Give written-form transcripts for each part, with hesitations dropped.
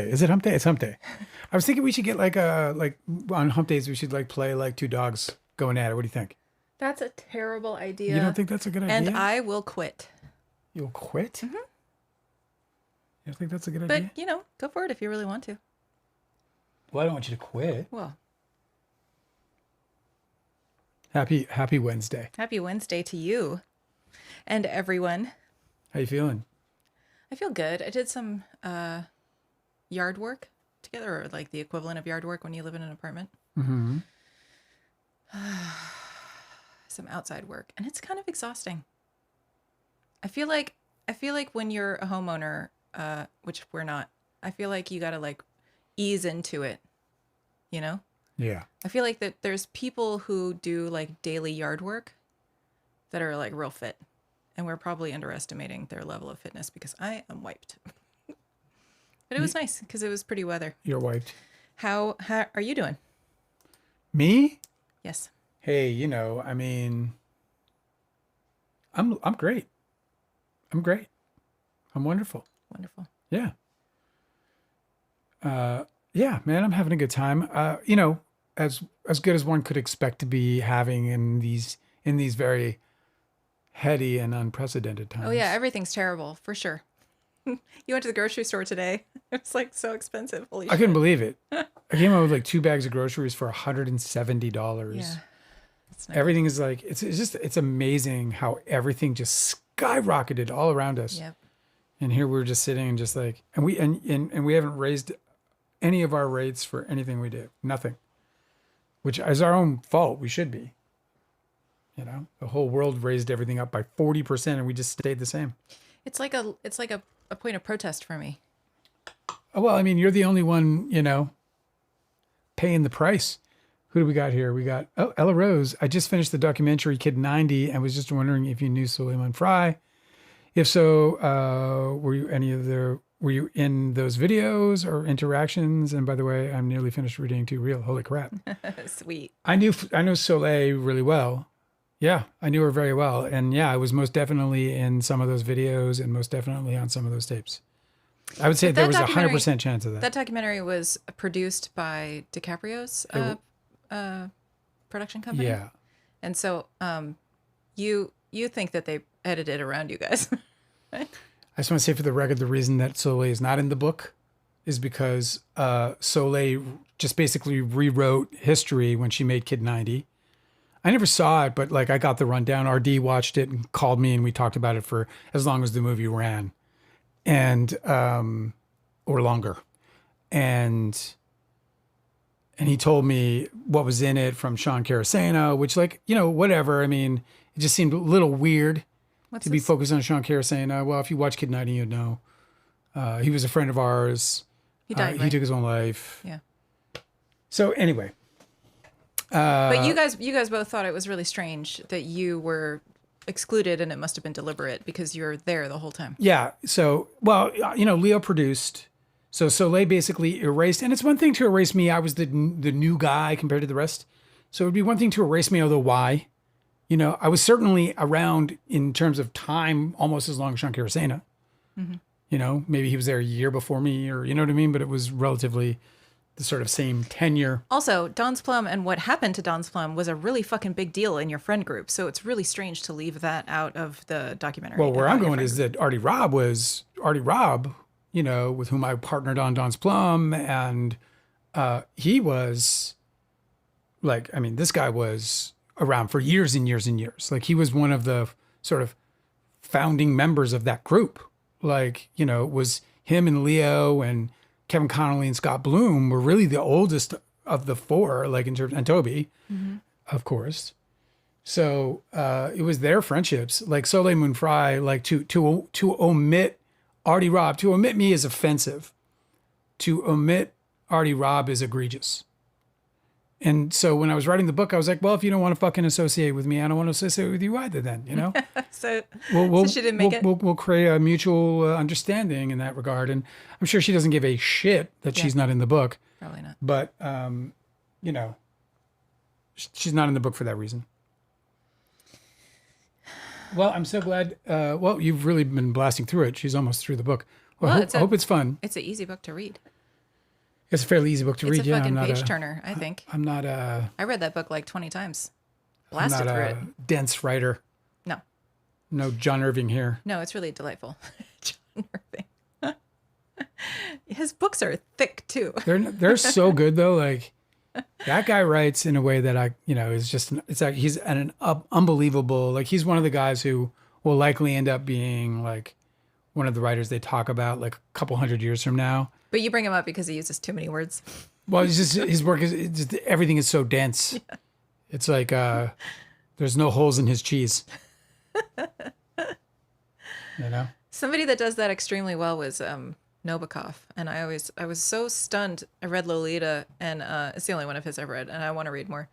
Is it hump day? It's hump day. I was thinking we should get like on hump days we should like play like two dogs going at it. What do you think? That's a terrible idea. You don't think that's a good And idea? I will quit. You'll quit? Mm-hmm. You don't think that's a good But, idea? go for it if you really want to. Well, I don't want you to quit. Well, Happy Wednesday. happy Wednesday to you and everyone. How you feeling? I feel good. I did some yard work together, or like the equivalent of yard work when you live in an apartment. Mm-hmm. Some outside work, and it's kind of exhausting. I feel like when you're a homeowner, which we're not, I feel like you got to like ease into it, you know? Yeah. I feel like that there's people who do like daily yard work that are like real fit, and we're probably underestimating their level of fitness because I am wiped. But it was nice because it was pretty weather. You're wiped. How are you doing? Me? Yes. Hey, I mean, I'm great. I'm great. I'm wonderful. Wonderful. Yeah. Yeah, man, I'm having a good time. As good as one could expect to be having in these very heady and unprecedented times. Oh yeah, everything's terrible for sure. You went to the grocery store today. It was like so expensive. Holy I shit. couldn't believe it. I came out with like 2 bags of groceries for $170. Yeah. That's nice. Everything is like it's amazing how everything just skyrocketed all around us. Yep. And here we're just sitting and just like and we haven't raised any of our rates for anything we do. Nothing. Which is our own fault. We should be. The whole world raised everything up by 40% and we just stayed the same. It's like a point of protest for me. Oh, well, I mean, you're the only one, paying the price. Who do we got here? We got Ella Rose. I just finished the documentary Kid 90 and was just wondering if you knew Suleiman Fry. If so, were you in those videos or interactions? And by the way, I'm nearly finished reading Too Real. Holy crap. Sweet. I know Soleil really well. Yeah, I knew her very well. And yeah, I was most definitely in some of those videos and most definitely on some of those tapes. I would say there was a 100% chance of that. That documentary was produced by DiCaprio's production company. Yeah. And so you think that they edited around you guys. Right? I just want to say for the record, the reason that Soleil is not in the book is because Soleil just basically rewrote history when she made Kid 90. I never saw it, but like I got the rundown. RD watched it and called me and we talked about it for as long as the movie ran. And or longer. And he told me what was in it from Sean Carasano, which whatever. I mean, it just seemed a little weird to be focused on Sean Carasano. Well, if you watch Kid 90, you'd know. He was a friend of ours. He died, He right? took his own life. Yeah. So anyway. But you guys both thought it was really strange that you were excluded, and it must have been deliberate because you're there the whole time. Yeah. So, well, Leo produced. So Soleil basically erased, and it's one thing to erase me. I was the new guy compared to the rest. So it would be one thing to erase me, although why? I was certainly around in terms of time almost as long as Sean Carasano. Mm-hmm. Maybe he was there a year before me or, you know what I mean? But it was relatively the sort of same tenure. Also, Don's Plum and what happened to Don's Plum was a really fucking big deal in your friend group. So it's really strange to leave that out of the documentary. Well, where I'm going is that Artie Robb, with whom I partnered on Don's Plum. And he was this guy was around for years and years and years. Like he was one of the sort of founding members of that group. It was him and Leo and Kevin Connolly and Scott Bloom were really the oldest of the four, in terms, and Toby, of course. So it was their friendships, like Soleil Moon Frye, to omit Artie Robb, to omit me is offensive. To omit Artie Robb is egregious. And so when I was writing the book, I was like, well, if you don't want to fucking associate with me, I don't want to associate with you either then, So she didn't make it? We'll create a mutual understanding in that regard. And I'm sure she doesn't give a shit that she's not in the book. Probably not. But, she's not in the book for that reason. Well, I'm so glad. You've really been blasting through it. She's almost through the book. Well, I hope it's fun. It's an easy book to read. It's a fairly easy book to It's read. a Yeah, fucking page turner, I think. I'm not a I read that book like 20 times. I'm Blasted not through a it. dense writer. No, No John Irving here. no, it's really delightful. John Irving. His books are thick too. They're so good though. Like that guy writes in a way that is just it's like he's an unbelievable. Like he's one of the guys who will likely end up being like one of the writers they talk about like a couple hundred years from now. But you bring him up because he uses too many words. Well, it's just his work is it's just, everything is so dense. Yeah. It's like there's no holes in his cheese. You know? Somebody that does that extremely well was Nabokov, and I was so stunned. I read Lolita, and it's the only one of his I've read, and I want to read more.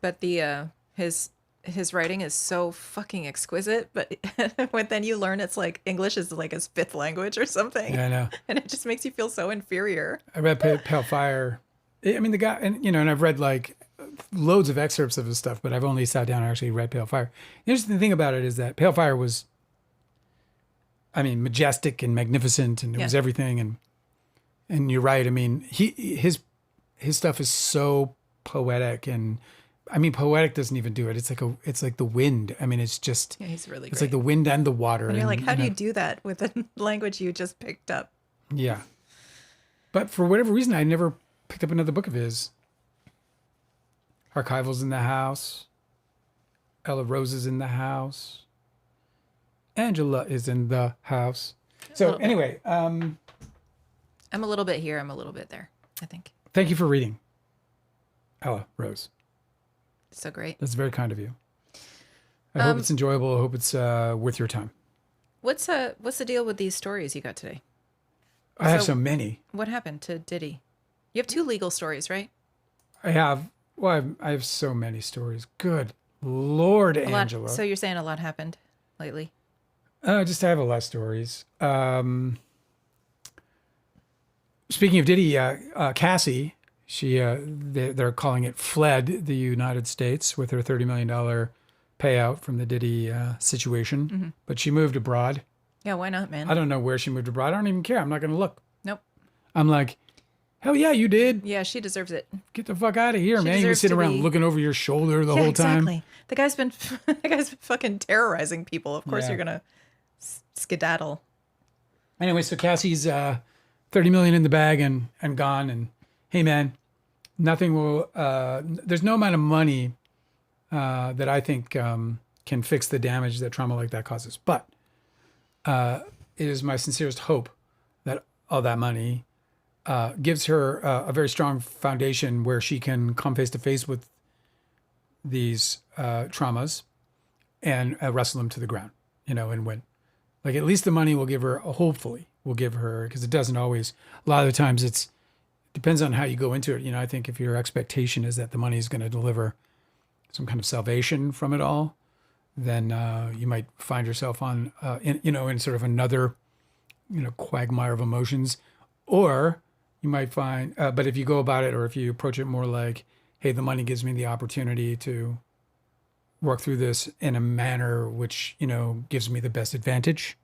But the his writing is so fucking exquisite. But when then you learn it's like English is like his fifth language or something. Yeah, I know. And it just makes you feel so inferior. I read Pale Fire. I mean, the guy, and I've read like loads of excerpts of his stuff, but I've only sat down and actually read Pale Fire. The interesting thing about it is that Pale Fire was, I mean, majestic and magnificent, and it was everything. And you're right. I mean, his stuff is so poetic, and I mean, poetic doesn't even do it. It's like the wind. I mean, it's just he's really it's great. Like the wind and the water. And you're like, how do you do that with the language you just picked up? Yeah, but for whatever reason, I never picked up another book of his. Archival's in the house. Ella Rose is in the house. Angela is in the house. So anyway, I'm a little bit here. I'm a little bit there, I think. Thank you for reading, Ella Rose. So great. That's very kind of you. I hope it's enjoyable. I hope it's worth your time. What's the deal with these stories you got today? I have so many. What happened to Diddy? You have 2 legal stories, right? I have. Well, I have so many stories. Good Lord, Angela. So you're saying a lot happened lately? Just I have a lot of stories. Speaking of Diddy, Cassie, they're calling it fled the United States with her $30 million payout from the Diddy situation. But she moved abroad. Yeah, why not, man? I don't know where she moved abroad. I don't even care. I'm not going to look. Nope. I'm like, hell yeah, you did. Yeah, she deserves it. Get the fuck out of here, man. You deserves sit to around be- looking over your shoulder the whole time. Exactly. The guy's been fucking terrorizing people. Of course Yeah. you're gonna skedaddle. Anyway, so Cassie's 30 million in the bag and gone. And hey, man, nothing will. There's no amount of money that I think can fix the damage that trauma like that causes. But it is my sincerest hope that all that money gives her a very strong foundation where she can come face to face with these traumas and wrestle them to the ground, and win. Like at least the money will give her, hopefully, will give her, because it doesn't always. A lot of the times it depends on how you go into it. I think if your expectation is that the money is going to deliver some kind of salvation from it all, then you might find yourself in sort of another, quagmire of emotions, or you might find. But if you go about it, or if you approach it more like, hey, the money gives me the opportunity to work through this in a manner which gives me the best advantage,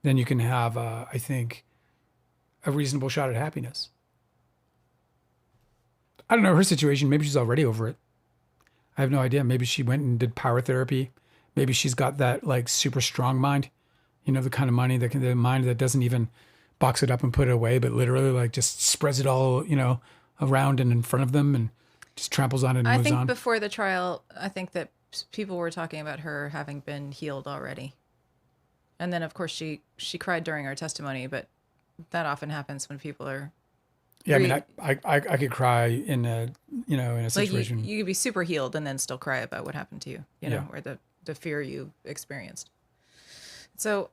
then you can have, I think, a reasonable shot at happiness. I don't know her situation. Maybe she's already over it. I have no idea. Maybe she went and did power therapy. Maybe she's got that like super strong mind, the kind of money the mind that doesn't even box it up and put it away, but literally like just spreads it all, around and in front of them and just tramples on it and moves on. I think before the trial, I think that people were talking about her having been healed already. And then of course she cried during our testimony, but that often happens when people are. Yeah, I mean, I could cry in a in a situation. Like you could be super healed and then still cry about what happened to you, Yeah. or the fear you experienced. So,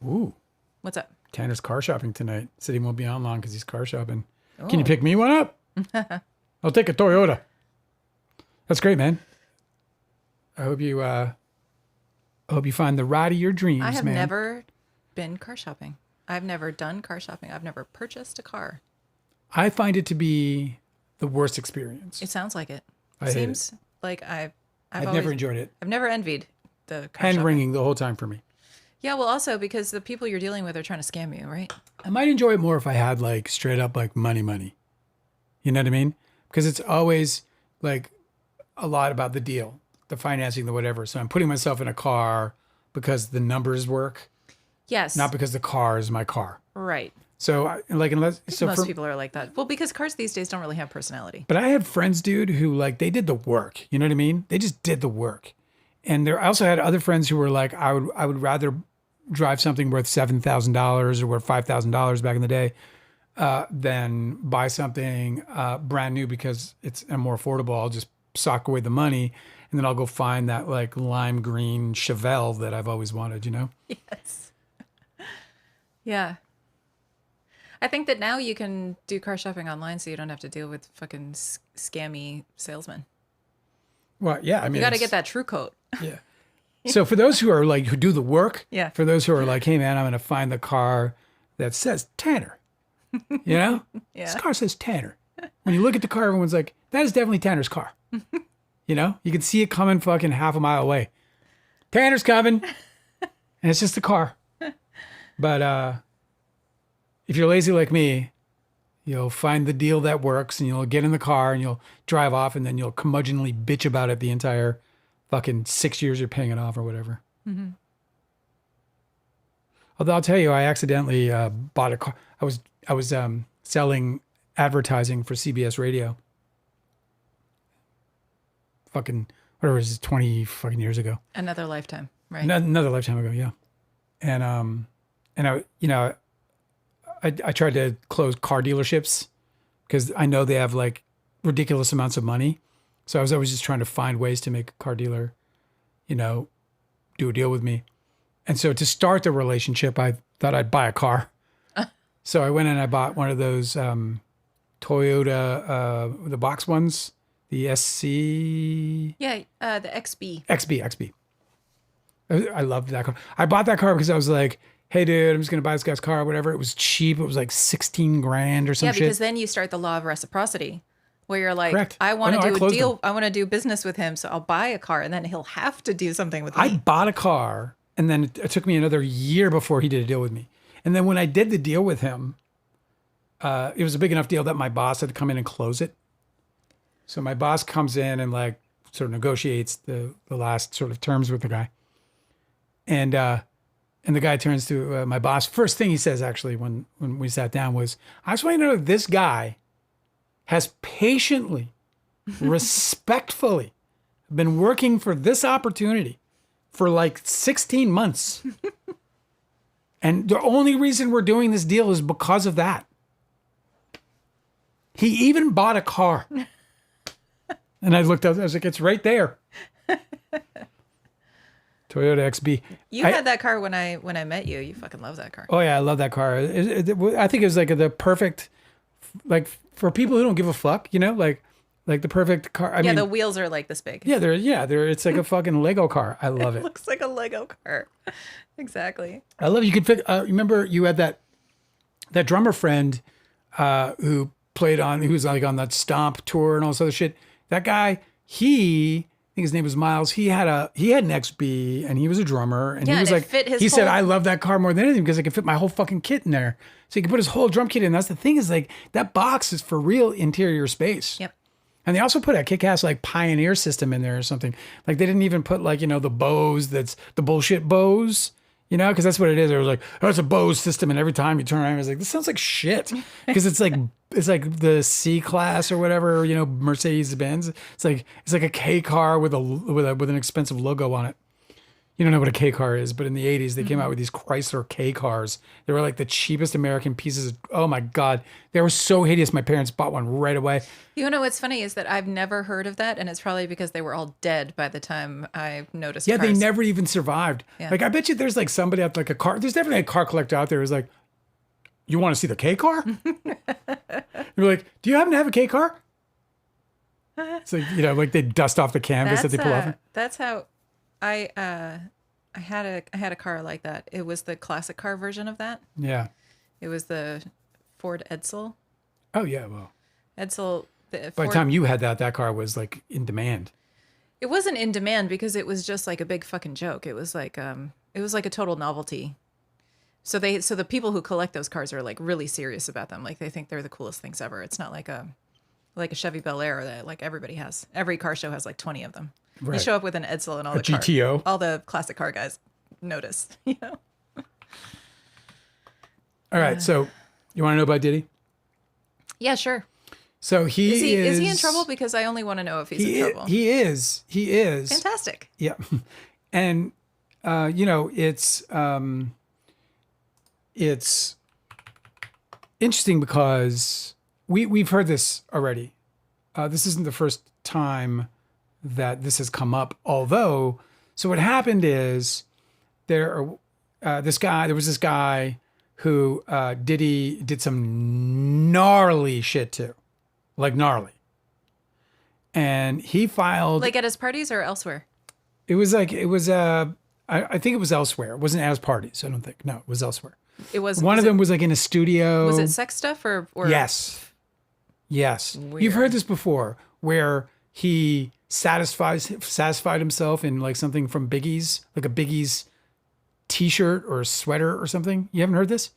Ooh, what's up? Tanner's car shopping tonight. Said he won't be on long because he's car shopping. Oh. Can you pick me one up? I'll take a Toyota. That's great, man. I hope you find the ride of your dreams, man. I have never been car shopping. I've never done car shopping. I've never purchased a car. I find it to be the worst experience. It sounds like it. I hate Seems like I've I've never enjoyed it. I've never envied the car Hand shopping. wringing the whole time for me. Yeah, well, also because the people you're dealing with are trying to scam you, right? I might enjoy it more if I had like straight up like money. You know what I mean? Because it's always like a lot about the deal, the financing, the whatever. So I'm putting myself in a car because the numbers work, Yes. not because the car is my car. Right. So Most people are like that. Well, because cars these days don't really have personality. but I had friends, dude, who like they did the work. You know what I mean? They just did the work. And I also had other friends who were like, I would rather drive something worth $7,000 or worth $5,000 back in the day than buy something brand new because it's more affordable. I'll just sock away the money and then I'll go find that like lime green Chevelle that I've always wanted. You know? Yes. Yeah. I think that now you can do car shopping online, so you don't have to deal with fucking scammy salesmen. Well, yeah. I mean, You got to get that true coat. Yeah. So for those who are like who do the work, Yeah. For those who are like, hey man, I'm gonna find the car that says Tanner. You know? Yeah. This car says Tanner. When you look at the car, everyone's like, that is definitely Tanner's car. You know? You can see it coming fucking half a mile away. Tanner's coming. And it's just a car. But if you're lazy like me, you'll find the deal that works and you'll get in the car and you'll drive off and then you'll curmudgeonly bitch about it the entire fucking 6 years you're paying it off or whatever. Mm-hmm. Although I'll tell you, I accidentally bought a car. I was selling advertising for CBS Radio. Fucking whatever it was, 20 fucking years ago. Another lifetime, right? Another lifetime ago, yeah. And I tried to close car dealerships because I know they have like ridiculous amounts of money. So I was always just trying to find ways to make a car dealer, do a deal with me. And so to start the relationship, I thought I'd buy a car. So I went and I bought one of those Toyota, the box ones, the SC. Yeah, the XB. XB. I loved that car. I bought that car because I was like, hey, dude, I'm just going to buy this guy's car or whatever. It was cheap. It was like 16 grand or some shit. Yeah, because then you start the law of reciprocity where you're like, Correct. I want to I do a closed deal. them. I want to do business with him. So I'll buy a car and then he'll have to do something with me. I bought a car and then it took me another year before he did a deal with me. And then when I did the deal with him, it was a big enough deal that my boss had to come in and close it. So my boss comes in and like sort of negotiates the last sort of terms with the guy. And the guy turns to my boss. First thing he says, actually, when we sat down was, I just want you to know that this guy has patiently, respectfully been working for this opportunity for like 16 months. And the only reason we're doing this deal is because of that. He even bought a car. And I looked up, I was like, it's right there. Toyota XB. You had that car when I met you. You fucking love that car. Oh yeah, I love that car. I think it was like the perfect, like for people who don't give a fuck, like the perfect car. I mean, the wheels are like this big. Yeah, it's like a fucking Lego car. I love it. Looks like a Lego car. Exactly. I love it. You could fit. Remember you had that drummer friend who was like on that Stomp tour and all this other shit. That guy, I think his name was Miles. He had an XB and he was a drummer and he was like, he said, I love that car more than anything because I could fit my whole fucking kit in there. So he could put his whole drum kit in. That's the thing is like that box is for real interior space. Yep. And they also put a kick-ass like Pioneer system in there or something. Like they didn't even put like, the Bose, that's the bullshit Bose, because that's what it is. It was like, oh, it's a Bose system. And every time you turn around, I was like, this sounds like shit. Because it's like the C-Class or whatever, Mercedes-Benz. It's like a K car with an expensive logo on it. You don't know what a K car is, but in the 80s, they came out with these Chrysler K cars. They were like the cheapest American pieces. Oh my God. They were so hideous. My parents bought one right away. You know what's funny is that I've never heard of that. And it's probably because they were all dead by the time I noticed Yeah, cars. they never even survived. Yeah. Like, I bet you there's like somebody at like a car. There's definitely a car collector out there who's like, you want to see the K car? You're like, do you happen to have a K car? It's like, like they dust off the canvas that they pull off. That's how I had a car like that. It was the classic car version of that. Yeah. It was the Ford Edsel. Oh yeah, well. Edsel. By the time you had that car was like in demand. It wasn't in demand because it was just like a big fucking joke. It was like a total novelty. So the people who collect those cars are like really serious about them. Like they think they're the coolest things ever. It's not like like a Chevy Bel Air that like everybody has. Every car show has like 20 of them. Right. You show up with an Edsel and all A the GTO. all the classic car guys notice. You know. All right. So you want to know about Diddy? Yeah, sure. So Is he in trouble? Because I only want to know if he's in trouble. He is. Fantastic. Yeah. And you know, it's interesting because we've heard this already. This isn't the first time that this has come up. Although, so what happened is there was this guy who Diddy did some gnarly shit to, like gnarly, and he filed Like at his parties or elsewhere? I think it was elsewhere. It wasn't at his parties. I don't think. No, it was elsewhere. It was One of them was like in a studio. Was it sex stuff or Yes. Weird. You've heard this before, where he satisfied himself in like something from Biggie's, like a Biggie's t-shirt or a sweater or something. You haven't heard this?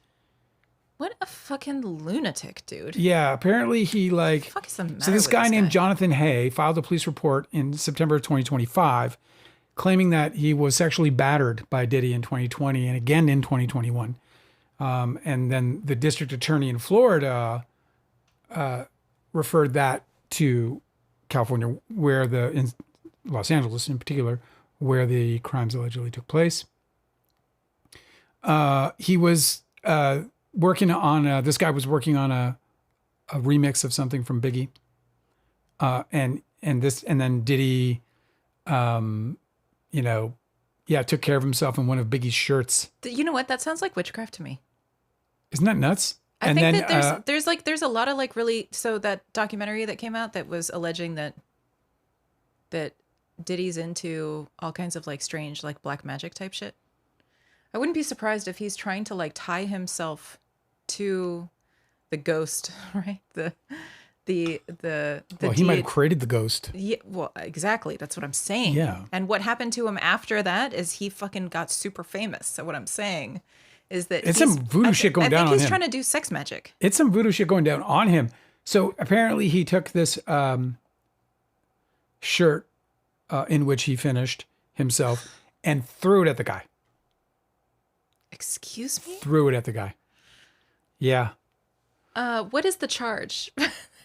What a fucking lunatic, dude. Yeah, apparently he like. What the fuck is the matter So this with guy this named guy? Jonathan Hay filed a police report in September of 2025, claiming that he was sexually battered by Diddy in 2020 and again in 2021. And then the district attorney in Florida referred that to California, in Los Angeles in particular, where the crimes allegedly took place. He was working on this guy was working on a remix of something from Biggie, and then Diddy, took care of himself in one of Biggie's shirts. You know what? That sounds like witchcraft to me. Isn't that nuts? I think that there's a lot of like really, so that documentary that came out that was alleging that Diddy's into all kinds of like strange like black magic type shit. I wouldn't be surprised if he's trying to like tie himself to the ghost, right? He might have created the ghost. Yeah, well, exactly. That's what I'm saying. Yeah. And what happened to him after that is he fucking got super famous. So what I'm saying is that It's some voodoo shit going down on him. I think he's trying to do sex magic. It's some voodoo shit going down on him. So apparently he took this shirt in which he finished himself and threw it at the guy. Excuse me? Threw it at the guy. Yeah. What is the charge?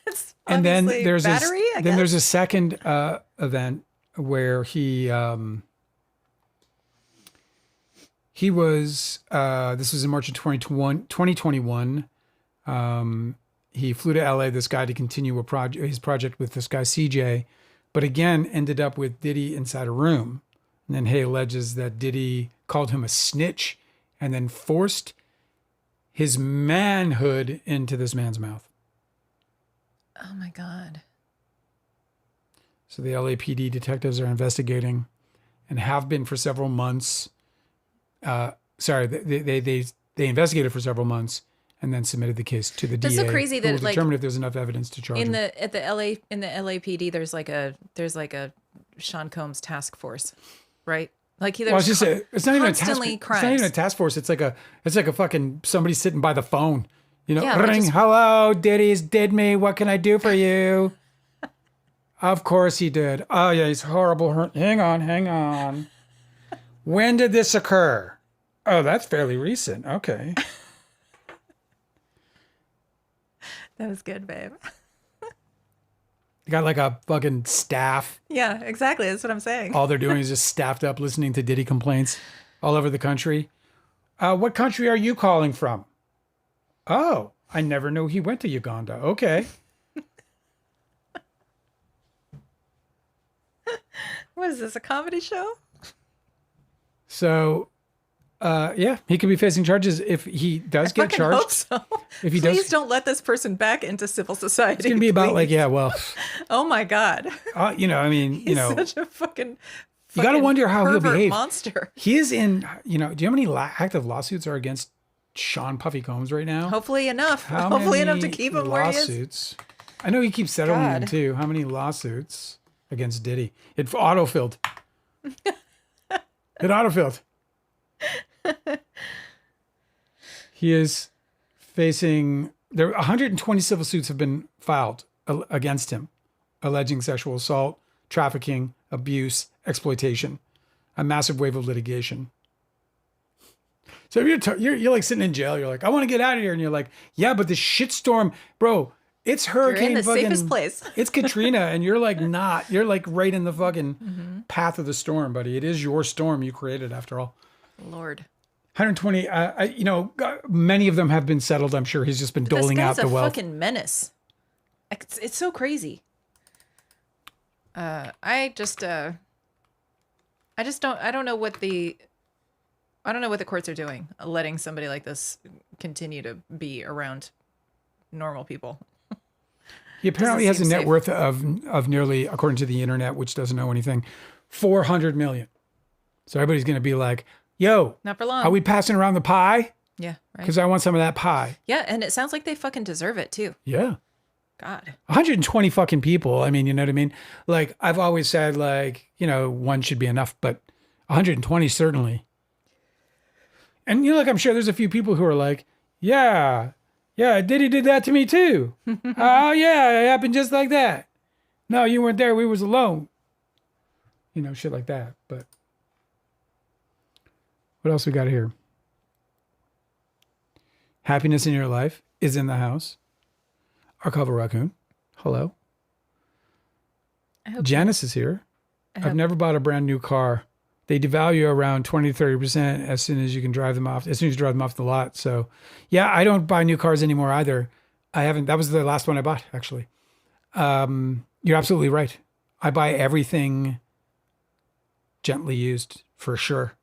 It's And then obviously there's battery, I guess? there's a second event where he was this was in March of 2021. He flew to LA, this guy, to continue his project with this guy CJ, but again ended up with Diddy inside a room. And then Hay alleges that Diddy called him a snitch and then forced his manhood into this man's mouth. Oh my God. So the LAPD detectives are investigating and have been for several months. They investigated for several months and then submitted the case to the DA. That's so crazy who will that like determine if there's enough evidence to charge him. in the LAPD there's like a Sean Combs task force, right? Like Well, it's just it's not even a task. constantly It's not crimes. even a task force. It's like a fucking somebody sitting by the phone. You know, Yeah, like ring. just- Hello, Diddy's did me. What can I do for you? Of course he did. Oh yeah, he's horrible. Hang on. When did this occur? Oh, that's fairly recent. Okay. That was good, babe. You got like a fucking staff. Yeah, exactly. That's what I'm saying. All they're doing is just staffed up listening to Diddy complaints all over the country. What country are you calling from? Oh, I never knew he went to Uganda. Okay. What is this, a comedy show? So, yeah, he could be facing charges if he does get Fucking charged. hope so. If he Please does, don't let this person back into civil society. it's gonna be about please. like, yeah, well, Oh my God. I mean, He's such a fucking you got to wonder how he'll pervert behave. monster. He is in, do you know how many active lawsuits are against Sean Puffy Combs right now? Hopefully enough. How Hopefully enough to many keep him where he is. lawsuits? I know he keeps settling them God. too. How many lawsuits against Diddy? It autofilled. It autofilled. He is facing 120 civil suits have been filed against him, alleging sexual assault, trafficking, abuse, exploitation, a massive wave of litigation. So if you're like sitting in jail, you're like, I want to get out of here. And you're like, yeah, but the shitstorm, bro, it's hurricane. You're in the fucking, safest place. It's Katrina. And you're like, you're like right in the fucking path of the storm, buddy. It is your storm you created after all. Lord. 120, many of them have been settled. I'm sure he's just been doling out the wealth. This guy's a fucking menace. It's so crazy. I don't know what the courts are doing, letting somebody like this continue to be around normal people. He apparently has a net worth of nearly, according to the internet, which doesn't know anything, 400 million. So everybody's going to be like, yo, not for long. Are we passing around the pie? Yeah, right. Because I want some of that pie. Yeah, and it sounds like they fucking deserve it too. Yeah. God. 120 fucking people. I mean, you know what I mean? Like, I've always said, like, one should be enough, but 120 certainly. And, like, I'm sure there's a few people who are like, yeah, Diddy did that to me too. Oh, yeah, it happened just like that. No, you weren't there. We was alone. Shit like that. But what else we got here? Happiness in your life is in the house. Archival Raccoon. Hello. Janice is here. I've never bought a brand new car. They devalue around 20 to 30% as soon as you can drive them off, as soon as you drive them off the lot. So yeah, I don't buy new cars anymore either. I haven't, that was the last one I bought actually. You're absolutely right. I buy everything gently used for sure.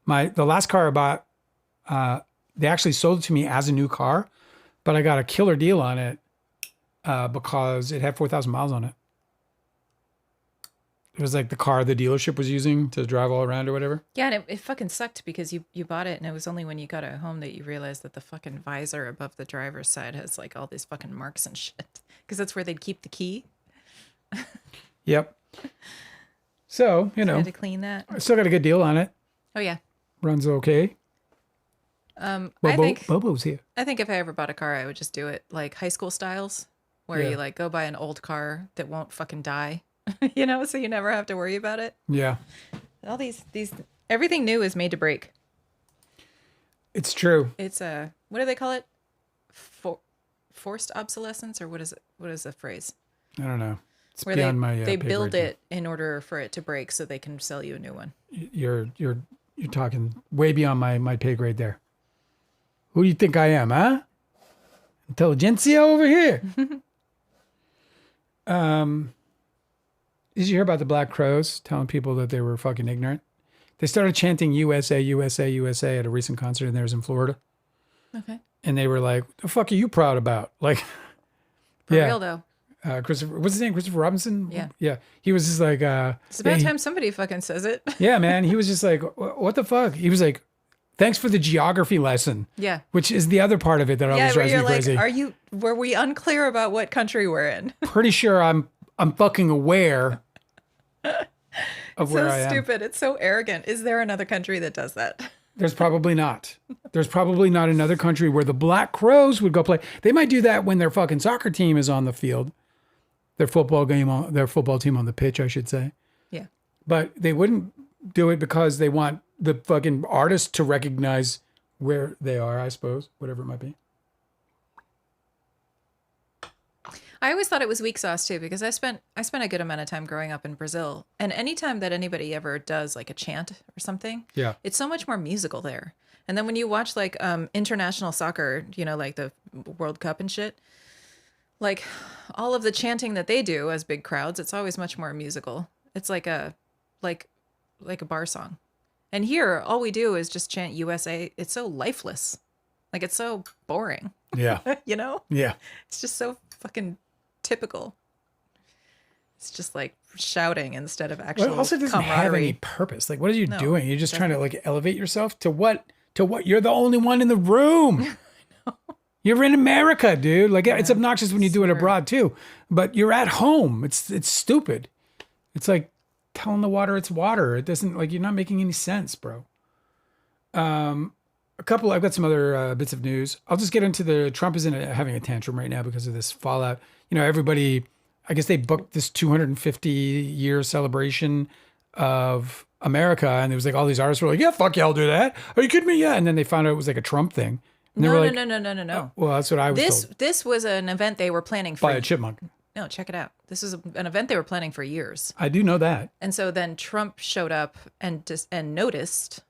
The last car I bought, they actually sold it to me as a new car, but I got a killer deal on it because it had 4,000 miles on it. It was like the car the dealership was using to drive all around or whatever. Yeah, and it fucking sucked because you bought it and it was only when you got it home that you realized that the fucking visor above the driver's side has like all these fucking marks and shit. Because that's where they'd keep the key. Yep. So, I had to clean that. I still got a good deal on it. Oh, yeah. Runs okay. Bobo's here. I think if I ever bought a car, I would just do it like high school styles where you like go buy an old car that won't fucking die. So you never have to worry about it. Yeah. All these everything new is made to break. It's true. It's what do they call it? Forced obsolescence, or what is it? What is the phrase? I don't know. It's where beyond they my build it in order for it to break so they can sell you a new one. You're talking way beyond my pay grade there. Who do you think I am, huh? Intelligentsia over here. Did you hear about the Black Crows telling people that they were fucking ignorant? They started chanting USA, USA, USA at a recent concert of theirs in Florida. Okay. And they were like, what the fuck are you proud about? Like, For real, though. Christopher, what's his name? Christopher Robinson? Yeah. Yeah. He was just like, it's about time somebody fucking says it. Yeah, man. He was just like, what the fuck? He was like, thanks for the geography lesson. Yeah. Which is the other part of it that always drives me crazy. Like, were we unclear about what country we're in? Pretty sure I'm fucking aware of where I am. It's so stupid. It's so arrogant. Is there another country that does that? There's probably not. There's probably not another country where the Black Crows would go play. They might do that when their fucking soccer team is on the field. Their football team on the pitch, I should say. Yeah. But they wouldn't do it because they want the fucking artist to recognize where they are, I suppose, whatever it might be. I always thought it was weak sauce too, because I spent a good amount of time growing up in Brazil, and anytime that anybody ever does like a chant or something, it's so much more musical there. And then when you watch like international soccer, like the World Cup and shit, like all of the chanting that they do as big crowds, it's always much more musical. It's like a bar song. And here, all we do is just chant USA. It's so lifeless. Like, it's so boring. Yeah. Yeah. It's just so fucking typical. It's just like shouting instead of actual Well, it also doesn't have any purpose. Like, what are you doing? You're just trying to like elevate yourself to what? To what? You're the only one in the room. You're in America, dude. Like, it's obnoxious when you do it abroad too, but you're at home. It's stupid. It's like telling the water it's water. It doesn't, like, you're not making any sense, bro. I've got some other bits of news. I'll just get into Trump is having a tantrum right now because of this fallout. Everybody I guess they booked this 250-year celebration of America, and there was like all these artists were like, "Yeah, fuck yeah, I'll do that. Are you kidding me? Yeah." And then they found out it was like a Trump thing, and they No, were no, like, no, no, no, no, no. "Well, that's what I was This told this was an event they were planning for. by a chipmunk." No, check it out. This was an event they were planning for years. I do know that. And so then Trump showed up and noticed,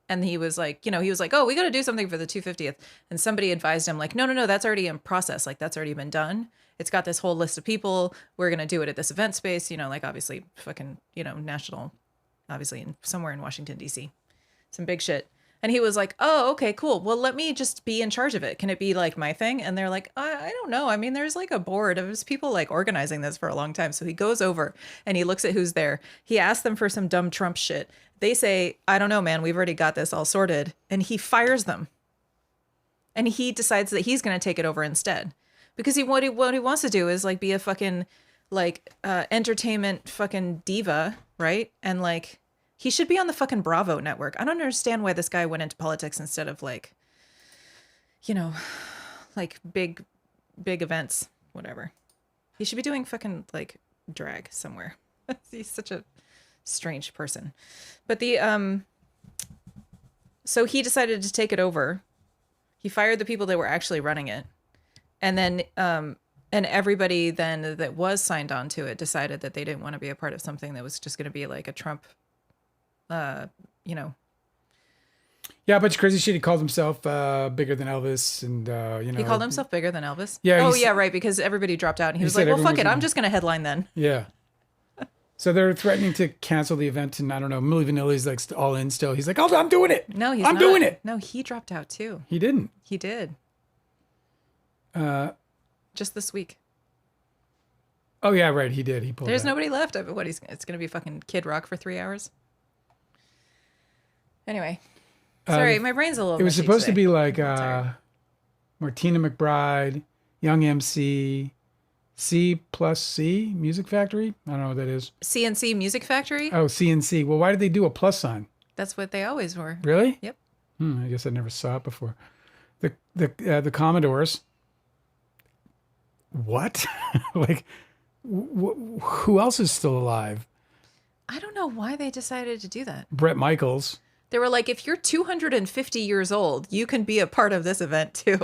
and he was like, he was like, "Oh, we got to do something for the 250th." And somebody advised him like, "No, no, no, that's already in process. Like that's already been done. It's got this whole list of people. We're going to do it at this event space, like obviously fucking, national, obviously somewhere in Washington D.C. Some big shit." And he was like, "Oh, okay, cool. Well, let me just be in charge of it. Can it be like my thing?" And they're like, I don't know. I mean, there's like a board of people like organizing this for a long time. So he goes over and he looks at who's there. He asks them for some dumb Trump shit. They say, "I don't know, man. We've already got this all sorted." And he fires them. And he decides that he's going to take it over instead. Because what he wants to do is like be a fucking like entertainment fucking diva, right? And like he should be on the fucking Bravo network. I don't understand why this guy went into politics instead of like, like big events, whatever. He should be doing fucking like drag somewhere. He's such a strange person. But so he decided to take it over. He fired the people that were actually running it. And then, and everybody then that was signed on to it decided that they didn't want to be a part of something that was just going to be like a Trump, Yeah, a bunch of crazy shit. He called himself bigger than Elvis, and He called himself bigger than Elvis? Yeah. Oh, yeah, right, because everybody dropped out. And he was like, "Well, fuck it, I'm just going to headline then." Yeah. So they're threatening to cancel the event, and I don't know, Milli Vanilli's like all in still. He's like, "Oh, I'm doing it. No, I'm not doing it." No, he dropped out too. He didn't. He did. Just this week. Oh yeah, right. He did. He pulled. There's out. nobody left. It's going to be fucking Kid Rock for 3 hours. Anyway, sorry, my brain's a little. It was supposed to today. be like Martina McBride, Young MC, C+C Music Factory. I don't know what that is. CNC Music Factory. Oh, CNC. Well, why did they do a plus sign? That's what they always were. Really? Yep. I guess I never saw it before. The Commodores. What? Like, who else is still alive? I don't know why they decided to do that. Brett Michaels. They were like, if you're 250 years old, you can be a part of this event too.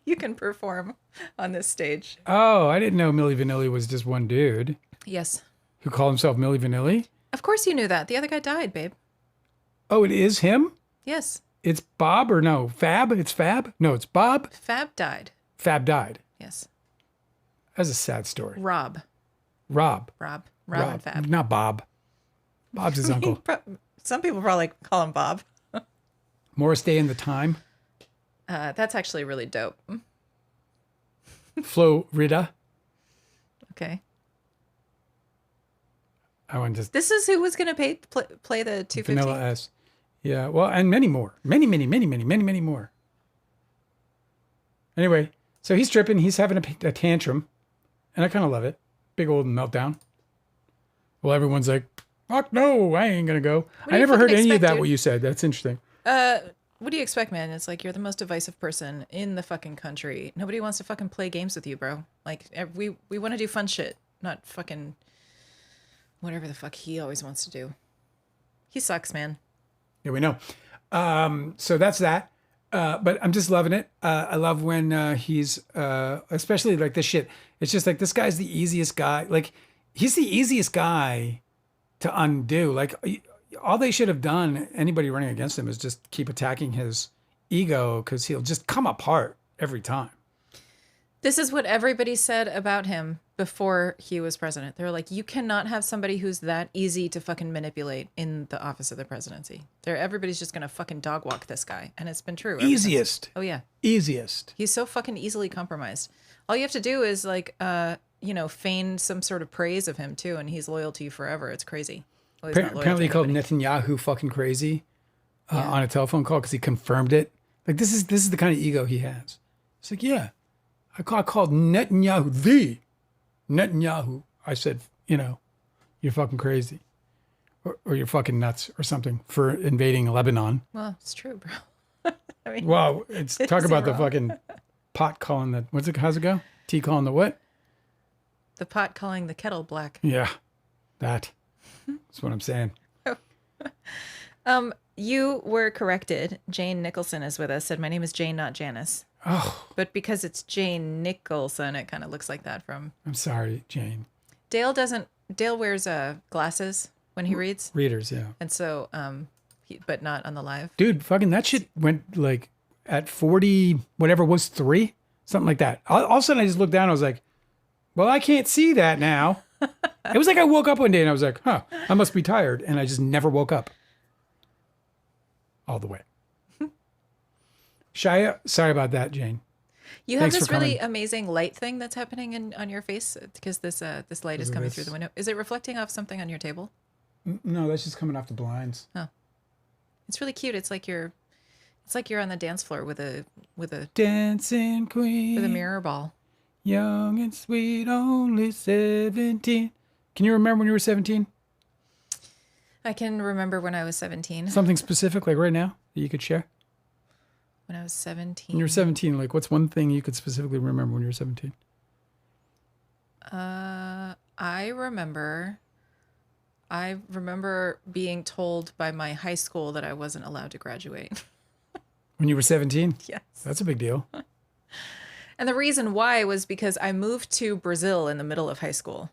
You can perform on this stage. Oh, I didn't know Milli Vanilli was just one dude Yes. who called himself Milli Vanilli. Of course you knew that. The other guy died, babe. Oh, it is him? Yes. It's Bob or no? Fab? It's Fab? No, it's Bob. Fab died. Fab died. Yes. That's a sad story. Rob Rob. and Fab. Not Bob. Bob's his uncle. Some people probably call him Bob. Morris Day and the Time. That's actually really dope. Florida. Okay. I want to This is who was going to play the 250. Vanilla S. Yeah. Well, and many more. Many more. Anyway, so he's tripping. He's having a tantrum. And I kind of love it. Big old meltdown. Well, everyone's like, fuck no, I ain't going to go. I never heard any of that, what you said. That's interesting. What do you expect, man? It's like you're the most divisive person in the fucking country. Nobody wants to fucking play games with you, bro. Like, we want to do fun shit, not fucking whatever the fuck he always wants to do. He sucks, man. Yeah, we know. So that's that. But I'm just loving it. I love when he's, especially like this shit. It's just like, this guy's the easiest guy. Like, he's the easiest guy to undo. Like, all they should have done, anybody running against him, is just keep attacking his ego, because he'll just come apart every time. This is what everybody said about him before he was president. They were like, you cannot have somebody who's that easy to fucking manipulate in the office of the presidency. Everybody's just going to fucking dog walk this guy. And it's been true. Easiest. Oh, yeah. Easiest. He's so fucking easily compromised. All you have to do is like, feign some sort of praise of him too. And he's loyal to you forever. It's crazy. Well, he's not loyal Apparently to he called anybody. Netanyahu fucking crazy on a telephone call because he confirmed it. Like, this is the kind of ego he has. It's like, yeah, I called Netanyahu Netanyahu. I said, you're fucking crazy, or you're fucking nuts or something for invading Lebanon. Well, it's true, bro. I mean, Wow, it's talk Is he about the wrong? fucking pot calling the how's it go? Tea calling the what? The pot calling the kettle black. Yeah, that's what I'm saying. You were corrected. Jane Nicholson is with us. Said my name is Jane, not Janice. Oh, But because it's Jane Nicholson, it kind of looks like that from. I'm sorry, Jane. Dale doesn't. Dale wears glasses when he reads, Readers, yeah. and so but not on the live. Dude, fucking that shit went like at 40, whatever it was, 3, something like that. All of a sudden, I just looked down. I was like, well, I can't see that now. It was like I woke up one day and I was like, huh, I must be tired. And I just never woke up all the way. Shia, sorry about that, Jane. You Thanks have this for coming. really amazing light thing that's happening on your face because this light is coming through the window. Is it reflecting off something on your table? No, that's just coming off the blinds. Oh, it's really cute. It's like you're on the dance floor with a Dancing queen. with a mirror ball. Young and sweet, only 17. Can you remember when you were 17? I can remember when I was 17. Something specific, like right now, that you could share? When I was 17. When you were 17, like what's one thing you could specifically remember when you were 17? I remember being told by my high school that I wasn't allowed to graduate. When you were 17? Yes. That's a big deal. And the reason why was because I moved to Brazil in the middle of high school.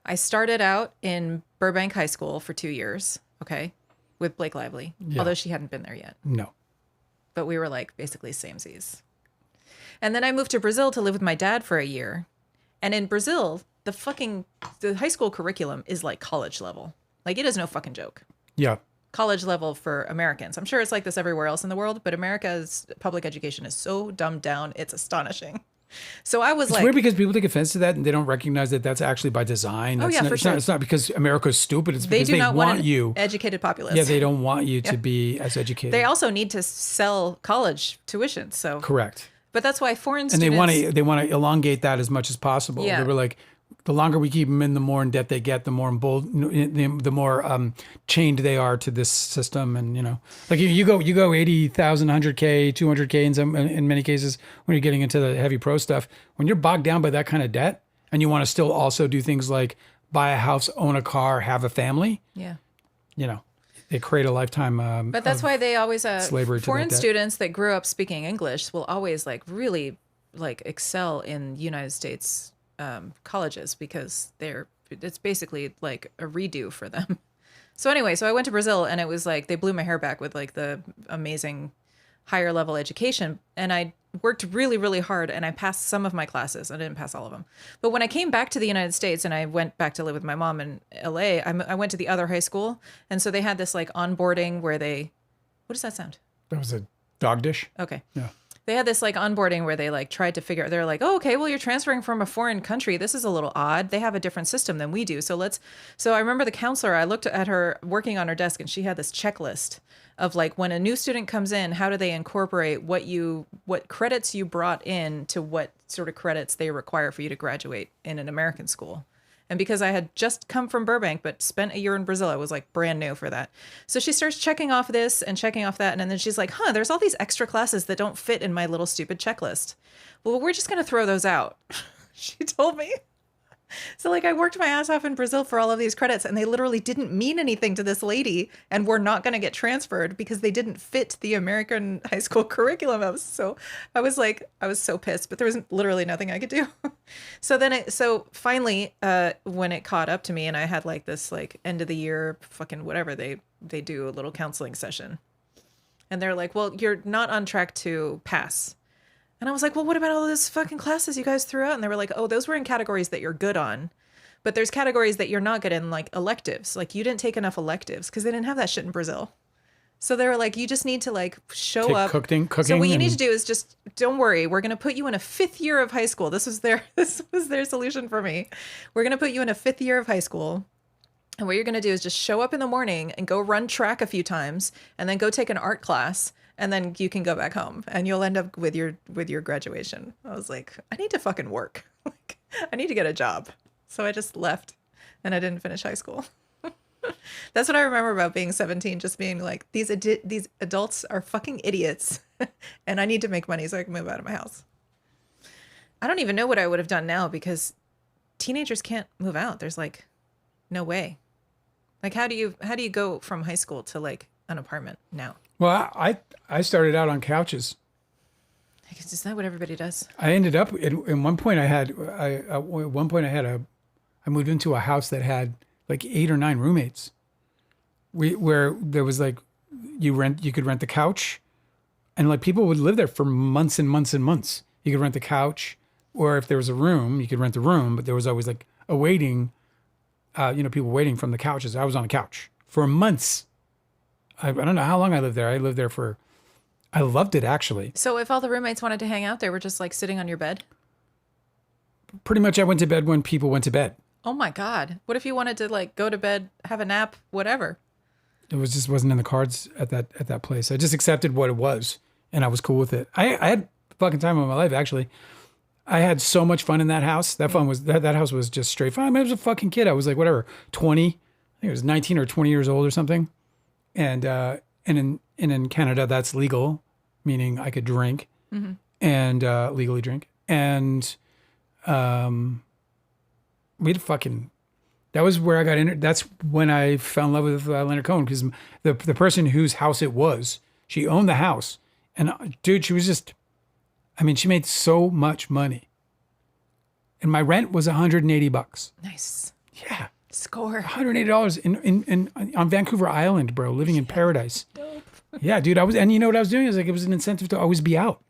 I started out in Burbank High School for 2 years, okay, with Blake Lively, although she hadn't been there yet. No. But we were like basically samesies. And then I moved to Brazil to live with my dad for a year. And in Brazil, the high school curriculum is like college level. Like it is no fucking joke. Yeah. College level for Americans. I'm sure it's like this everywhere else in the world, but America's public education is so dumbed down. It's astonishing. So I was It's weird because people take offense to that and they don't recognize that that's actually by design. Oh, That's yeah, not, for it's sure. Not, it's not because America's stupid. It's They because do they not want an you. educated populace. Yeah, they don't want you to be as educated. They also need to sell college tuition. So Correct. But that's why foreign And students. they want to elongate that as much as possible. Yeah. They were like, the longer we keep them in, the more in debt they get, the more the more chained they are to this system. And like you go 80,000, 100K, 200K in many cases when you're getting into the heavy pro stuff. When you're bogged down by that kind of debt, and you want to still also do things like buy a house, own a car, have a family. Yeah. They create a lifetime. But that's why they always slavery to foreign that debt. students that grew up speaking English will always like really like excel in United States colleges because it's basically like a redo for them. So anyway, I went to Brazil and it was like they blew my hair back with like the amazing higher level education, and I worked really, really hard and I passed some of my classes. I didn't pass all of them. But when I came back to the United States and I went back to live with my mom in LA, I went to the other high school. And so they had this like onboarding where what does that sound? That was a dog dish. Okay. Yeah. They had this like onboarding where they like tried to figure out, they're like, oh, okay, well, you're transferring from a foreign country. This is a little odd. They have a different system than we do. So I remember the counselor, I looked at her working on her desk and she had this checklist of like, when a new student comes in, how do they incorporate what credits you brought in to what sort of credits they require for you to graduate in an American school. And because I had just come from Burbank, but spent a year in Brazil, I was like brand new for that. So she starts checking off this and checking off that. And then she's like, there's all these extra classes that don't fit in my little stupid checklist. Well, we're just going to throw those out. She told me. So like I worked my ass off in Brazil for all of these credits and they literally didn't mean anything to this lady and were not going to get transferred because they didn't fit the American high school curriculum. I was so pissed, but there was literally nothing I could do. So finally, when it caught up to me and I had like this like end of the year fucking whatever, they do a little counseling session and they're like, well, you're not on track to pass. And I was like, well, what about all those fucking classes you guys threw out? And they were like, oh, those were in categories that you're good on. But there's categories that you're not good in, like electives. Like you didn't take enough electives because they didn't have that shit in Brazil. So they were like, you just need to like show up. Cooking. So what you need to do is just, don't worry. We're going to put you in a 5th year of high school. This was their solution for me. We're going to put you in a 5th year of high school. And what you're going to do is just show up in the morning and go run track a few times and then go take an art class. And then you can go back home and you'll end up with your graduation. I was like, I need to fucking work. Like, I need to get a job. So I just left and I didn't finish high school. That's what I remember about being 17, just being like, these adults are fucking idiots and I need to make money so I can move out of my house. I don't even know what I would have done now because teenagers can't move out. There's like no way. Like how do you go from high school to like an apartment now? Well, I started out on couches. I guess is that what everybody does? I ended up at one point at one point I moved into a house that had like 8 or 9 roommates. Where there was like you could rent the couch, and like people would live there for months and months and months. You could rent the couch, or if there was a room, you could rent the room, but there was always like a waiting, people waiting from the couches. I was on a couch for months. I don't know how long I lived there. I lived there I loved it actually. So if all the roommates wanted to hang out, they were just like sitting on your bed? Pretty much I went to bed when people went to bed. Oh my God. What if you wanted to like go to bed, have a nap, whatever? It wasn't in the cards at that place. I just accepted what it was, and I was cool with it. I had the fucking time of my life, actually. I had so much fun in that house. That house was just straight fun. I mean, I was a fucking kid. I was like, whatever, 20. I think it was 19 or 20 years old or something. And in Canada, that's legal, meaning I could drink and legally drink. And we had fucking. That was where I got in. That's when I fell in love with Leonard Cohen, because the person whose house it was, she owned the house, and dude, she was just. I mean, she made so much money, and my rent was $180. Nice. Yeah. Score. $180 in on Vancouver Island, bro, living in paradise. Dope. Yeah, dude. And you know what I was doing? It was an incentive to always be out.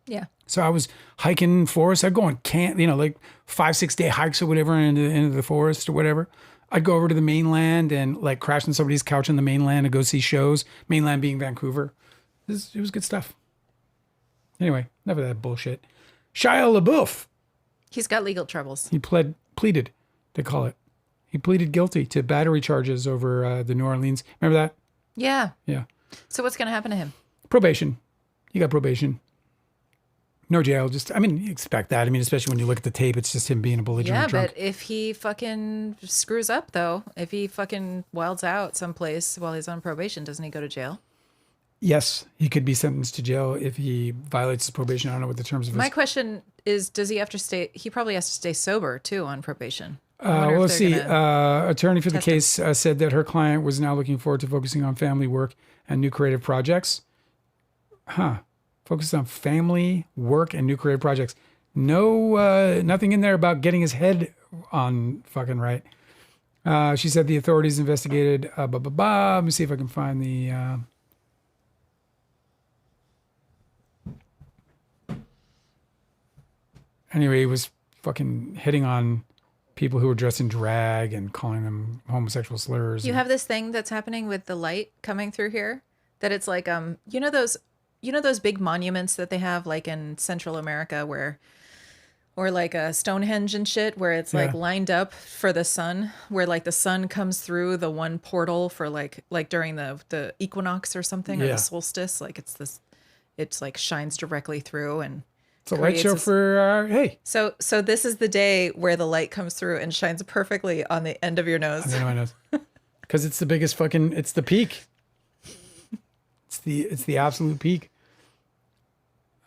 Yeah. So I was hiking forests. I'd go on like 5-6 day hikes or whatever into the forest or whatever. I'd go over to the mainland and like crash on somebody's couch on the mainland and go see shows. Mainland being Vancouver. It was good stuff. Anyway, enough of that bullshit. Shia LaBeouf. He's got legal troubles. He pleaded, they call it. He pleaded guilty to battery charges over the New Orleans. Remember that? Yeah. Yeah. So what's going to happen to him? Probation. He got probation. No jail. You expect that. I mean, especially when you look at the tape, it's just him being a belligerent drunk. But if he fucking screws up, though, if he fucking wilds out someplace while he's on probation, doesn't he go to jail? Yes, he could be sentenced to jail if he violates his probation. I don't know what the terms of his... My question is, does he have to stay... He probably has to stay sober, too, on probation. Well, let's see. Attorney for the case said that her client was now looking forward to focusing on family work and new creative projects. Focused on family work and new creative projects. No, nothing in there about getting his head on fucking right. She said the authorities investigated. Let me see if I can find the. Anyway, he was fucking hitting on people who were dressed in drag and calling them homosexual slurs. You have this thing that's happening with the light coming through here, that it's like you know those big monuments that they have like in Central America or like a Stonehenge and shit, where it's like lined up for the sun, where like the sun comes through the one portal for like during the equinox or something, or the solstice, like it's like shines directly through, and it's a light show for hey. So this is the day where the light comes through and shines perfectly on the end of your nose. On the end of my nose. Because it's the biggest fucking. It's the peak. It's the absolute peak.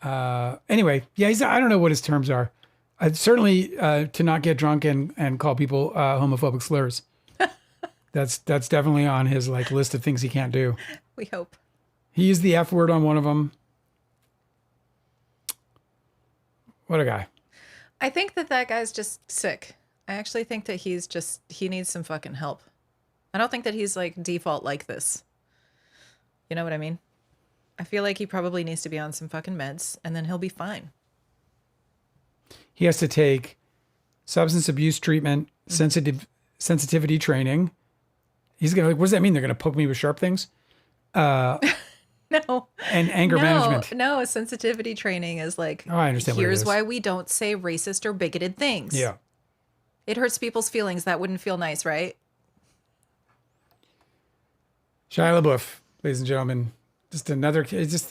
Anyway, yeah, I don't know what his terms are. Certainly to not get drunk and call people homophobic slurs. That's definitely on his like list of things he can't do. We hope. He used the F word on one of them. What a guy. I think that guy's just sick. I actually think that he needs some fucking help. I don't think that he's like default like this. You know what I mean? I feel like he probably needs to be on some fucking meds, and then he'll be fine. He has to take substance abuse treatment, sensitivity training. He's gonna, what does that mean? They're gonna poke me with sharp things? No. And anger management. No, sensitivity training is like, I understand what it is. Here's why we don't say racist or bigoted things. Yeah. It hurts people's feelings. That wouldn't feel nice, right? Shia LaBeouf, ladies and gentlemen. Just another,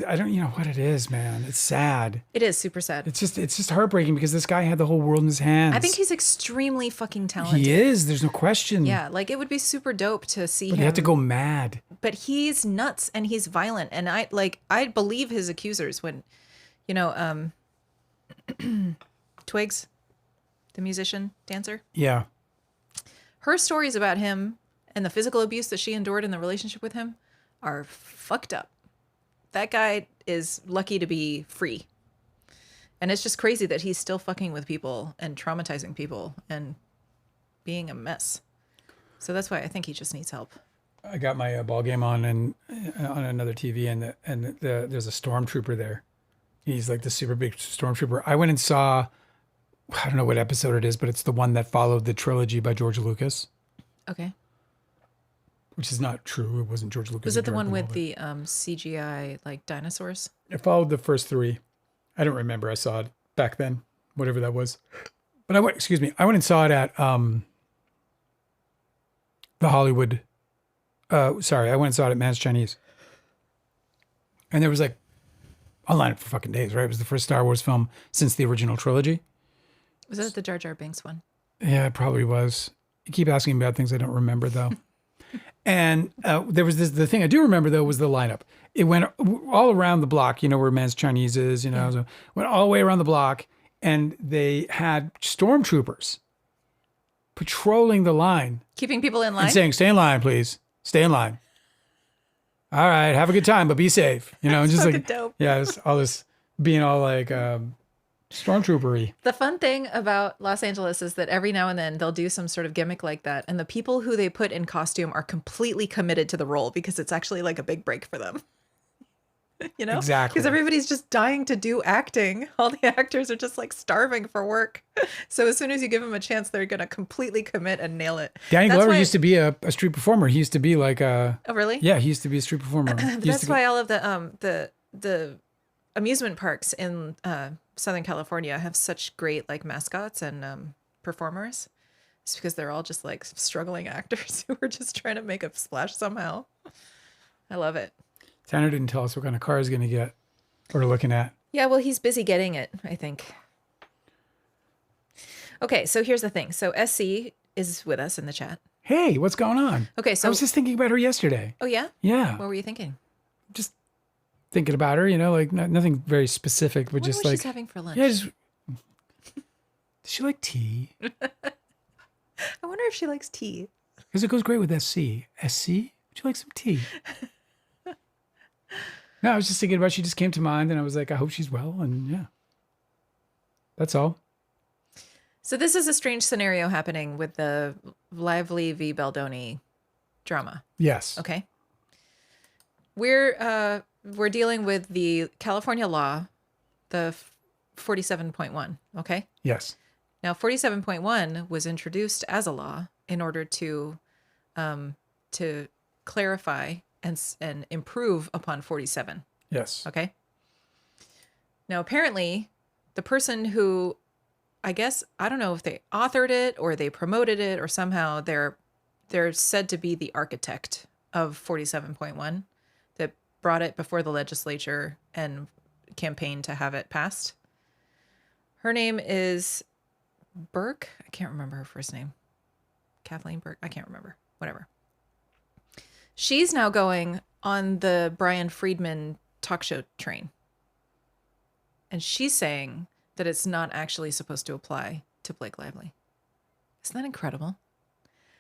I don't, what it is, man. It's sad. It is super sad. It's just heartbreaking because this guy had the whole world in his hands. I think he's extremely fucking talented. He is. There's no question. Yeah. Like it would be super dope to see him. But he had to go mad. But he's nuts and he's violent. And I believe his accusers when, Twigs, the musician, dancer. Yeah. Her stories about him and the physical abuse that she endured in the relationship with him are fucked up. That guy is lucky to be free. And it's just crazy that he's still fucking with people and traumatizing people and being a mess. So that's why I think he just needs help. I got my ball game on and on another TV, and there's a stormtrooper there. He's like the super big stormtrooper. I went and saw, I don't know what episode it is, but it's the one that followed the trilogy by George Lucas. Okay. Which is not true. It wasn't George Lucas. Was it the one with the CGI like dinosaurs? It followed the first three. I don't remember. I saw it back then, whatever that was. But I went and saw it at the Hollywood. I went and saw it at Man's Chinese. And there was like a lineup for fucking days, right? It was the first Star Wars film since the original trilogy. Was that the Jar Jar Binks one? Yeah, it probably was. You keep asking me about things I don't remember, though. And there was the thing I do remember, though, was the lineup. It went all around the block, where Man's Chinese is, so went all the way around the block. And they had stormtroopers patrolling the line. Keeping people in line? And saying, stay in line, please. Stay in line. All right, have a good time, but be safe. And just like, dope. Yeah, all this being all like stormtroopery. The fun thing about Los Angeles is that every now and then they'll do some sort of gimmick like that. And the people who they put in costume are completely committed to the role because it's actually like a big break for them. Exactly. Because everybody's just dying to do acting. All the actors are just like starving for work. So as soon as you give them a chance, they're going to completely commit and nail it. Danny Glover used to be a street performer. He used to be like a... Oh, really? Yeah, he used to be a street performer. That's why all of the amusement parks in Southern California have such great like mascots and performers. It's because they're all just like struggling actors who are just trying to make a splash somehow. I love it. Tanner didn't tell us what kind of car he's going to get or looking at. Yeah, well, he's busy getting it, I think. Okay, so here's the thing. So SC is with us in the chat. Hey, what's going on? Okay, so... I was just thinking about her yesterday. Oh, yeah? Yeah. What were you thinking? Just thinking about her, like nothing very specific, but just like... she's having for lunch. Yeah, does she like tea? I wonder if she likes tea. Because it goes great with SC. SC? Would you like some tea? No, I was just thinking about, she just came to mind, and I was like, I hope she's well, and yeah. That's all. So this is a strange scenario happening with the Lively v. Baldoni drama. Yes. Okay. We're dealing with the California law, the 47.1, okay? Yes. Now, 47.1 was introduced as a law in order to clarify and improve upon 47. Yes. Okay. Now, apparently, the person who, I guess, I don't know if they authored it or they promoted it or somehow they're said to be the architect of 47.1 that brought it before the legislature and campaigned to have it passed. Her name is Burke. I can't remember her first name. Kathleen Burke. I can't remember. Whatever. She's now going on the Brian Friedman talk show train. And she's saying that it's not actually supposed to apply to Blake Lively. Isn't that incredible?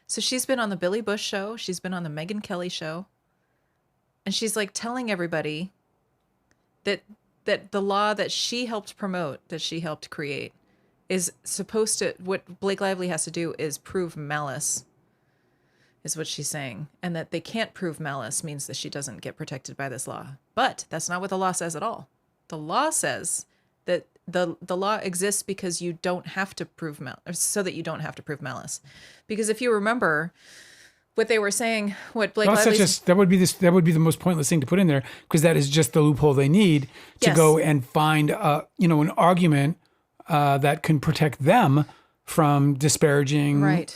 So she's been on the Billy Bush show. She's been on the Megyn Kelly show. And she's like telling everybody that the law that she helped promote, that she helped create, is supposed to, what Blake Lively has to do is prove malice, is what she's saying. And that they can't prove malice means that she doesn't get protected by this law. But that's not what the law says at all. The law says that the law exists because you don't have to prove malice, so that you don't have to prove malice. Because if you remember what they were saying, what Blake Lively's... that would be the most pointless thing to put in there, because that is just the loophole they need to go and find an argument that can protect them from disparaging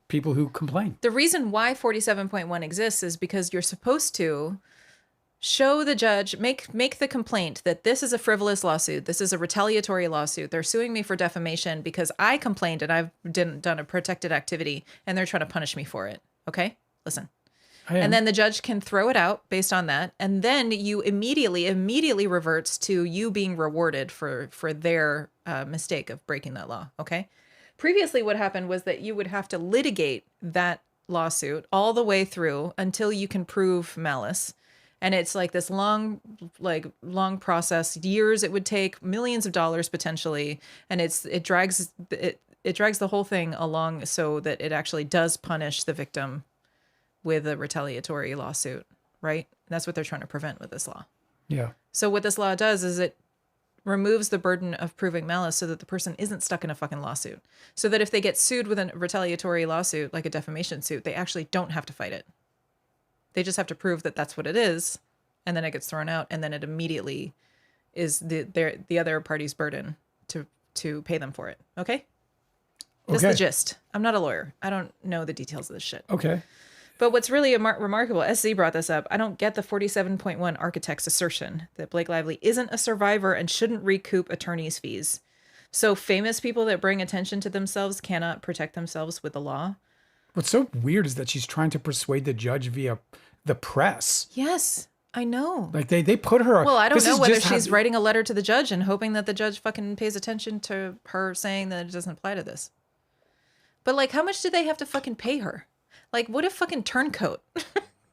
people who complain. The reason why 47.1 exists is because you're supposed to show the judge, make the complaint that this is a frivolous lawsuit. This is a retaliatory lawsuit. They're suing me for defamation because I complained and I've done a protected activity and they're trying to punish me for it. Okay? Listen. And then the judge can throw it out based on that. And then you immediately reverts to you being rewarded for their mistake of breaking that law. Okay. Previously, what happened was that you would have to litigate that lawsuit all the way through until you can prove malice. And it's like this long process, years it would take, millions of dollars potentially. And it drags the whole thing along so that it actually does punish the victim with a retaliatory lawsuit, right? And that's what they're trying to prevent with this law. Yeah. So what this law does is it removes the burden of proving malice so that the person isn't stuck in a fucking lawsuit. So that if they get sued with a retaliatory lawsuit, like a defamation suit, they actually don't have to fight it. They just have to prove that that's what it is, and then it gets thrown out, and then it immediately is the other party's burden to pay them for it. Okay? That's the gist. I'm not a lawyer. I don't know the details of this shit. Okay. But what's really remarkable, SC brought this up, I don't get the 47.1 architect's assertion that Blake Lively isn't a survivor and shouldn't recoup attorney's fees. So famous people that bring attention to themselves cannot protect themselves with the law. What's so weird is that she's trying to persuade the judge via the press. Yes, I know. Like they put her... Well, I don't know whether she's writing a letter to the judge and hoping that the judge fucking pays attention to her saying that it doesn't apply to this. But like, how much did they have to fucking pay her? Like, what a fucking turncoat.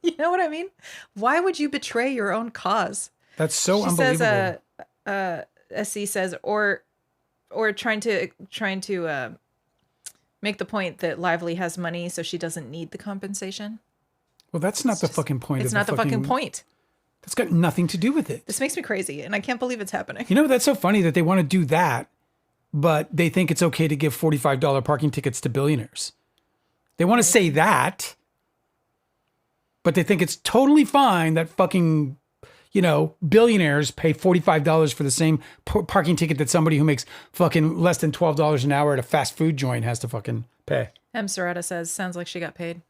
You know what I mean? Why would you betray your own cause? That's so she unbelievable. Says, SC says, or trying to make the point that Lively has money, so she doesn't need the compensation. Well, that's not the fucking point. It's not the fucking point. That's got nothing to do with it. This makes me crazy, and I can't believe it's happening. You know, that's so funny that they want to do that, but they think it's okay to give $45 parking tickets to billionaires. They want to say that, but they think it's totally fine that fucking, billionaires pay $45 for the same parking ticket that somebody who makes fucking less than $12 an hour at a fast food joint has to fucking pay. M. Serrata says, sounds like she got paid.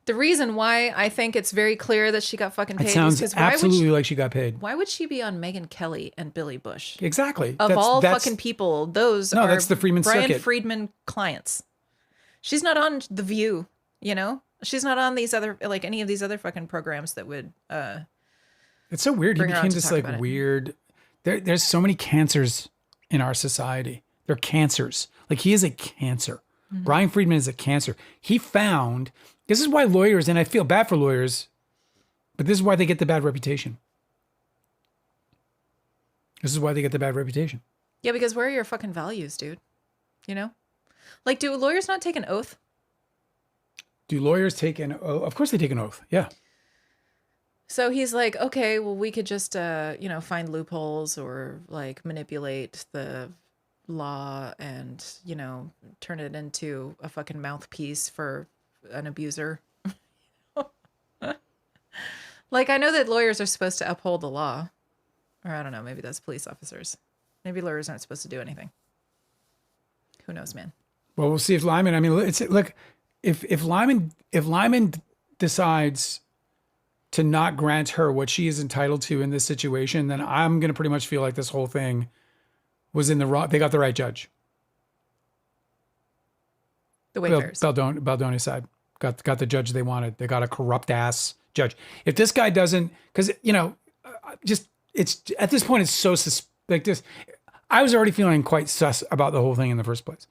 The reason why I think it's very clear that she got fucking paid it sounds is because absolutely like she got paid. Why would she be on Megyn Kelly and Billy Bush? Exactly. Of all fucking people, those are that's the Friedman Brian circuit. Friedman clients. She's not on The View, She's not on these other, like any of these other fucking programs that would It's so weird. He became this like weird. There's so many cancers in our society. They're cancers. Like he is a cancer. Mm-hmm. Brian Friedman is a cancer. He found, this is why lawyers, and I feel bad for lawyers, but this is why they get the bad reputation. This is why they get the bad reputation. Yeah, because where are your fucking values, dude? Like, do lawyers not take an oath? Do lawyers take an oath? Of course they take an oath. Yeah. So he's like, okay, well, we could just, find loopholes or like manipulate the law and, turn it into a fucking mouthpiece for an abuser. Like, I know that lawyers are supposed to uphold the law. Or I don't know, maybe that's police officers. Maybe lawyers aren't supposed to do anything. Who knows, man? Well, we'll see if Lyman, if Lyman decides to not grant her what she is entitled to in this situation, then I'm going to pretty much feel like this whole thing was in the wrong. They got the right judge. The Wayfarers. Baldoni's side got the judge they wanted. They got a corrupt ass judge. If this guy doesn't, because it's at this point it's so like this. I was already feeling quite sus about the whole thing in the first place.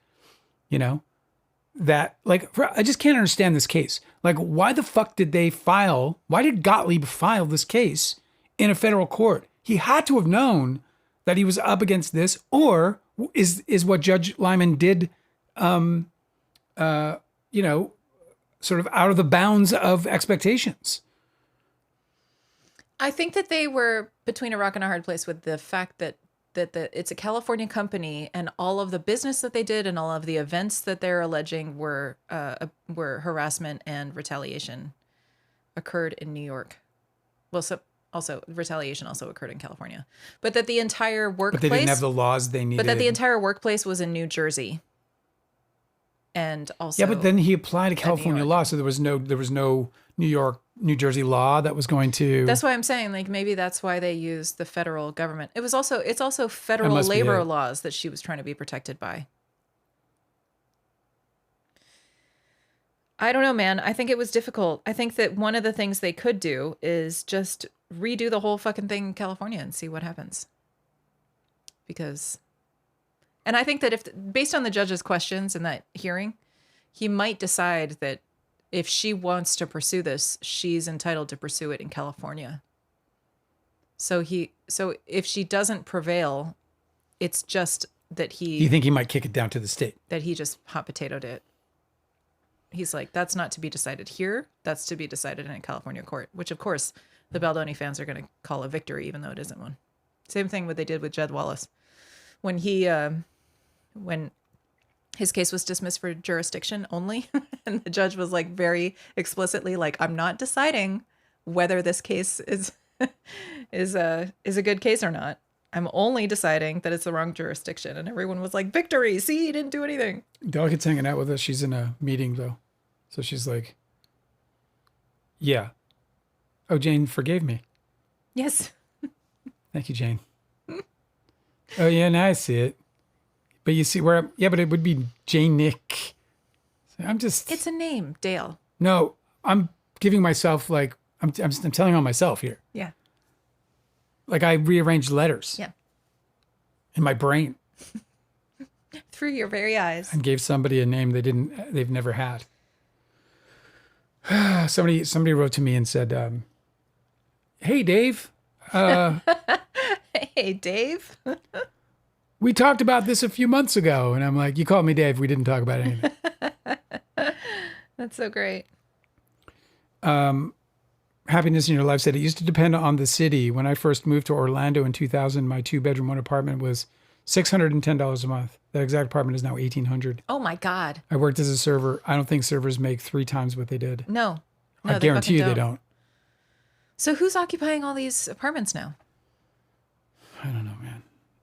That I just can't understand this case. Like, why the fuck did why did Gottlieb file this case in a federal court? He had to have known that he was up against this, or is what Judge Lyman did, sort of out of the bounds of expectations. I think that they were between a rock and a hard place with the fact that it's a California company, and all of the business that they did and all of the events that they're alleging were harassment and retaliation occurred in New York. Well, so also retaliation also occurred in California, but that the entire workplace. But they didn't have the laws they needed. But that the entire workplace was in New Jersey. And also. Yeah, but then he applied a California law, so there was no New Jersey law that was going to. That's why I'm saying, like, maybe that's why they used the federal government. It's also federal labor laws that she was trying to be protected by. I don't know, man. I think it was difficult. I think that one of the things they could do is just redo the whole fucking thing in California and see what happens. Because And I think that if, based on the judge's questions in that hearing, he might decide that if she wants to pursue this, she's entitled to pursue it in California. So if she doesn't prevail, it's just that You think he might kick it down to the state? that he just hot potatoed it. He's like, that's not to be decided here. That's to be decided in a California court, which of course the Baldoni fans are going to call a victory, even though it isn't one. Same thing what they did with Jed Wallace. When when his case was dismissed for jurisdiction only, and the judge was like very explicitly like, I'm not deciding whether this case is is a good case or not. I'm only deciding that it's the wrong jurisdiction. And everyone was like, victory. See, he didn't do anything. Delicate's hanging out with us. She's in a meeting, though. So she's like, yeah. Oh, Jane forgave me. Yes. Thank you, Jane. Oh, yeah, now I see it. But you see where yeah, but it would be Jane Nick. I'm just... It's a name, Dale. No, I'm giving myself, like, I'm telling on myself here. Yeah. Like, I rearranged letters. Yeah. In my brain. Through your very eyes. And gave somebody a name they've never had. Somebody wrote to me and said, hey, Dave. Hey, Dave. We talked about this a few months ago. And I'm like, you called me Dave. We didn't talk about anything. That's so great. Happiness in Your Life said, it used to depend on the city. When I first moved to Orlando in 2000, my 2-bedroom, 1 apartment was $610 a month. That exact apartment is now $1,800. Oh my God. I worked as a server. I don't think servers make 3 times what they did. No. I guarantee you they don't. So who's occupying all these apartments now? I don't know, man.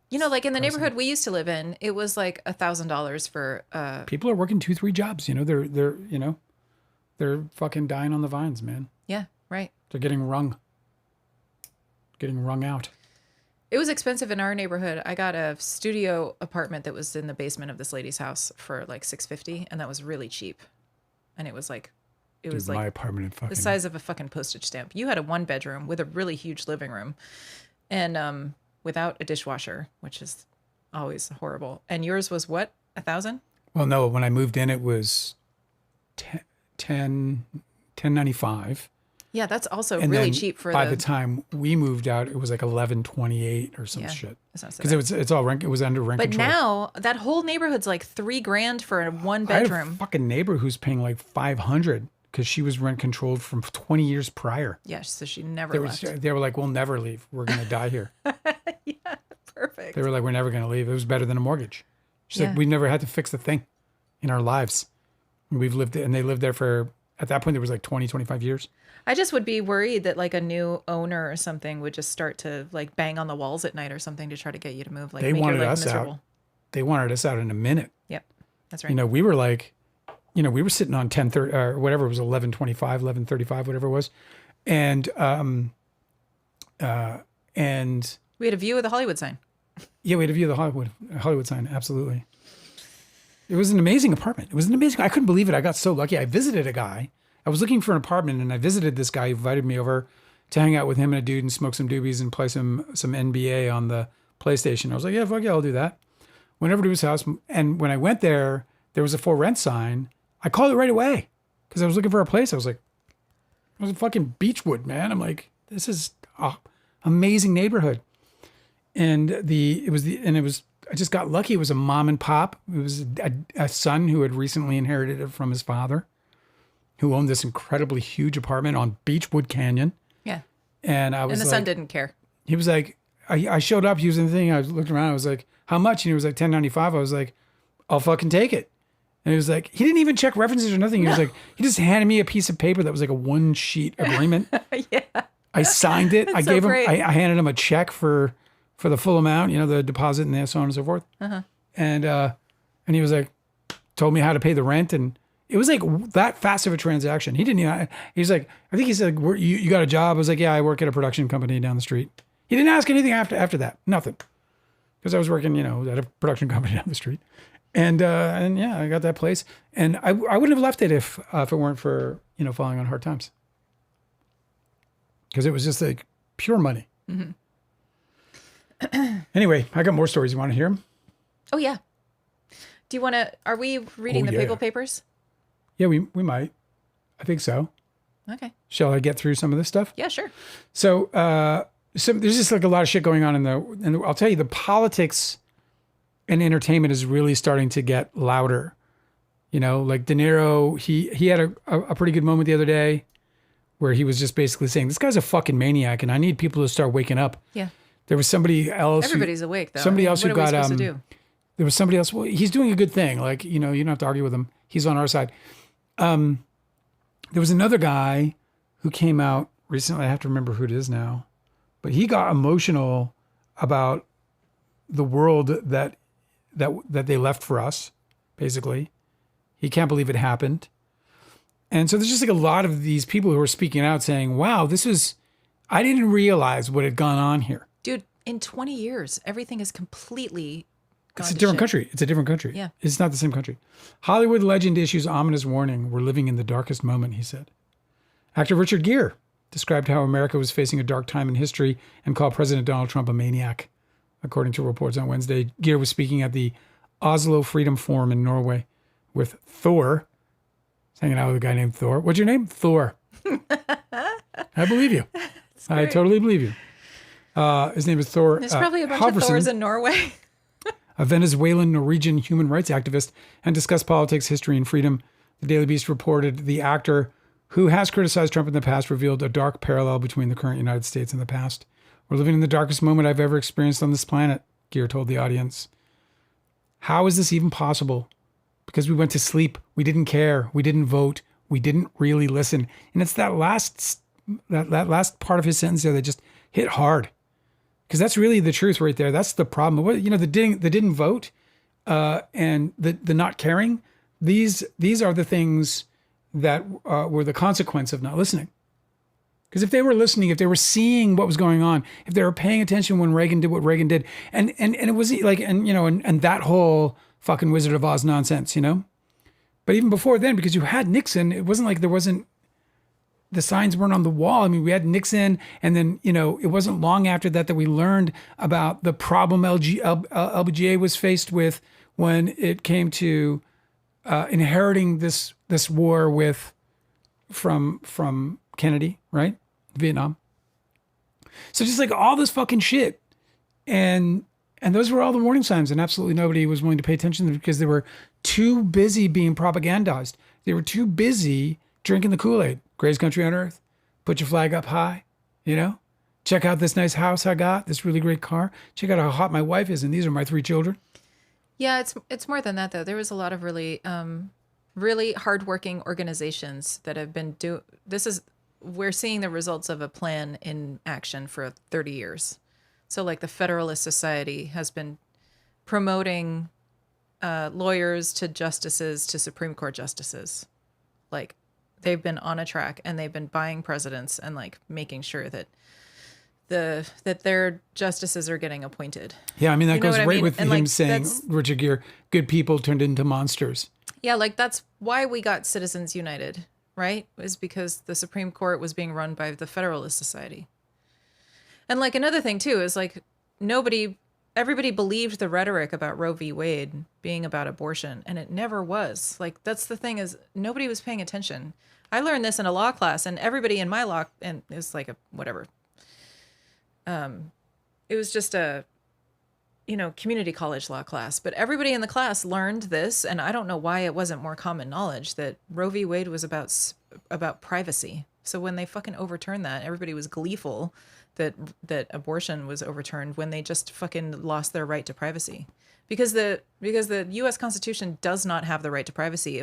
You know, like in the neighborhood we used to live in, it was like $1,000 for people are working 2-3 jobs. You know, they're fucking dying on the vines, man. Yeah, right. They're getting wrung out. It was expensive in our neighborhood. I got a studio apartment that was in the basement of this lady's house for like $650, and that was really cheap. And it was like my apartment in fucking the size of a fucking postage stamp. You had a 1-bedroom with a really huge living room, and without a dishwasher, which is always horrible. And yours was what? 1,000? Well, no. When I moved in, it was $10.95. Yeah, that's also And really then cheap for by the time we moved out, it was like $11.28 or some shit. Because it's all rent. It was under rent But control. now that whole neighborhood's like $3,000 for a 1 I had a bedroom. fucking neighbor who's paying like $500 because she was rent controlled from 20 years prior. Yeah, so she never left. They were like, we'll never leave. We're gonna die here. Yeah, perfect. They were like, we're never gonna leave. It was better than a mortgage. She's Yeah. like, we never had to fix a thing in our lives. They lived there for, at that point, there was like 20, 25 years. I just would be worried that like a new owner or something would just start to like bang on the walls at night or something to try to get you to move. Like They make wanted your life us miserable. out. They wanted us out in a minute. Yep, that's right. You know, we were like, we were sitting on 10:30 or whatever it was, 11:25, 11:35, whatever it was, and We had a view of the Hollywood sign. yeah, we had a view of the Hollywood sign. Absolutely, it was an amazing apartment. It was an amazing. I couldn't believe it. I got so lucky. I visited a guy. I was looking for an apartment, and I visited this guy who invited me over to hang out with him and a dude and smoke some doobies and play some NBA on the PlayStation. I was like, yeah, fuck yeah, I'll do that. Went over to his house, and when I went there, there was a for rent sign. I called it right away because I was looking for a place. I was like, it was a fucking Beechwood, man. I'm like, this is an amazing neighborhood. And I just got lucky. It was a mom and pop. It was a son who had recently inherited it from his father, who owned this incredibly huge apartment on Beechwood Canyon. Yeah. And I was And the son didn't care. He was like, I showed up using the thing. I looked around. I was like, how much? And he was like, $10.95. I was like, I'll fucking take it. And he was like, he didn't even check references or nothing. He was like, he just handed me a piece of paper that was like a 1-sheet agreement. Yeah. I signed it. I gave him, great. I handed him a check for the full amount, the deposit and so on and so forth. Uh-huh. And he was like, told me how to pay the rent. And it was like that fast of a transaction. He didn't even, he's like, I think he said, you got a job? I was like, yeah, I work at a production company down the street. He didn't ask anything after that. Nothing. Because I was working, at a production company down the street. And yeah, I got that place. And I wouldn't have left it if it weren't for, falling on hard times. Because it was just like pure money. Mm-hmm. Anyway, I got more stories. You want to hear them? Oh, yeah. Do you want to? Are we reading the yeah. Papal Papers? Yeah, we might. I think so. Okay. Shall I get through some of this stuff? Yeah, sure. So, so there's just like a lot of shit going on and I'll tell you, the politics and entertainment is really starting to get louder. You know, like De Niro, he had a pretty good moment the other day where he was just basically saying, this guy's a fucking maniac and I need people to start waking up. Yeah. There was somebody else. Everybody's awake though. Somebody else what who are we got, supposed to do? there was somebody else. Well, he's doing a good thing. Like, you know, you don't have to argue with him. He's on our side. There was another guy who came out recently. I have to remember who it is now, but he got emotional about the world that they left for us, basically. He can't believe it happened. And so there's just like a lot of these people who are speaking out saying, wow, I didn't realize what had gone on here. Dude, in 20 years, everything is completely gone It's a to different shit. country. It's a different country. Yeah. It's not the same country. Hollywood legend issues ominous warning. We're living in the darkest moment, he said. Actor Richard Gere described how America was facing a dark time in history and called President Donald Trump a maniac. According to reports on Wednesday, Gere was speaking at the Oslo Freedom Forum in Norway with Thor. He's hanging out with a guy named Thor. What's your name? Thor. I believe you. I totally believe you. His name is Thor. There's probably a bunch Halvorsen, of Thors in Norway. a Venezuelan Norwegian human rights activist, and discussed politics, history, and freedom. The Daily Beast reported the actor, who has criticized Trump in the past, revealed a dark parallel between the current United States and the past. We're living in the darkest moment I've ever experienced on this planet, Gere told the audience. How is this even possible? Because we went to sleep. We didn't care. We didn't vote. We didn't really listen. And it's that last part of his sentence there that just hit hard. Because that's really the truth right there. That's the problem. What, you know, the didn't vote and the not caring. These are the things that were the consequence of not listening. Because if they were listening, if they were seeing what was going on, if they were paying attention when Reagan did what Reagan did, and it was like, and you know, and that whole fucking Wizard of Oz nonsense, you know. But even before then, because you had Nixon, it wasn't like the signs weren't on the wall. I mean, we had Nixon, and then, you know, it wasn't long after that we learned about the problem LBGA was faced with when it came to inheriting this war from Kennedy, right? Vietnam. So just like all this fucking shit. And those were all the warning signs, and absolutely nobody was willing to pay attention to them because they were too busy being propagandized. They were too busy drinking the Kool-Aid. Greatest country on earth. Put your flag up high, you know? Check out this nice house I got, this really great car. Check out how hot my wife is, and these are my 3 children. Yeah, it's more than that though. There was a lot of really hardworking organizations that have been we're seeing the results of a plan in action for 30 years. So like the Federalist Society has been promoting lawyers to justices to Supreme Court justices. Like they've been on a track and they've been buying presidents and like making sure that that their justices are getting appointed. Yeah, I mean, that goes right with and him like, saying, Richard Gere, good people turned into monsters. Yeah, like that's why we got Citizens United, right? Is because the Supreme Court was being run by the Federalist Society. And like another thing too is like everybody believed the rhetoric about Roe v. Wade being about abortion, and it never was. Like that's the thing is nobody was paying attention. I learned this in a law class, and everybody in my law, and it was like a whatever. It was just a, community college law class, but everybody in the class learned this, and I don't know why it wasn't more common knowledge that Roe v. Wade was about privacy. So when they fucking overturned that, everybody was gleeful that abortion was overturned when they just fucking lost their right to privacy. Because the US Constitution does not have the right to privacy.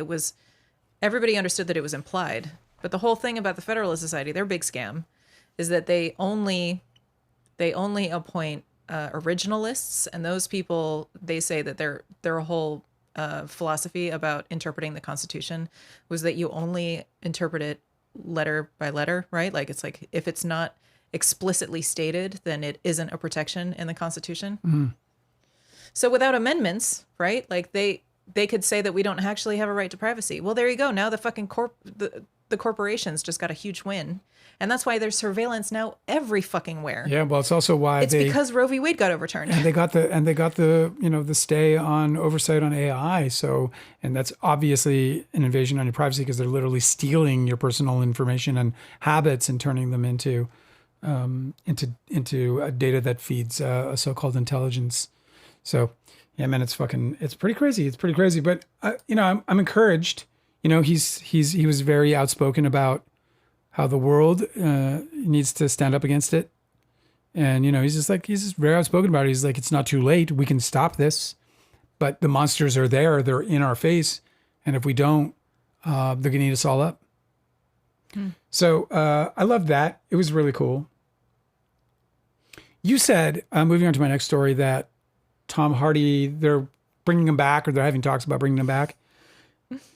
Everybody understood that it was implied. But the whole thing about the Federalist Society, their big scam, is that they only appoint originalists, and those people, they say that their whole philosophy about interpreting the Constitution was that you only interpret it letter by letter, right? Like it's like if it's not explicitly stated, then it isn't a protection in the Constitution. Mm-hmm. So without amendments, right? Like they could say that we don't actually have a right to privacy. Well, there you go. Now the fucking the corporations just got a huge win. And that's why there's surveillance now every fucking where. Yeah, well, it's also why It's because Roe v. Wade got overturned. and they got the the stay on oversight on AI. So, and that's obviously an invasion on your privacy because they're literally stealing your personal information and habits and turning them into data that feeds a so-called intelligence. So, yeah, man, it's pretty crazy. It's pretty crazy. But I'm encouraged. He was very outspoken about how the world needs to stand up against it. And, he's just very outspoken about it. He's like, it's not too late. We can stop this. But the monsters are there. They're in our face. And if we don't, they're going to eat us all up. So I loved that. It was really cool. You said, moving on to my next story, that Tom Hardy, they're bringing him back, or they're having talks about bringing him back.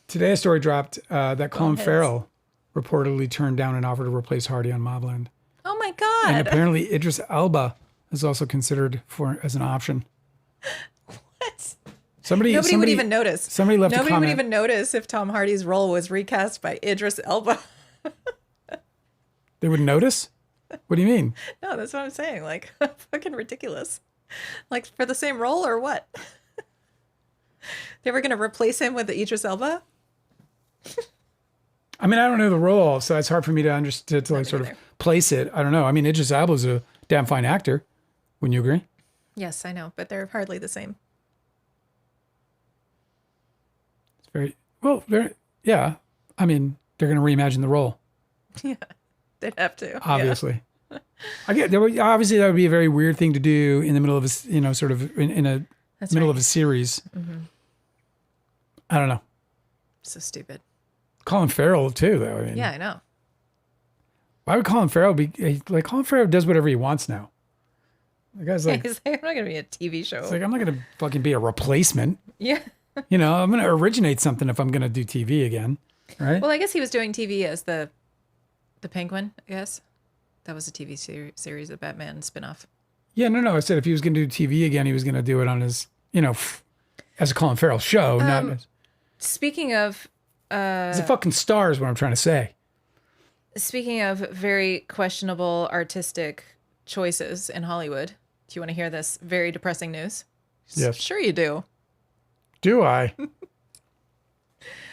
Today, a story dropped that Colin Farrell reportedly turned down an offer to replace Hardy on Mobland. Oh my God. And apparently Idris Elba is also considered as an option. What? Nobody would even notice. Somebody left a comment. Nobody would even notice if Tom Hardy's role was recast by Idris Elba. They wouldn't notice? What do you mean? No, that's what I'm saying. Like, fucking ridiculous. Like, for the same role or what? They were going to replace him with the Idris Elba? I mean, I don't know the role, so it's hard for me to understand, to sort of place it. I don't know. I mean, Idris Elba is a damn fine actor. Wouldn't you agree? Yes, I know, but they're hardly the same. It's very well. Yeah. I mean, they're going to reimagine the role. Yeah, they'd have to. Obviously, yeah. I get there. Obviously, that would be a very weird thing to do in the middle of a, sort of in a middle of a series. Mm-hmm. I don't know. So stupid. Colin Farrell too, though. I mean, yeah, I know. Why would Colin Farrell be like? Colin Farrell does whatever he wants now. The guy's like, he's like, I'm not gonna be a TV show. It's like, I'm not gonna fucking be a replacement. Yeah. I'm gonna originate something if I'm gonna do TV again, right? Well, I guess he was doing TV as the Penguin. I guess that was a TV series, a Batman spinoff. Yeah, no. I said if he was gonna do TV again, he was gonna do it on his, as a Colin Farrell show, not as. Speaking of. He's a fucking star is what I'm trying to say. Speaking of very questionable artistic choices in Hollywood, do you want to hear this very depressing news? Yes. Sure you do. Do I?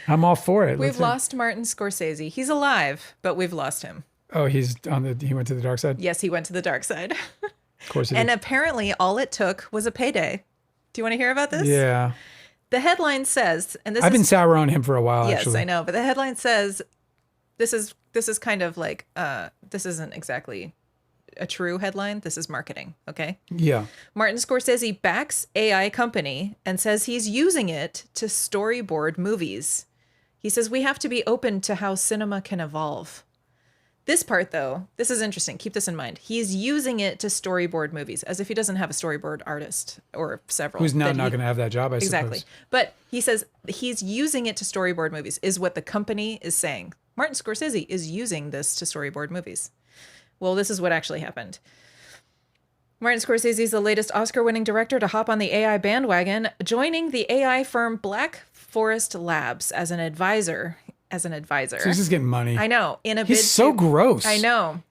I'm all for it. We've lost Martin Scorsese. He's alive, but we've lost him. Oh, he went to the dark side? Yes, he went to the dark side. Of course he did. And apparently all it took was a payday. Do you want to hear about this? Yeah. The headline says, and I've been sour on him for a while, yes, actually. Yes, I know. But the headline says, this is kind of like, this isn't exactly a true headline. This is marketing, okay? Yeah. Martin Scorsese backs AI company and says he's using it to storyboard movies. He says we have to be open to how cinema can evolve. This part, though, this is interesting. Keep this in mind. He's using it to storyboard movies, as if he doesn't have a storyboard artist or several. Who's now not going to have that job, I exactly. suppose. But he says he's using it to storyboard movies, is what the company is saying. Martin Scorsese is using this to storyboard movies. Well, this is what actually happened. Martin Scorsese is the latest Oscar-winning director to hop on the AI bandwagon, joining the AI firm Black Forest Labs as an advisor. So he's just getting money. I know. He's so gross. I know.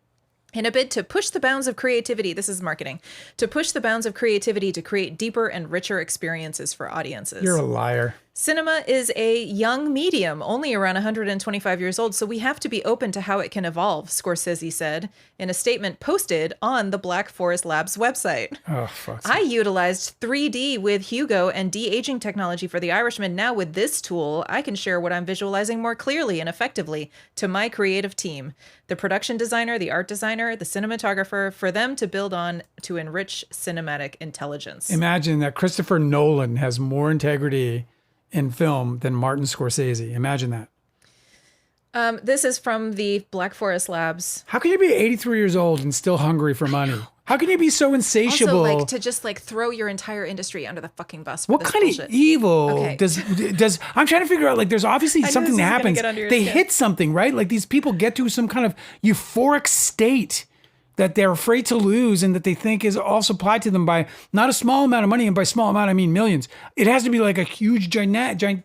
In a bid to push the bounds of creativity, this is marketing, to push the bounds of creativity to create deeper and richer experiences for audiences. You're a liar. Cinema is a young medium, only around 125 years old, so we have to be open to how it can evolve, Scorsese said in a statement posted on the Black Forest Labs website. Oh, fuck. I utilized 3D with Hugo and de-aging technology for The Irishman. Now with this tool, I can share what I'm visualizing more clearly and effectively to my creative team, the production designer, the art designer, the cinematographer, for them to build on to enrich cinematic intelligence. Imagine that Christopher Nolan has more integrity in film than Martin Scorsese. Imagine that. This is from the Black Forest Labs. How can you be 83 years old and still hungry for money? How can you be so insatiable? Also, like, to just like throw your entire industry under the fucking bus. What kind bullshit. of evil Okay. does I'm trying to figure out, like, there's obviously something that happens. They hit something, right? Like, these people get to some kind of euphoric state that they're afraid to lose and that they think is all supplied to them by not a small amount of money, and by small amount I mean millions. It has to be like a huge, gigantic,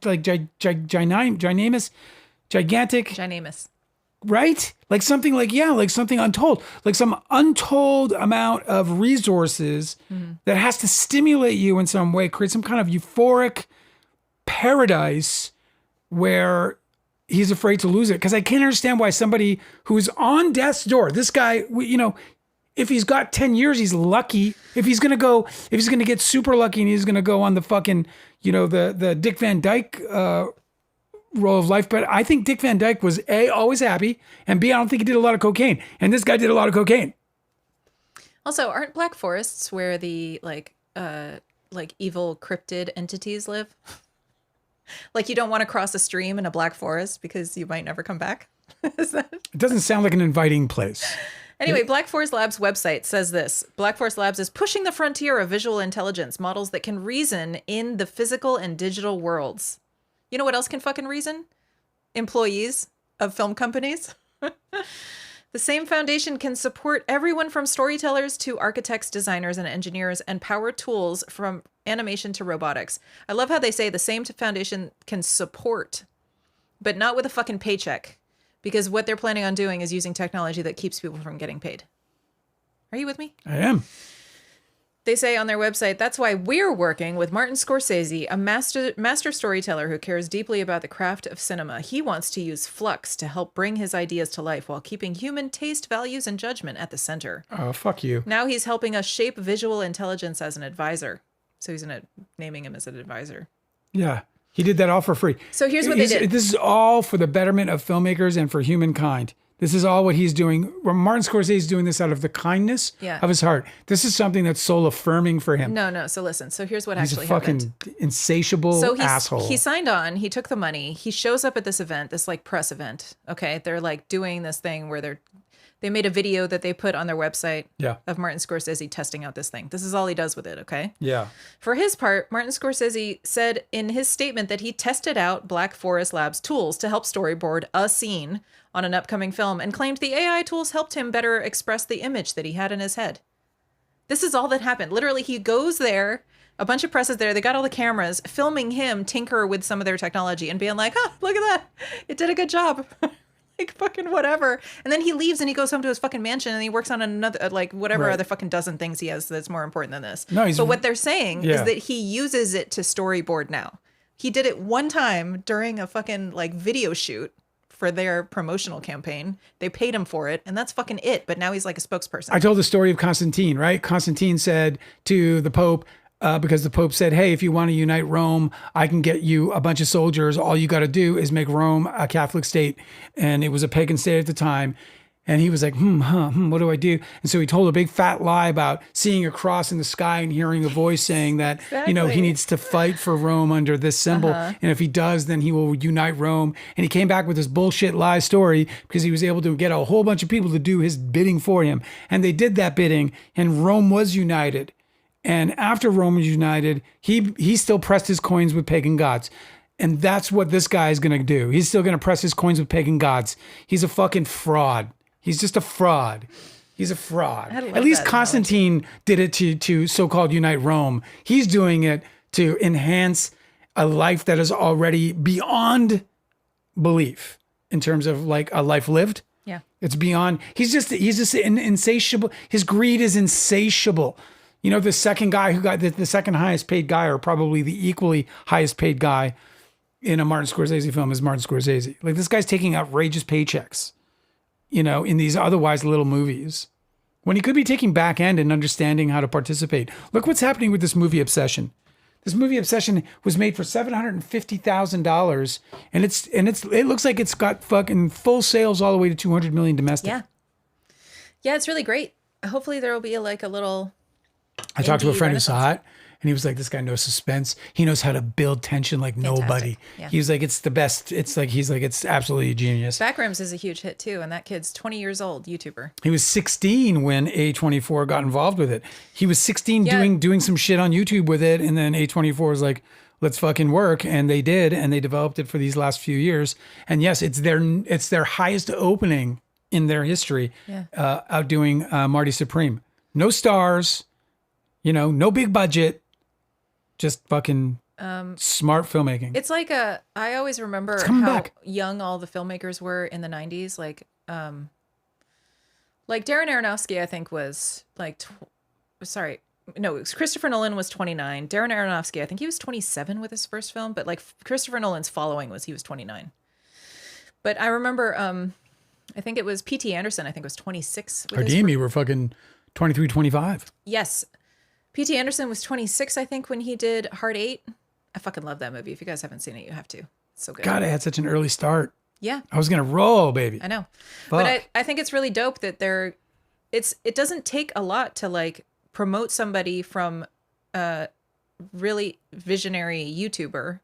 right? Like something like, yeah, like something untold, like some untold amount of resources that has to stimulate you in some way, create some kind of euphoric paradise where he's afraid to lose it. Because I can't understand why somebody who's on death's door, this guy, you know, if he's got 10 years, he's lucky. If he's going to get super lucky and he's going to go on the fucking, you know, the Dick Van Dyke role of life. But I think Dick Van Dyke was A, always happy, and B, I don't think he did a lot of cocaine. And this guy did a lot of cocaine. Also, aren't black forests where the like evil cryptid entities live? Like you don't want to cross a stream in a black forest because you might never come back. Is that? It doesn't sound like an inviting place. Anyway, Black Forest Labs website says this. Black Forest Labs is pushing the frontier of visual intelligence, models that can reason in the physical and digital worlds. You know what else can fucking reason? Employees of film companies. The same foundation can support everyone from storytellers to architects, designers, and engineers, and power tools from animation to robotics. I love how they say the same foundation can support, but not with a fucking paycheck, because what they're planning on doing is using technology that keeps people from getting paid. Are you with me? I am. They say on their website, that's why we're working with Martin Scorsese, a master storyteller who cares deeply about the craft of cinema. He wants to use flux to help bring his ideas to life while keeping human taste, values, and judgment at the center. Oh, fuck you. Now he's helping us shape visual intelligence as an advisor. So he's naming him as an advisor. Yeah. He did that all for free. So here's what they did. This is all for the betterment of filmmakers and for humankind. This is all what he's doing. Martin Scorsese is doing this out of the kindness of his heart. This is something that's soul affirming for him. No. So listen. So here's what He's actually a fucking happened. insatiable asshole. He signed on. He took the money. He shows up at this event, this like press event. Okay. They're like doing this thing where they made a video that they put on their website of Martin Scorsese testing out this thing. This is all he does with it. Okay. Yeah. For his part, Martin Scorsese said in his statement that he tested out Black Forest Labs tools to help storyboard a scene on an upcoming film and claimed the AI tools helped him better express the image that he had in his head. This is all that happened. Literally, he goes there, a bunch of press is there, they got all the cameras, filming him tinker with some of their technology and being like, oh, look at that. It did a good job. Like, fucking whatever. And then he leaves and he goes home to his fucking mansion and he works on another, like, whatever other fucking dozen things he has that's more important than this. No, but what they're saying is that he uses it to storyboard now. He did it one time during a fucking, like, video shoot for their promotional campaign. They paid him for it, and that's fucking it. But now he's like a spokesperson. I told the story of Constantine, right? Constantine said to the Pope, because the Pope said, hey, if you want to unite Rome, I can get you a bunch of soldiers. All you got to do is make Rome a Catholic state. And it was a pagan state at the time. And he was like, what do I do? And so he told a big fat lie about seeing a cross in the sky and hearing a voice saying that, you know, he needs to fight for Rome under this symbol. And if he does, then he will unite Rome. And he came back with this bullshit lie story because he was able to get a whole bunch of people to do his bidding for him. And they did that bidding and Rome was united. And after Rome was united, he still pressed his coins with pagan gods. And that's what this guy is going to do. He's still going to press his coins with pagan gods. He's a fucking fraud. He's just a fraud. He's a fraud. At least Constantine did it to so-called unite Rome. He's doing it to enhance a life that is already beyond belief in terms of like a life lived. Yeah. It's beyond. He's just insatiable. His greed is insatiable. You know, the second guy who got the second highest paid guy, or probably the equally highest paid guy in a Martin Scorsese film, is Martin Scorsese. Like, this guy's taking outrageous paychecks, you know, in these otherwise little movies, when he could be taking back end and understanding how to participate. Look what's happening with this movie Obsession. This movie Obsession was made for $750,000, and it looks like it's got fucking full sales all the way to 200 million domestic. Yeah, it's really great. Hopefully there will be like a little. I talked to a friend who saw it, and he was like, this guy knows suspense. He knows how to build tension like nobody. Yeah. He was like, it's the best. It's absolutely genius. Backrooms is a huge hit too, and that kid's 20 years old, YouTuber. He was 16 when A24 got involved with it. He was 16 doing some shit on YouTube with it, and then A24 was like, let's fucking work, and they did, and they developed it for these last few years. And yes, it's their highest opening in their history, outdoing Marty Supreme. No stars. You know, no big budget, just fucking Smart filmmaking. It's like I always remember coming how back. young all the filmmakers were in the 90s. Like Darren Aronofsky, I think was like, sorry, no, it was Christopher Nolan was 29. Darren Aronofsky, I think he was 27 with his first film, but like Christopher Nolan's following he was 29. But I remember, I think it was P.T. Anderson, I think was 26. With Ardemi were fucking 23, 25. Yes. P.T. Anderson was 26, I think, when he did Hard Eight. I fucking love that movie. If you guys haven't seen it, you have to. It's so good. God, I had such an early start. Yeah. I was going to roll, baby. I know. Fuck. But I think it's really dope that it doesn't take a lot to like promote somebody from a really visionary YouTuber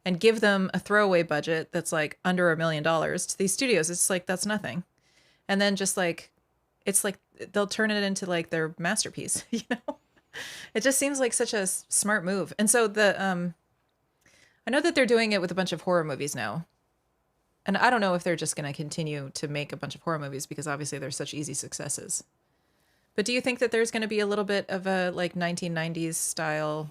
and give them a throwaway budget that's like under $1 million to these studios. It's like, that's nothing. And then just like, it's like, they'll turn it into like their masterpiece, you know? It just seems like such a smart move. And so I know that they're doing it with a bunch of horror movies now. And I don't know if they're just going to continue to make a bunch of horror movies because obviously they're such easy successes. But do you think that there's going to be a little bit of a like 1990s style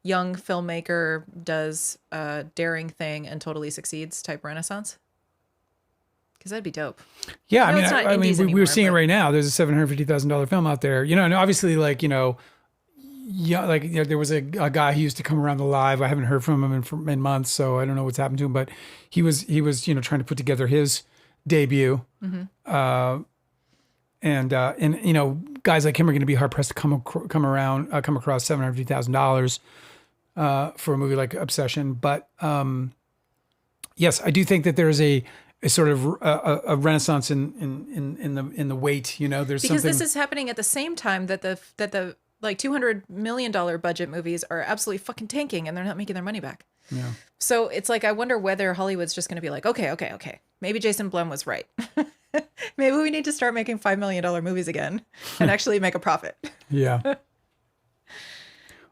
young filmmaker does a daring thing and totally succeeds type renaissance? Because that'd be dope. Yeah, I know it's not indies we were anymore, seeing it but- right now. There's a $750,000 film out there. You know, and obviously, like, you know, yeah, like, you know, there was a guy who used to come around the live. I haven't heard from him in months, so I don't know what's happened to him. But he was, you know, trying to put together his debut. And you know, guys like him are going to be hard pressed to come across $750,000 for a movie like Obsession. But yes, I do think that there's a sort of a renaissance in the weight. You know, there's Because something. this is happening at the same time that the like $200 million budget movies are absolutely fucking tanking and they're not making their money back. Yeah. So it's like, I wonder whether Hollywood's just going to be like, okay. Maybe Jason Blum was right. Maybe we need to start making $5 million movies again and actually make a profit. Yeah.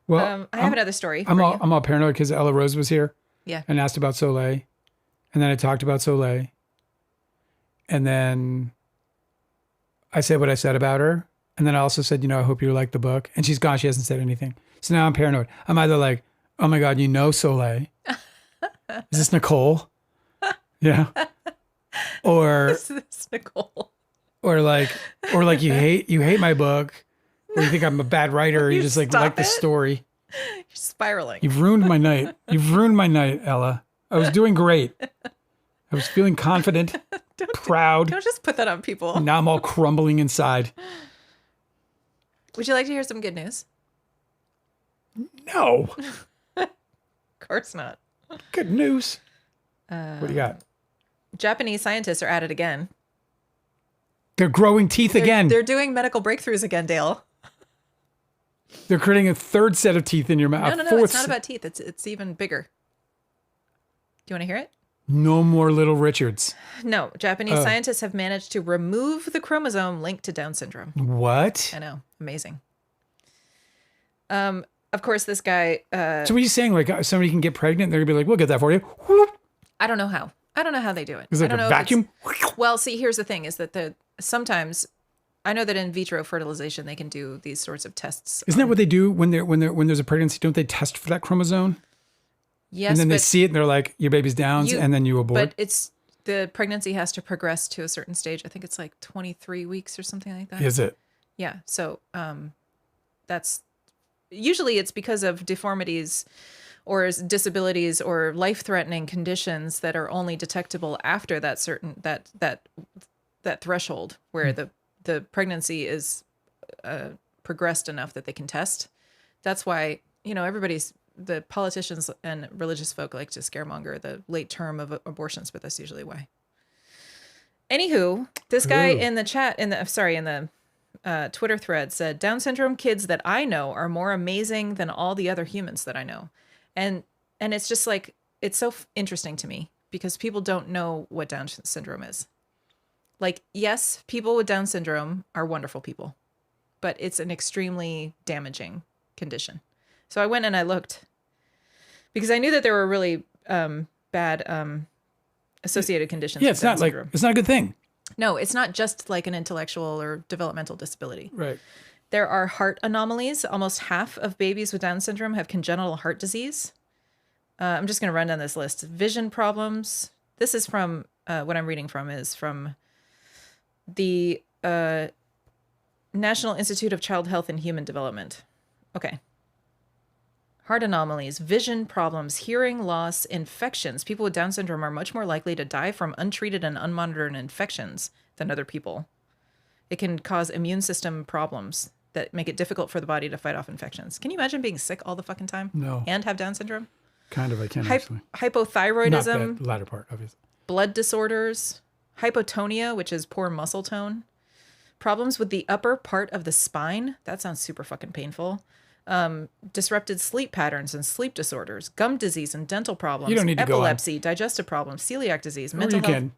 Well, I have another story. I'm for all you. I'm all paranoid because Ella Rose was here Yeah. and asked about Soleil, and then I talked about Soleil, and then I said what I said about her, and then I also said, you know, I hope you like the book, and she's gone. She hasn't said anything. So now I'm paranoid. I'm either like, oh my God, you know Soleil. Is this Nicole? Yeah. Or This is Nicole. or like you hate my book, or you think I'm a bad writer, or you just like Stop the it. story. You're spiraling. You've ruined my night. You've ruined my night, Ella. I was doing great. I was feeling confident, proud. Don't just put that on people. Now I'm all crumbling inside. Would you like to hear some good news? No. Of course not. Good news. What do you got? Japanese scientists are at it again. They're growing teeth again. They're doing medical breakthroughs again, Dale. They're creating a third set of teeth in your mouth. No. It's not about teeth. It's even bigger. Do you want to hear it? No more little Richards. No. Japanese scientists have managed to remove the chromosome linked to Down syndrome. What? I know. Amazing. Of course, this guy. So what are you saying? Like somebody can get pregnant, they're gonna be like, "We'll get that for you." Whoop. I don't know how. I don't know how they do it. It's like I don't a know if vacuum. Well, see, here's the thing: is that sometimes I know that in vitro fertilization they can do these sorts of tests. Isn't that what they do when there's a pregnancy? Don't they test for that chromosome? Yes, And then they but see it and they're like, "Your baby's Downs," and then you abort. But it's the pregnancy has to progress to a certain stage. I think it's like 23 weeks or something like that. Is it? Yeah. So that's usually it's because of deformities or disabilities or life-threatening conditions that are only detectable after that certain that threshold where the pregnancy is progressed enough that they can test. That's why, you know, the politicians and religious folk like to scaremonger the late term of abortions, but that's usually why. Anywho, this guy Ooh. in the chat, in the Twitter thread said, Down syndrome kids that I know are more amazing than all the other humans that I know. And it's just like, it's so interesting to me because people don't know what Down syndrome is. Like, yes, people with Down syndrome are wonderful people, but it's an extremely damaging condition. So I went and I looked because I knew that there were really bad associated conditions. Yeah, with it's Down not like syndrome. it's not a good thing. No, it's not just like an intellectual or developmental disability. Right. There are heart anomalies. Almost half of babies with Down syndrome have congenital heart disease. I'm just going to run down this list. Vision problems. This is from, what I'm reading from is from the National Institute of Child Health and Human Development. Okay. Heart anomalies, vision problems, hearing loss, infections. People with Down syndrome are much more likely to die from untreated and unmonitored infections than other people. It can cause immune system problems that make it difficult for the body to fight off infections. Can you imagine being sick all the fucking time? No. And have Down syndrome? Kind of, I can actually. Hypothyroidism. Not that latter part, obviously. Blood disorders. Hypotonia, which is poor muscle tone. Problems with the upper part of the spine. That sounds super fucking painful. Disrupted sleep patterns and sleep disorders, gum disease and dental problems, You don't need to epilepsy, digestive problems, celiac disease, mental health. Can.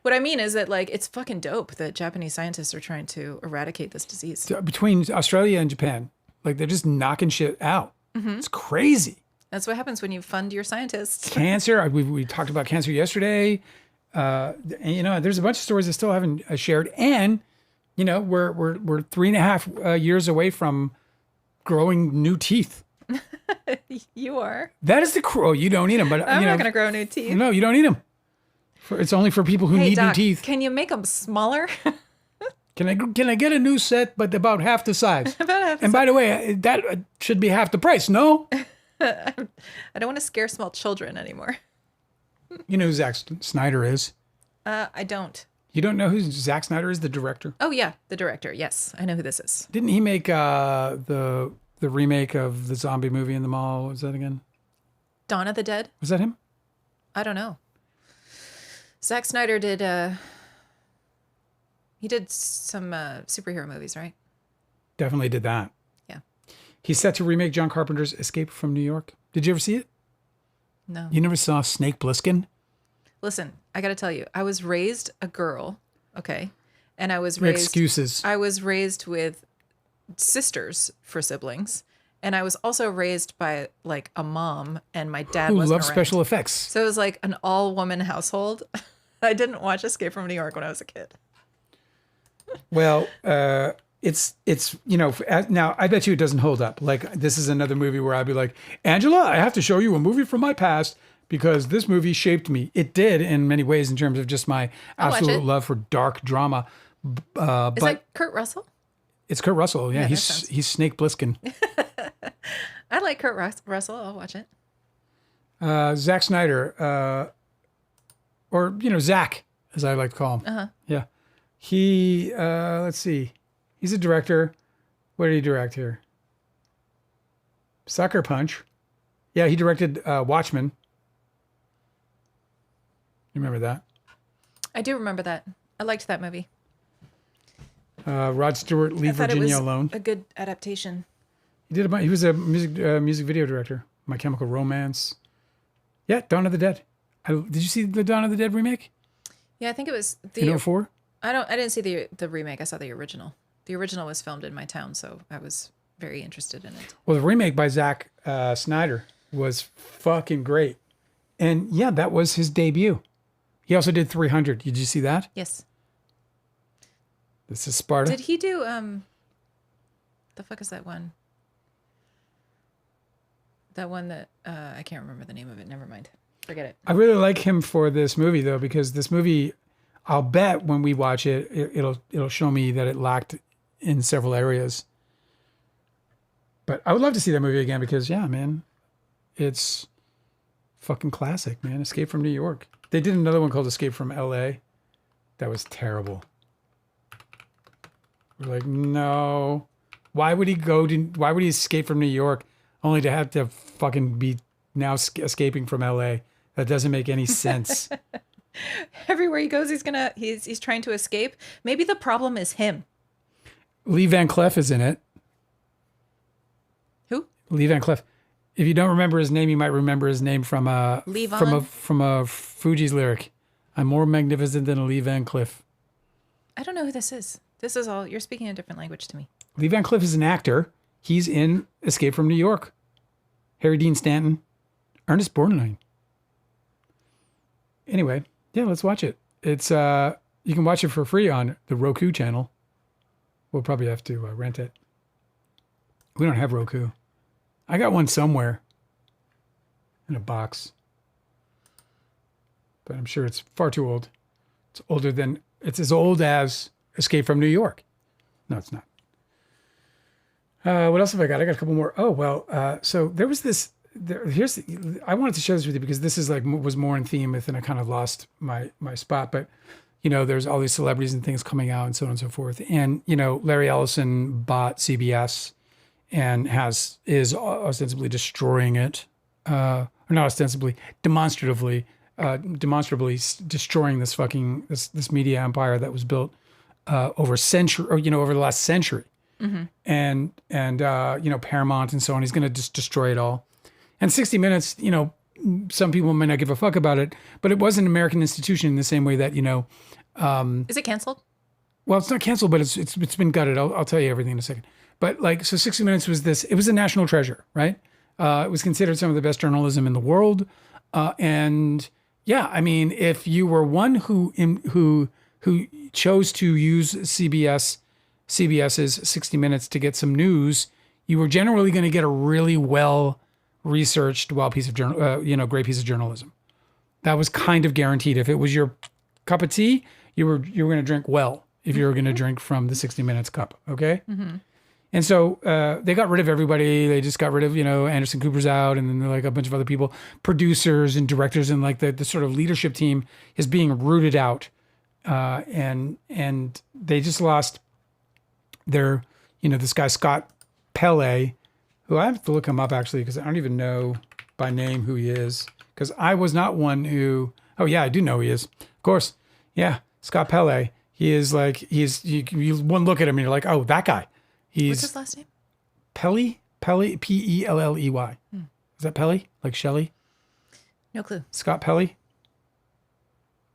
What I mean is that like it's fucking dope that Japanese scientists are trying to eradicate this disease. Between Australia and Japan, like they're just knocking shit out. It's crazy. That's what happens when you fund your scientists. Cancer. We talked about cancer yesterday. And, you know, there's a bunch of stories I still haven't shared, and you know, we're 3.5 years away from growing new teeth. You are. That is the oh, you don't need them, but I'm you know, not gonna grow new teeth. No, you don't need them. It's only for people who Hey, need Doc, new teeth. can you make them smaller? Can I get a new set, but about half the size? About half the And by the way, that should be half the price. No, I don't want to scare small children anymore. you know who Zack Snyder is. I don't. You don't know who Zack Snyder is, the director? Oh yeah, the director. Yes, I know who this is. Didn't he make the remake of the zombie movie in the mall? What was that again? Dawn of the Dead. Was that him? I don't know. Zack Snyder did. He did some superhero movies, right? Definitely did that. Yeah. He's set to remake John Carpenter's Escape from New York. Did you ever see it? No. You never saw Snake Plissken? Listen, I got to tell you, I was raised a girl, okay, and I was Your raised. excuses. I was raised with sisters for siblings, and I was also raised by like a mom, and my dad Who wasn't loves around. special effects. So it was like an all-woman household. I didn't watch Escape from New York when I was a kid. Well, it's you know, now I bet you it doesn't hold up. Like this is another movie where I'd be like, Angela, I have to show you a movie from my past because this movie shaped me. It did in many ways in terms of just my I'll watch absolute it. love for dark drama. Is But that Kurt Russell? it's Kurt Russell. Yeah, that he's sounds- Snake Plissken. I like Kurt Russell. I'll watch it. Zack Snyder, or you know Zach, as I like to call him. Yeah, he. Let's see, he's a director. What did he direct here? Sucker Punch. Yeah, he directed Watchmen. You remember that? I do remember that. I liked that movie. Rod Stewart, I Leave thought it Virginia was Alone. a good adaptation. He did. He was a music video director. My Chemical Romance. Yeah, Dawn of the Dead. Did you see the Dawn of the Dead remake Yeah, I think it was the. in 04? I didn't see the remake. I saw the original. The original was filmed in my town, so I was very interested in it. Well, the remake by Zack Snyder was fucking great. And yeah, that was his debut. He also did 300. Did you see that? Yes. This is Sparta. Did he do the fuck is that one? That one that I can't remember the name of it. Never mind. Forget it. I really like him for this movie though, because this movie, I'll bet when we watch it, it'll show me that it lacked in several areas. But I would love to see that movie again because yeah, man, it's fucking classic, man. Escape from New York. They did another one called Escape from L.A. That was terrible. We're like, no. Why would he escape from New York only to have to fucking be now escaping from L.A.? That doesn't make any sense. Everywhere he goes, he's trying to escape. Maybe the problem is him. Lee Van Cleef is in it. Who? Lee Van Cleef. If you don't remember his name, you might remember his name from a Lee Von? from a Fugees lyric. I'm more magnificent than a Lee Van Cleef. I don't know who this is. This is all you're speaking a different language to me. Lee Van Cleef is an actor. He's in Escape from New York. Harry Dean Stanton, Ernest Borgnine. Anyway, yeah, let's watch it. It's you can watch it for free on the Roku channel. We'll probably have to rent it. We don't have Roku. I got one somewhere. in a box. But I'm sure it's far too old. It's as old as Escape from New York. No, it's not. What else have I got? I got a couple more. Oh, well, so there was this, I wanted to share this with you because this is like, was more in theme with, and I kind of lost my spot, but there's all these celebrities and things coming out and so on and so forth. And, Larry Ellison bought CBS and is ostensibly destroying it, or not ostensibly, demonstrably destroying this media empire that was built over over the last century. Mm-hmm. And Paramount and so on. He's going to just destroy it all. And 60 Minutes, some people may not give a fuck about it, but it was an American institution in the same way that, is it canceled? Well, it's not canceled, but it's been gutted. I'll tell you everything in a second. But so 60 Minutes it was a national treasure, right? It was considered some of the best journalism in the world. And yeah, I mean, if you were one who chose to use CBS's 60 Minutes to get some news, you were generally going to get a really well researched, great piece of journalism. That was kind of guaranteed. If it was your cup of tea, you were going to drink well. If you were going to drink from the 60 Minutes cup, okay. Mm-hmm. And so they got rid of everybody. They just got rid of Anderson Cooper's out, and then like a bunch of other people, producers and directors, and like the sort of leadership team is being rooted out, and they just lost their, this guy, Scott Pele, who I have to look him up actually, because I don't even know by name who he is. Because I was not one who, oh yeah, I do know who he is. Of course. Yeah. Scott Pele. He is like, you one look at him and you're like, oh, that guy. What's his last name? Pele, P-E-L-L-E-Y. Is that Pele? Like Shelley? No clue. Scott Pele?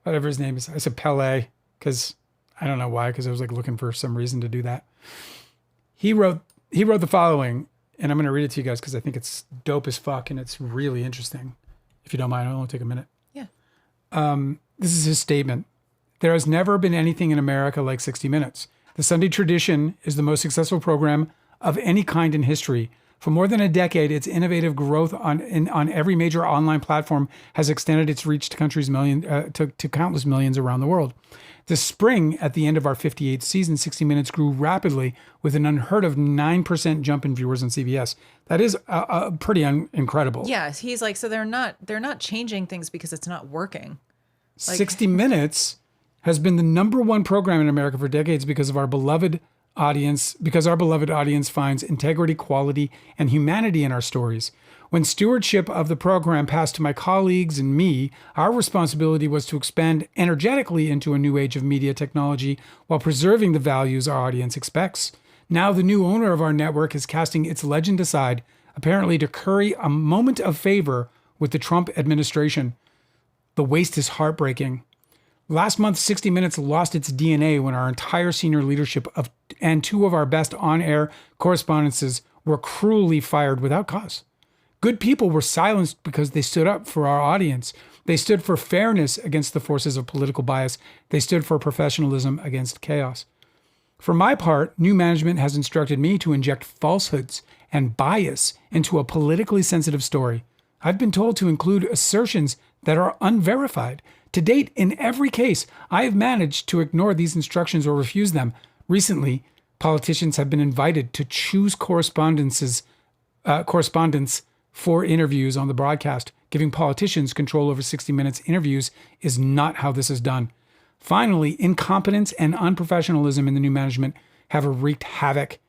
Whatever his name is. I said Pele because I don't know why, because I was like looking for some reason to do that. He wrote the following, and I'm going to read it to you guys because I think it's dope as fuck and it's really interesting. If you don't mind, I'll only take a minute. Yeah. This is his statement. There has never been anything in America like 60 Minutes. The Sunday tradition is the most successful program of any kind in history. For more than a decade, its innovative growth on every major online platform has extended its reach to to countless millions around the world. This spring, at the end of our 58th season, 60 Minutes grew rapidly with an unheard of 9% jump in viewers on CBS. That is pretty incredible. Yes, he's like, so they're not changing things because it's not working. 60 Minutes has been the number one program in America for decades because our beloved audience finds integrity, quality, and humanity in our stories. When stewardship of the program passed to my colleagues and me, our responsibility was to expand energetically into a new age of media technology while preserving the values our audience expects. Now the new owner of our network is casting its legend aside, apparently to curry a moment of favor with the Trump administration. The waste is heartbreaking. Last month, 60 Minutes lost its DNA when our entire senior leadership and two of our best on-air correspondences were cruelly fired without cause. Good people were silenced because they stood up for our audience. They stood for fairness against the forces of political bias. They stood for professionalism against chaos. For my part, new management has instructed me to inject falsehoods and bias into a politically sensitive story. I've been told to include assertions that are unverified. To date, in every case, I have managed to ignore these instructions or refuse them. Recently, politicians have been invited to choose correspondents for interviews on the broadcast. Giving politicians control over 60 Minutes interviews is not how this is done. Finally, incompetence and unprofessionalism in the new management have wreaked havoc.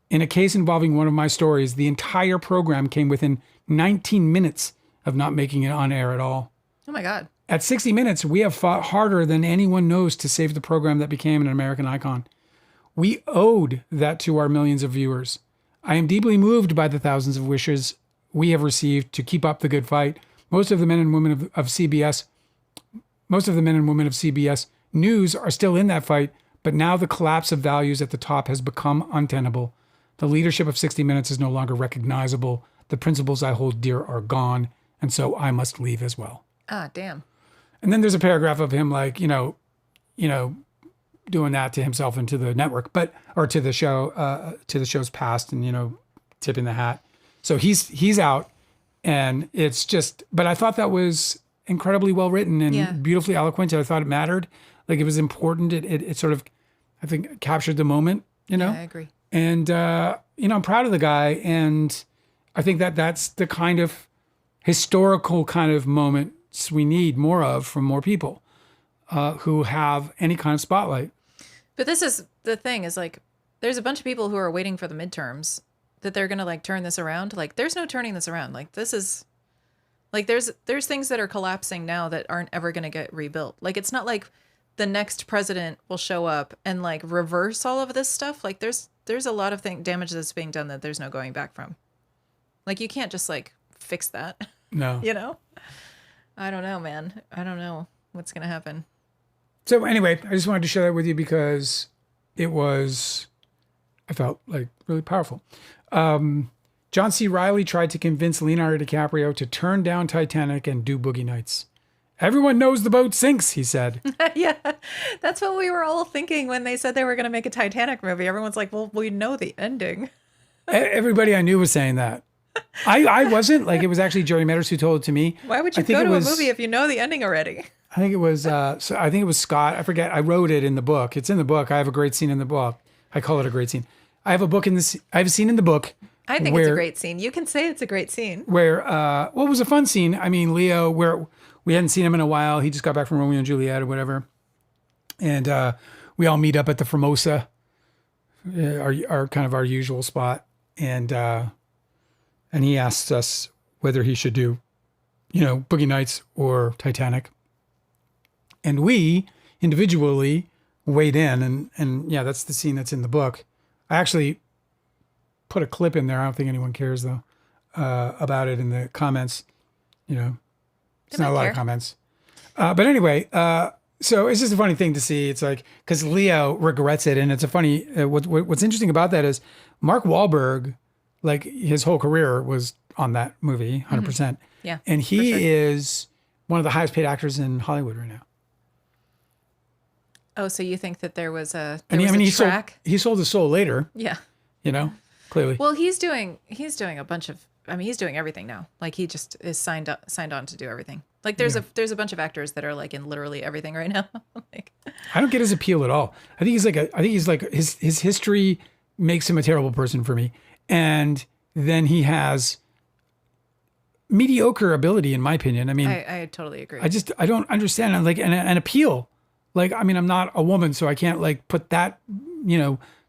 In a case involving one of my stories, the entire program came within 19 minutes of not making it on air at all. Oh my God. At 60 Minutes, we have fought harder than anyone knows to save the program that became an American icon. We owed that to our millions of viewers. I am deeply moved by the thousands of wishes we have received to keep up the good fight. Most of the men and women of CBS News are still in that fight, but now the collapse of values at the top has become untenable. The leadership of 60 Minutes is no longer recognizable. The principles I hold dear are gone, and so I must leave as well. Ah, damn. And then there's a paragraph of him like, doing that to himself and to the network, or to the show, to the show's past, and, tipping the hat. So he's out, And it's just, but I thought that was incredibly well written and Yeah. beautifully eloquent. I thought it mattered. Like it was important. It sort of, I think, captured the moment, Yeah, I agree. And, I'm proud of the guy. And I think that's the kind of historical kind of moments we need more of from more people who have any kind of spotlight. But this is the thing is like, there's a bunch of people who are waiting for the midterms that they're going to like turn this around. Like there's no turning this around. Like this is like, there's things that are collapsing now that aren't ever going to get rebuilt. Like, it's not like the next president will show up and like reverse all of this stuff. Like there's a lot of damage that's being done that there's no going back from. Like you can't just like fix that. No. I don't know, man. I don't know what's going to happen. So anyway, I just wanted to share that with you because I felt like really powerful. John C. Reilly tried to convince Leonardo DiCaprio to turn down Titanic and do Boogie Nights. Everyone knows the boat sinks, he said. Yeah, that's what we were all thinking when they said they were going to make a Titanic movie. Everyone's like, well, we know the ending. Everybody I knew was saying that. I wasn't. Like, it was actually Jerry Metters who told it to me. Why would you go to a movie if you know the ending already? I think it was Scott. I forget. I wrote it in the book. It's in the book. I have a great scene in the book. I call it a great scene. I have a scene in the book. I think it's a great scene. You can say it's a great scene. Where, it was a fun scene. I mean, Leo, where we hadn't seen him in a while. He just got back from Romeo and Juliet or whatever. And we all meet up at the Formosa, our kind of our usual spot. And he asked us whether he should do, Boogie Nights or Titanic. And we individually weighed in. And yeah, that's the scene that's in the book. I actually put a clip in there. I don't think anyone cares though, about it in the comments. It's not a lot of comments. But anyway, so it's just a funny thing to see. It's like, because Leo regrets it. And it's a funny, what's interesting about that is Mark Wahlberg, like his whole career was on that movie, 100%. Mm-hmm. Yeah. And he is one of the highest paid actors in Hollywood right now. Oh, so you think that there was a track? He sold his soul later. Yeah. Clearly. Well, he's doing a bunch of, he's doing everything now. Like he just is signed on to do everything. Like there's a bunch of actors that are like in literally everything right now. Like, I don't get his appeal at all. I think he's like his history makes him a terrible person for me. And then he has mediocre ability, in my opinion. I mean, I totally agree. I don't understand like an appeal. Like, I mean, I'm not a woman, so I can't like put that,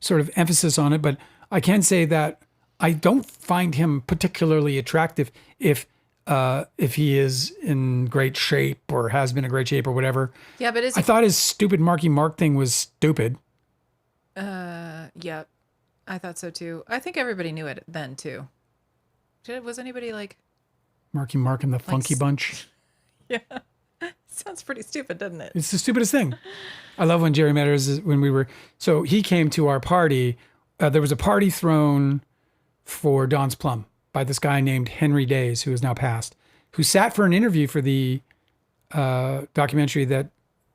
sort of emphasis on it. But I can say that I don't find him particularly attractive if he is in great shape or has been in great shape or whatever. Yeah, but I thought his stupid Marky Mark thing was stupid. Yeah, I thought so too. I think everybody knew it then too. Was anybody like Marky Mark and the Funky Bunch? Yeah. Sounds pretty stupid, doesn't it? It's the stupidest thing. I love when Jerry Metters, so he came to our party. There was a party thrown for Don's Plum by this guy named Henry Days, who is now passed, who sat for an interview for the documentary that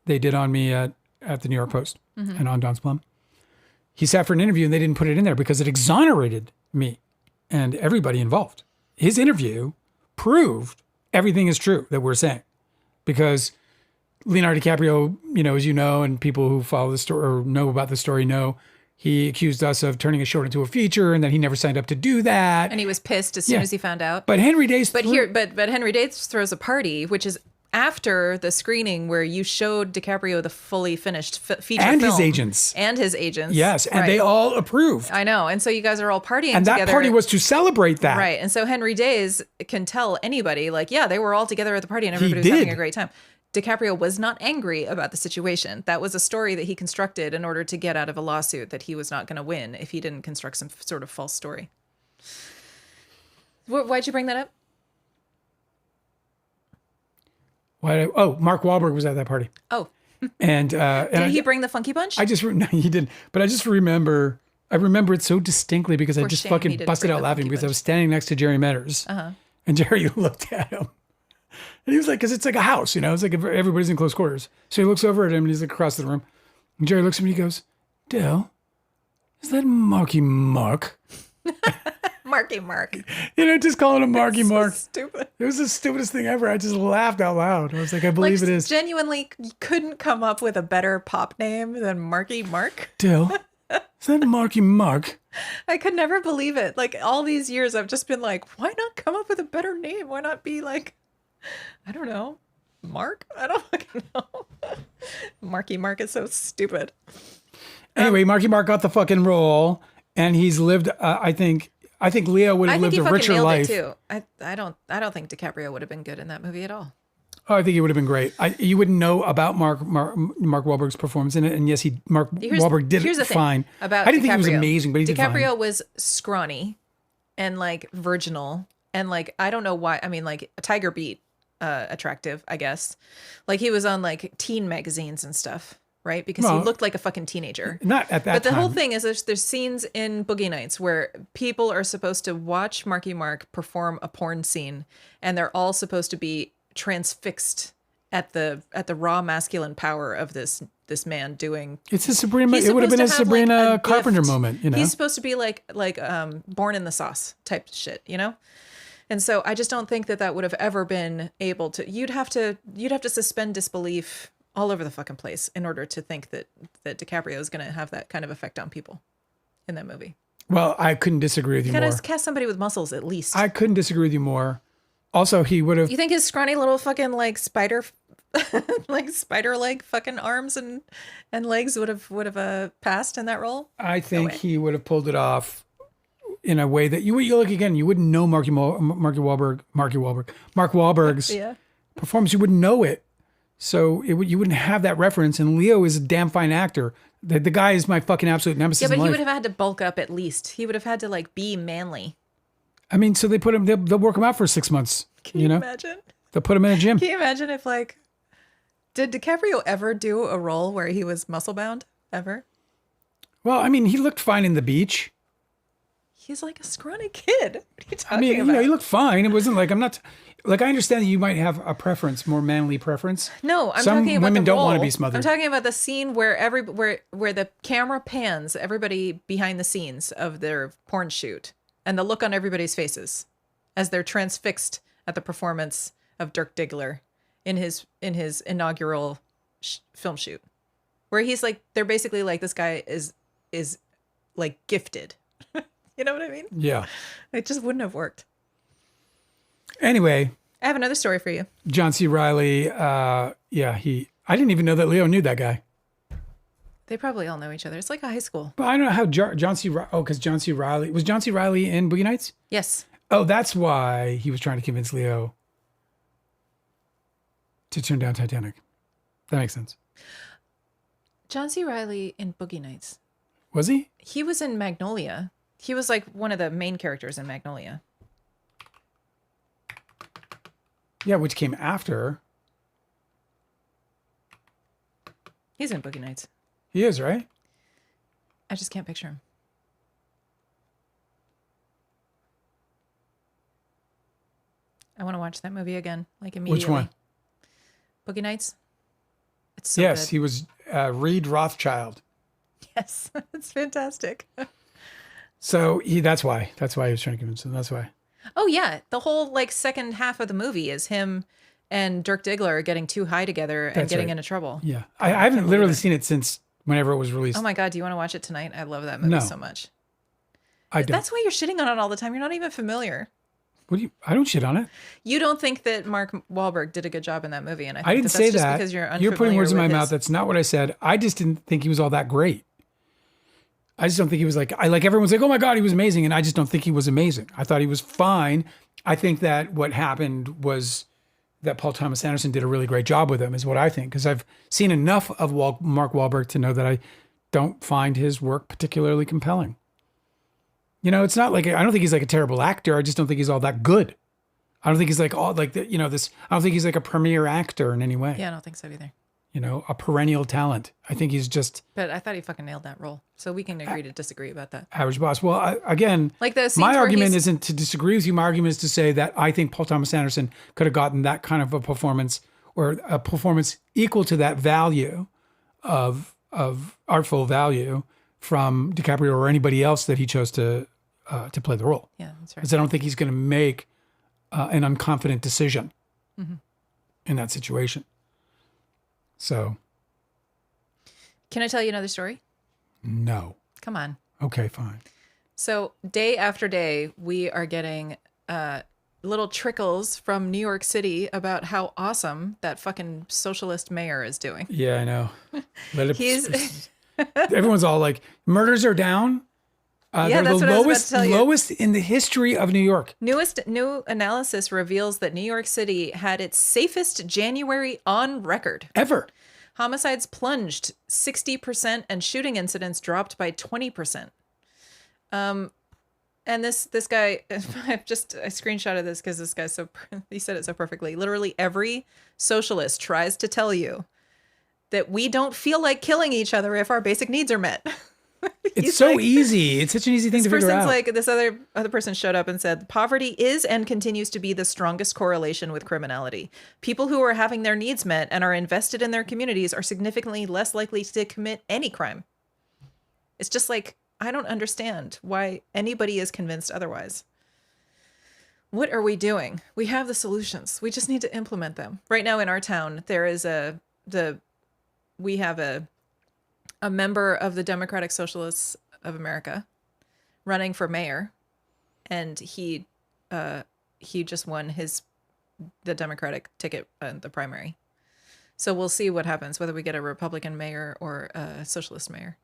they did on me at the New York Post and on Don's Plum. He sat for an interview and they didn't put it in there because it exonerated me and everybody involved. His interview proved everything is true that we're saying. Because Leonardo DiCaprio, as you know, and people who follow the story or know about the story know, he accused us of turning a short into a feature and that he never signed up to do that. And he was pissed as soon as he found out. But Henry Days... But Henry Days throws a party, which is after the screening where you showed DiCaprio the fully finished feature and film. His agents. And his agents. Yes, and they all approved. I know. And so you guys are all partying and together. And that party was to celebrate that. Right. And so Henry Days can tell anybody, like, yeah, they were all together at the party and everybody was having a great time. DiCaprio was not angry about the situation. That was a story that he constructed in order to get out of a lawsuit that he was not going to win if he didn't construct some sort of false story. Why'd you bring that up? Mark Wahlberg was at that party. Oh. And did he bring the Funky Bunch? No, he didn't. But I just remember it so distinctly because I just fucking busted out laughing because I was standing next to Jerry Metters. And Jerry looked at him. And he was like, because it's like a house, it's like everybody's in close quarters. So he looks over at him and he's like across the room. And Jerry looks at me and he goes, Dale, is that Marky Mark? Marky Mark. Just calling him Marky So Mark. stupid. It was the stupidest thing ever. I just laughed out loud. I was like, I believe it is. Genuinely couldn't come up with a better pop name than Marky Mark. Dale, is that Marky Mark? I could never believe it. Like all these years, I've just been like, why not come up with a better name? Why not be like, I don't know, Mark? I don't fucking know. Marky Mark is so stupid. Anyway, Marky Mark got the fucking role, and he's lived. I think Leo would have lived a richer life. Too. I don't think DiCaprio would have been good in that movie at all. Oh, I think he would have been great. You wouldn't know about Mark Wahlberg's performance in it, and yes, Mark Wahlberg did it fine. About I didn't think he was DiCaprio. amazing, but he did fine. DiCaprio was scrawny and like virginal, and like I don't know why. I mean, like a Tiger Beat, attractive, I guess. Like he was on like teen magazines and stuff. Right? Because he looked like a fucking teenager. Not at that time. But the whole thing is there's scenes in Boogie Nights where people are supposed to watch Marky Mark perform a porn scene, and they're all supposed to be transfixed at the raw masculine power of this man doing. It's a Sabrina. It would have been a Sabrina Carpenter moment. He's supposed to be like born in the sauce type shit, And so I just don't think that would have ever been able to. You'd have to suspend disbelief all over the fucking place in order to think that DiCaprio is going to have that kind of effect on people in that movie. Well, I couldn't disagree with you more. You gotta cast somebody with muscles at least. I couldn't disagree with you more. Also, he would have. You think his scrawny little fucking like spider, like spider leg fucking arms and legs would have passed in that role? I think he would have pulled it off in a way that you look again. You wouldn't know Mark Wahlberg's performance. You wouldn't know it. So you wouldn't have that reference. And Leo is a damn fine actor. The guy is my fucking absolute nemesis. Yeah, but in he life. would have had to bulk up at least. He would have had to like be manly. I mean, so they put him. They'll work him out for 6 months. Can you imagine? They'll put him in a gym. Can you imagine if like, did DiCaprio ever do a role where he was muscle bound ever? Well, I mean, he looked fine in The Beach. He's like a scrawny kid. What are you talking about? He looked fine. It wasn't like I'm not. Like, I understand that you might have a preference, more manly preference. No, I'm Some talking about women the don't role. want to be smothered. I'm talking about the scene where where the camera pans everybody behind the scenes of their porn shoot, and the look on everybody's faces as they're transfixed at the performance of Dirk Diggler in his inaugural film shoot, where he's like, they're basically like, this guy is like gifted. You know what I mean? Yeah. It just wouldn't have worked. Anyway, I have another story for you. John C. Reilly. I didn't even know that Leo knew that guy. They probably all know each other. It's like a high school. But I don't know how John C. because John C. Reilly was John C. Reilly in Boogie Nights. Yes. Oh, that's why he was trying to convince Leo to turn down Titanic. That makes sense. John C. Reilly in Boogie Nights. Was he? He was in Magnolia. He was like one of the main characters in Magnolia. Yeah, which came after. He's in Boogie Nights. He is, right? I just can't picture him. I want to watch that movie again, like immediately. Which one? Boogie Nights. It's so Yes, good. he was Reed Rothschild. Yes, it's fantastic. So that's why he was trying to convince him. That's why. Oh yeah, the whole like second half of the movie is him and Dirk Diggler getting too high together and getting into trouble. Yeah, I haven't literally seen it since whenever it was released. Oh my god, do you want to watch it tonight? I love that movie so much. I don't. That's why you're shitting on it all the time. You're not even familiar. I don't shit on it. You don't think that Mark Wahlberg did a good job in that movie, and I think I didn't that's say just that. Because you're putting words in my mouth. That's not what I said. I just didn't think he was all that great. I just don't think he was like everyone's like, oh my God, he was amazing. And I just don't think he was amazing. I thought he was fine. I think that what happened was that Paul Thomas Anderson did a really great job with him is what I think. Because I've seen enough of Mark Wahlberg to know that I don't find his work particularly compelling. It's not like, I don't think he's like a terrible actor. I just don't think he's all that good. I don't think he's like all like this. I don't think he's like a premier actor in any way. Yeah, I don't think so either. A perennial talent. I think he's just. But I thought he fucking nailed that role. So we can agree to disagree about that. Average boss. Well, again, like the my argument isn't to disagree with you. My argument is to say that I think Paul Thomas Anderson could have gotten that kind of a performance or a performance equal to that value of artful value from DiCaprio or anybody else that he chose to to play the role. Yeah, that's right. Because I don't think he's going to make an unconfident decision in that situation. So, can I tell you another story? no. Come on. Okay, fine. So day after day, we are getting little trickles from New York City about how awesome that fucking socialist mayor is doing. Yeah, I know. Let it, He's everyone's all like, murders are down. Yeah, they're that's the what I was about to tell you. lowest in the history of New York. New analysis reveals that New York City had its safest January on record. Ever. Homicides plunged 60% and shooting incidents dropped by 20%. And this guy, I screenshotted this because this guy's he said it so perfectly. Literally every socialist tries to tell you that we don't feel like killing each other if our basic needs are met. It's so easy. It's such an easy thing to figure out. This other person showed up and said, poverty is and continues to be the strongest correlation with criminality. People who are having their needs met and are invested in their communities are significantly less likely to commit any crime. It's just like, I don't understand why anybody is convinced otherwise. What are we doing? We have the solutions. We just need to implement them. Right now in our town, there is we have a member of the Democratic Socialists of America running for mayor, and he just won the Democratic ticket in the primary. So we'll see what happens, whether we get a Republican mayor or a socialist mayor.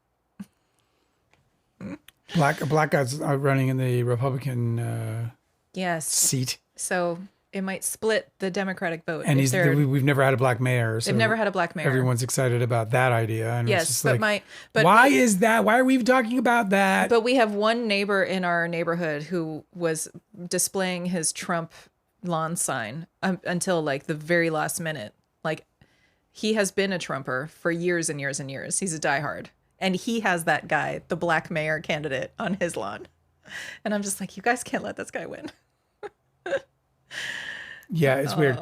Black guys are running in the Republican yes seat. So it might split the Democratic vote. And we've never had a black mayor. So they've never had a black mayor. Everyone's excited about that idea. And yes, it's just but why is that? Why are we talking about that? But we have one neighbor in our neighborhood who was displaying his Trump lawn sign until like the very last minute. Like he has been a Trumper for years and years and years. He's a diehard. And he has that guy, the black mayor candidate, on his lawn. And I'm just like, you guys can't let this guy win. Yeah, it's weird.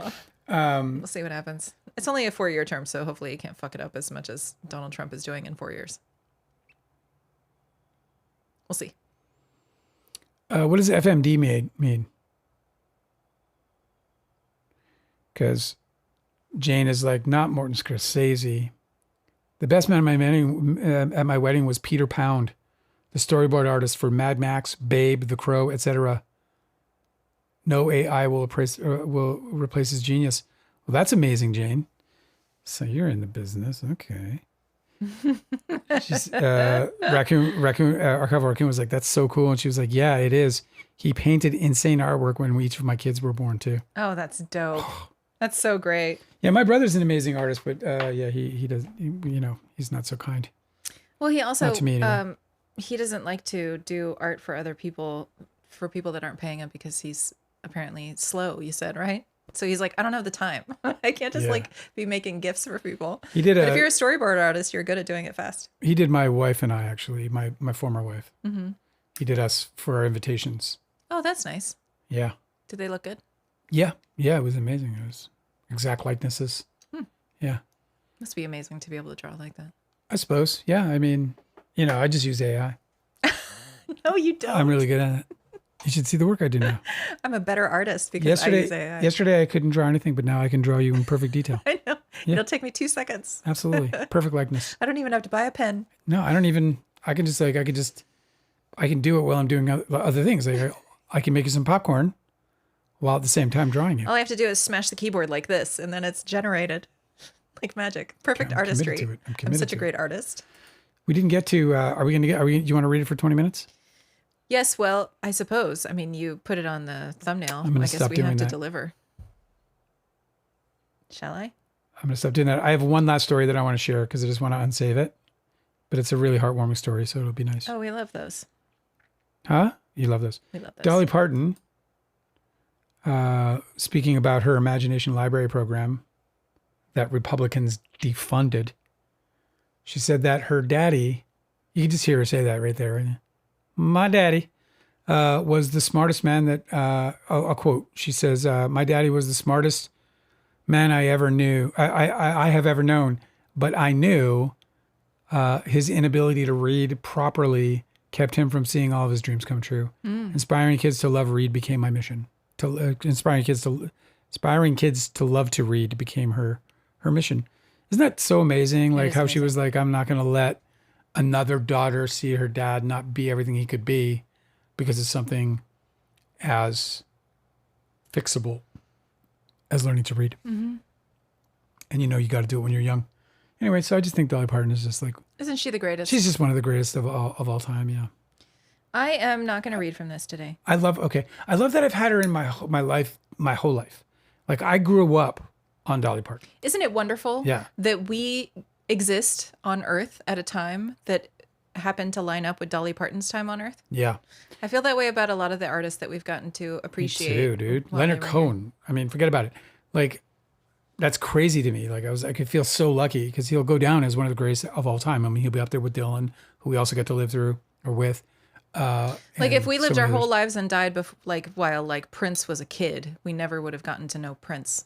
We'll see what happens. It's only a 4-year term, so hopefully he can't fuck it up as much as Donald Trump is doing in 4 years. We'll see. What does FMD mean? Because Jane is like, not Martin Scorsese. The best man at my wedding was Peter Pound, the storyboard artist for Mad Max, Babe, The Crow, etc. No AI will replace his genius. Well, that's amazing, Jane. So you're in the business, okay? She's Raccoon. Archival Raccoon was like, "That's so cool," and she was like, "Yeah, it is." He painted insane artwork when each of my kids were born too. Oh, that's dope. That's so great. Yeah, my brother's an amazing artist, but yeah, he does. He's not so kind. Well, he also Not to me anyway. He doesn't like to do art for other people, for people that aren't paying him because he's apparently slow. You said, right? So he's like, I don't have the time. I can't just be making gifts for people. He did. But if you're a storyboard artist, you're good at doing it fast. He did my wife and I, actually, my former wife. Mm-hmm. He did us for our invitations. Oh, that's nice. Yeah. Did they look good? Yeah. It was amazing. It was exact likenesses. Yeah. Must be amazing to be able to draw like that. I suppose. Yeah. I mean, I just use AI. No, you don't. I'm really good at it. You should see the work I do now. I'm a better artist because I use AI. Yesterday I couldn't draw anything, but now I can draw you in perfect detail. I know. Yeah. It'll take me 2 seconds. Absolutely. Perfect likeness. I don't even have to buy a pen. No, I don't even, I can do it while I'm doing other things. Like I can make you some popcorn while at the same time drawing you. All I have to do is smash the keyboard like this, and then it's generated like magic. Perfect artistry. I'm such a great artist. We didn't get to, do you want to read it for 20 minutes? Yes, well, I suppose. I mean, you put it on the thumbnail. I guess we have to deliver. Shall I? I'm going to stop doing that. I have one last story that I want to share because I just want to unsave it. But it's a really heartwarming story, so it'll be nice. Oh, we love those. Huh? You love those? We love those. Dolly Parton, speaking about her Imagination Library program that Republicans defunded, she said that her daddy, you can just hear her say that right there, right? My daddy was the smartest man that, I'll quote, she says, my daddy was the smartest man I ever knew, I have ever known, but I knew his inability to read properly kept him from seeing all of his dreams come true. Inspiring kids to love read became my mission. Inspiring kids to love to read became her mission. Isn't that so amazing? Like how she was like, I'm not going to let another daughter see her dad not be everything he could be because it's something as fixable as learning to read. And you got to do it when you're young. Anyway, so I just think Dolly Parton is just like... Isn't she the greatest? She's just one of the greatest of all time, yeah. I am not going to read from this today. I love that I've had her in my life, my whole life. Like I grew up on Dolly Parton. Isn't it wonderful Yeah. that we exist on Earth at a time that happened to line up with Dolly Parton's time on Earth? Yeah. I feel that way about a lot of the artists that we've gotten to appreciate. Me too, dude. Leonard Cohen. I mean, forget about it. Like, that's crazy to me. Like, I could feel so lucky because he'll go down as one of the greatest of all time. I mean, he'll be up there with Dylan, who we also got to live through or with. Like if we lived so our many whole others. lives and died while like Prince was a kid, we never would have gotten to know Prince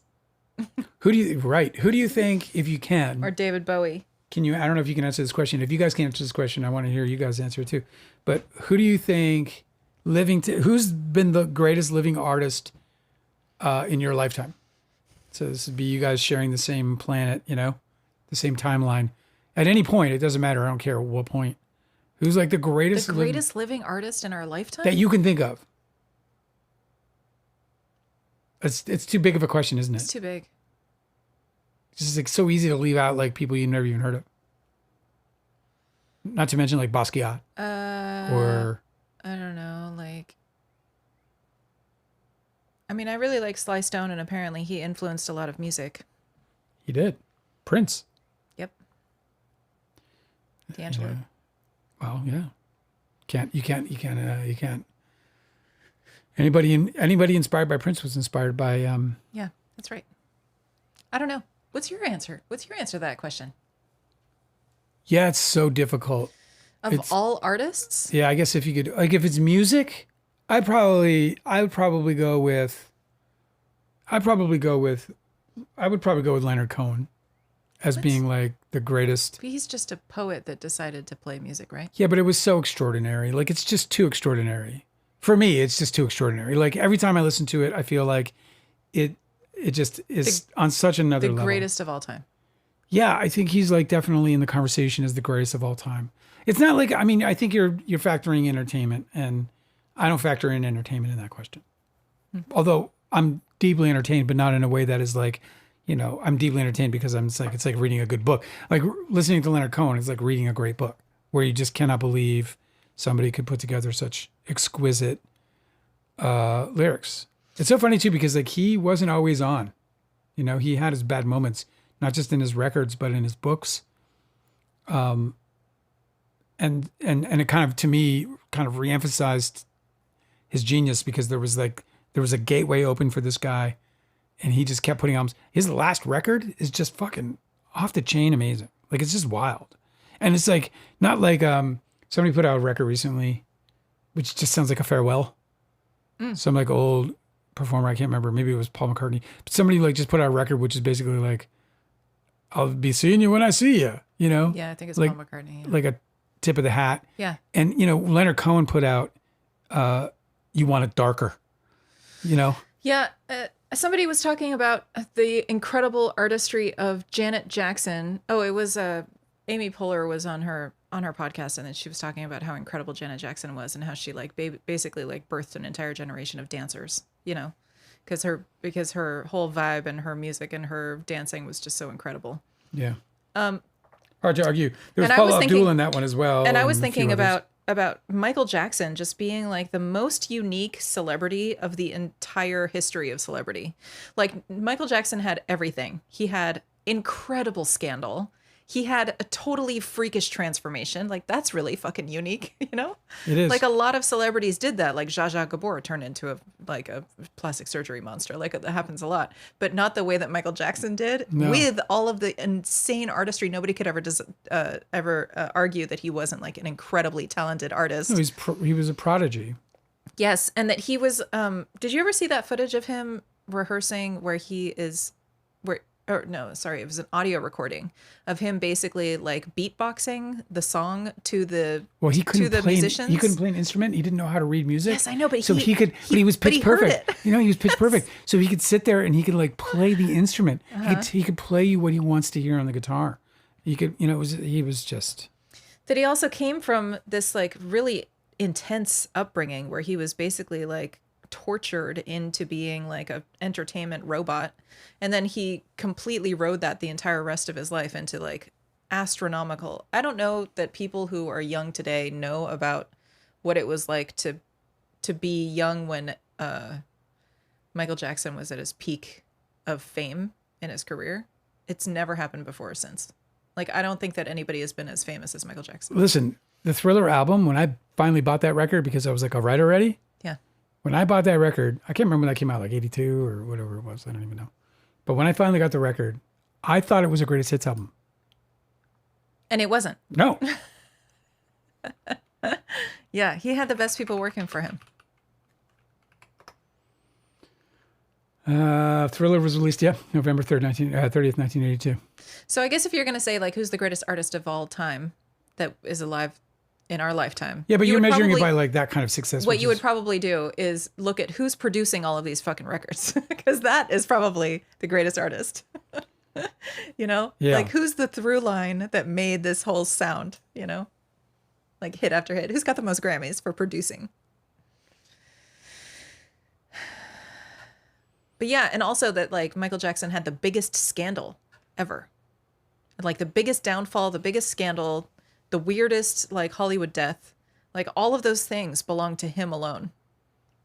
Who do you think, if you can, or David Bowie. can you, I don't know if you can answer this question. If you guys can answer this question, I want to hear you guys answer it too. But who do you think who's been the greatest living artist in your lifetime? So this would be you guys sharing the same planet, the same timeline. At any point, it doesn't matter. I don't care at what point. Who's like the greatest Living artist in our lifetime? that you can think of? It's too big of a question, isn't it? It's too big. It's just like so easy to leave out like people you never even heard of. Not to mention like Basquiat or I don't know, I mean, I really like Sly Stone, and apparently he influenced a lot of music. he did Prince. Yep. D'Angelo. Yeah. Well, yeah. You can't. Anybody inspired by Prince was inspired by Yeah, that's right. I don't know. What's your answer? What's your answer to that question? Yeah, it's so difficult. Of all artists? Yeah, I guess if you could, like, if it's music, I would probably go with Leonard Cohen as being like the greatest. But he's just a poet that decided to play music, right? Yeah, but it was so extraordinary. Like, it's just too extraordinary. For me, it's just too extraordinary. Like, every time I listen to it, I feel like it just is on such another level. The greatest of all time. Yeah, I think he's like definitely in the conversation as the greatest of all time. It's not like, I mean, I think you're factoring entertainment, and I don't factor in entertainment in that question. Although I'm deeply entertained, but not in a way that is like, I'm deeply entertained because it's like reading a good book. Like listening to Leonard Cohen is like reading a great book where you just cannot believe somebody could put together such exquisite lyrics. It's so funny too, because like he wasn't always on, he had his bad moments, not just in his records, but in his books. And it kind of, to me, kind of reemphasized his genius, because there was a gateway open for this guy, and he just kept putting albums. His last record is just fucking off the chain amazing. Like, it's just wild. And it's like, not like, somebody put out a record recently, which just sounds like a farewell. Some like old performer, I can't remember. Maybe it was Paul McCartney. But somebody like just put out a record, which is basically like, I'll be seeing you when I see you, Yeah, I think it's like, Paul McCartney. Yeah. Like a tip of the hat. Yeah. And, Leonard Cohen put out, You Want It Darker, Yeah. Somebody was talking about the incredible artistry of Janet Jackson. Oh, it was Amy Poehler was on her podcast, and then she was talking about how incredible Janet Jackson was, and how she like basically like birthed an entire generation of dancers, because her whole vibe and her music and her dancing was just so incredible. Yeah. Hard to argue. There was Paula Abdul in that one as well. And I was thinking about Michael Jackson just being like the most unique celebrity of the entire history of celebrity. Like, Michael Jackson had everything. He had incredible scandal. He had a totally freakish transformation. Like, that's really fucking unique, It is. Like, a lot of celebrities did that. Like, Zsa Zsa Gabor turned into a plastic surgery monster. Like, that happens a lot. But not the way that Michael Jackson did. No. With all of the insane artistry. Nobody could ever argue that he wasn't, like, an incredibly talented artist. No, he was a prodigy. Yes, and that he was... did you ever see that footage of him rehearsing where he is... or no, sorry, it was an audio recording of him basically like beatboxing the song to the He couldn't to the play. musicians. He couldn't play an instrument. He didn't know how to read music. Yes, I know, but so he could. But he was pitch he heard perfect. it. He was pitch perfect. So he could sit there and he could like play the instrument. He could play you what he wants to hear on the guitar. He could. He was just. That he also came from this like really intense upbringing where he was basically like tortured into being like a entertainment robot, and then he completely rode that the entire rest of his life into like astronomical. I don't know that people who are young today know about what it was like to be young when Michael Jackson was at his peak of fame in his career. It's never happened before or since. Like, I don't think that anybody has been as famous as Michael Jackson. Listen, the Thriller album, when I finally bought that record because I was like, all right already. Yeah. When I bought that record, I can't remember when that came out, like 82 or whatever it was. I don't even know. But when I finally got the record, I thought it was a greatest hits album. And it wasn't. No. Yeah, he had the best people working for him. Thriller was released, November 3rd, 30th, 1982. So I guess if you're going to say, like, who's the greatest artist of all time that is alive in our lifetime. Yeah, but you're would measuring probably, it by like that kind of success. What you would probably do is look at who's producing all of these fucking records, because that is probably the greatest artist. You know? Yeah. Like, who's the through line that made this whole sound, you know? Like, hit after hit. Who's got the most Grammys for producing? But yeah, and also that, like, Michael Jackson had the biggest scandal ever. Like, the biggest downfall, the biggest scandal, the weirdest, like, Hollywood death. Like, all of those things belong to him alone.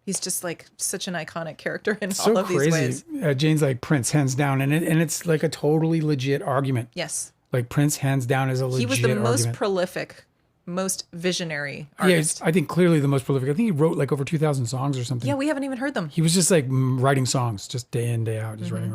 He's just, like, such an iconic character in all of these ways. Jane's like, Prince, hands down. And it's like a totally legit argument. Yes. Like, Prince, hands down, is a legit argument. He was the most prolific, most visionary artist. Yeah, I think clearly the most prolific. I think he wrote like over 2,000 songs or something. Yeah, we haven't even heard them. He was just like writing songs, just day in, day out, just writing.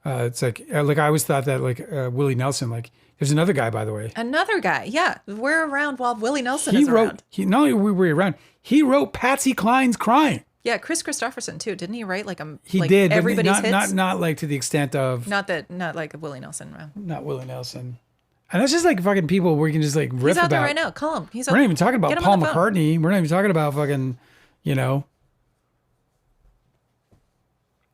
It's like I always thought that like Willie Nelson, like there's another guy, by the way. Another guy, yeah. We're around while Willie Nelson is around. Not only were we around, he wrote Patsy Cline's Crying. Yeah, Chris Christopherson too. Didn't he write like he did everybody's hits? Not like to the extent of not like Willie Nelson. Not Willie Nelson. And that's just like fucking people where you can just like riff about. He's out there right now. Call him. We're not even talking about Paul McCartney. We're not even talking about fucking, the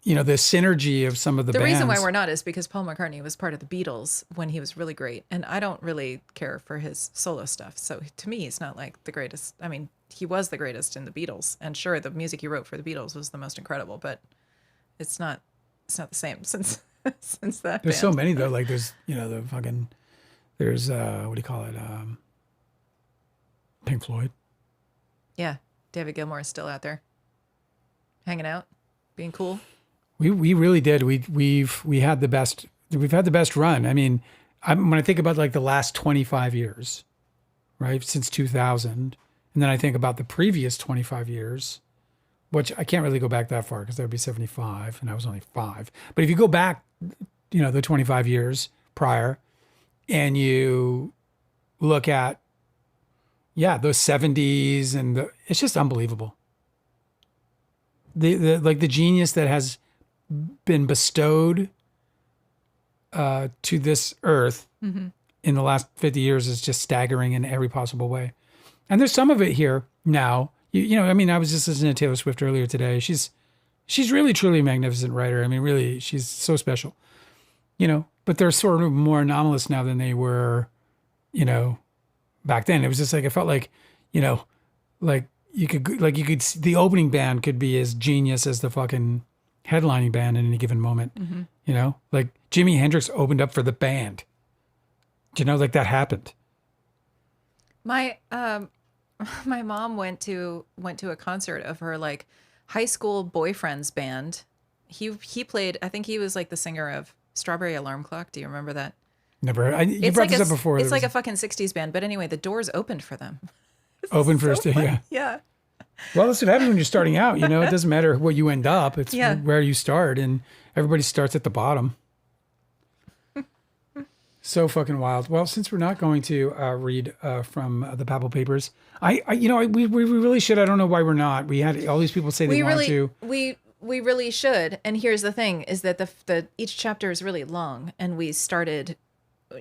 synergy of some of the bands. The reason why we're not is because Paul McCartney was part of the Beatles when he was really great. And I don't really care for his solo stuff. So to me, he's not like the greatest. I mean, he was the greatest in the Beatles. And sure, the music he wrote for the Beatles was the most incredible. But it's not the same since that There's band. so many, though. Like there's, the fucking... There's, what do you call it? Pink Floyd. Yeah. David Gilmour is still out there. Hanging out. Being cool. We really did. We've had the best run. I mean, when I think about like the last 25 years, right? Since 2000. And then I think about the previous 25 years, which I can't really go back that far because that would be 75 and I was only 5. But if you go back, the 25 years prior, and you look at, those 70s and it's just unbelievable. The genius that has been bestowed to this earth in the last 50 years is just staggering in every possible way. And there's some of it here now. I was just listening to Taylor Swift earlier today. She's really, truly a magnificent writer. I mean, really, she's so special. But they're sort of more anomalous now than they were, back then. It was just like, it felt like, like you could see the opening band could be as genius as the fucking headlining band in any given moment. Like Jimi Hendrix opened up for the band. Like that happened. My mom went to a concert of her like high school boyfriend's band. He played, I think he was like the singer of Strawberry Alarm Clock. Do you remember that? Never. You brought this up before. It's like a fucking 60s band. But anyway, the doors opened for them. Open for us, yeah. Yeah. Well, that's what happens when you're starting out. It doesn't matter where you end up. It's where you start. And everybody starts at the bottom. So fucking wild. Well, since we're not going to read from the Papal Papers, we really should. I don't know why we're not. We had all these people say they want to. we really should. And here's the thing: is that the each chapter is really long, and we started.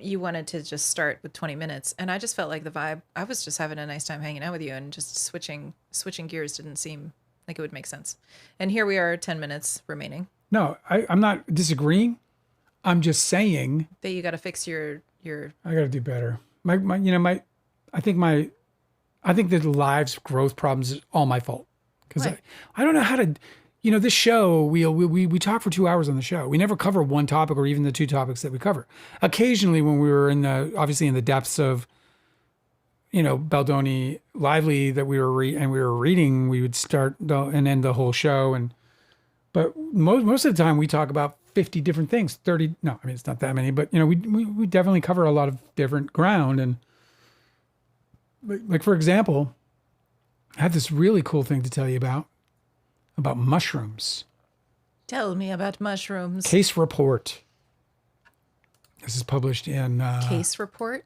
You wanted to just start with 20 minutes, and I just felt like the vibe. I was just having a nice time hanging out with you, and just switching gears didn't seem like it would make sense. And here we are, 10 minutes remaining. No, I'm not disagreeing. I'm just saying that you got to fix your. I got to do better. I think the lives growth problems is all my fault because I don't know how to. This show we talk for 2 hours on the show. We never cover one topic or even the two topics that we cover. Occasionally, when we were obviously in the depths of, Baldoni Lively that we were reading, we would start and end the whole show. But most of the time we talk about 50 different things. 30. No, I mean it's not that many, but we definitely cover a lot of different ground. And like for example, I have this really cool thing to tell you about mushrooms. Tell me about mushrooms. Case report. This is published in Case report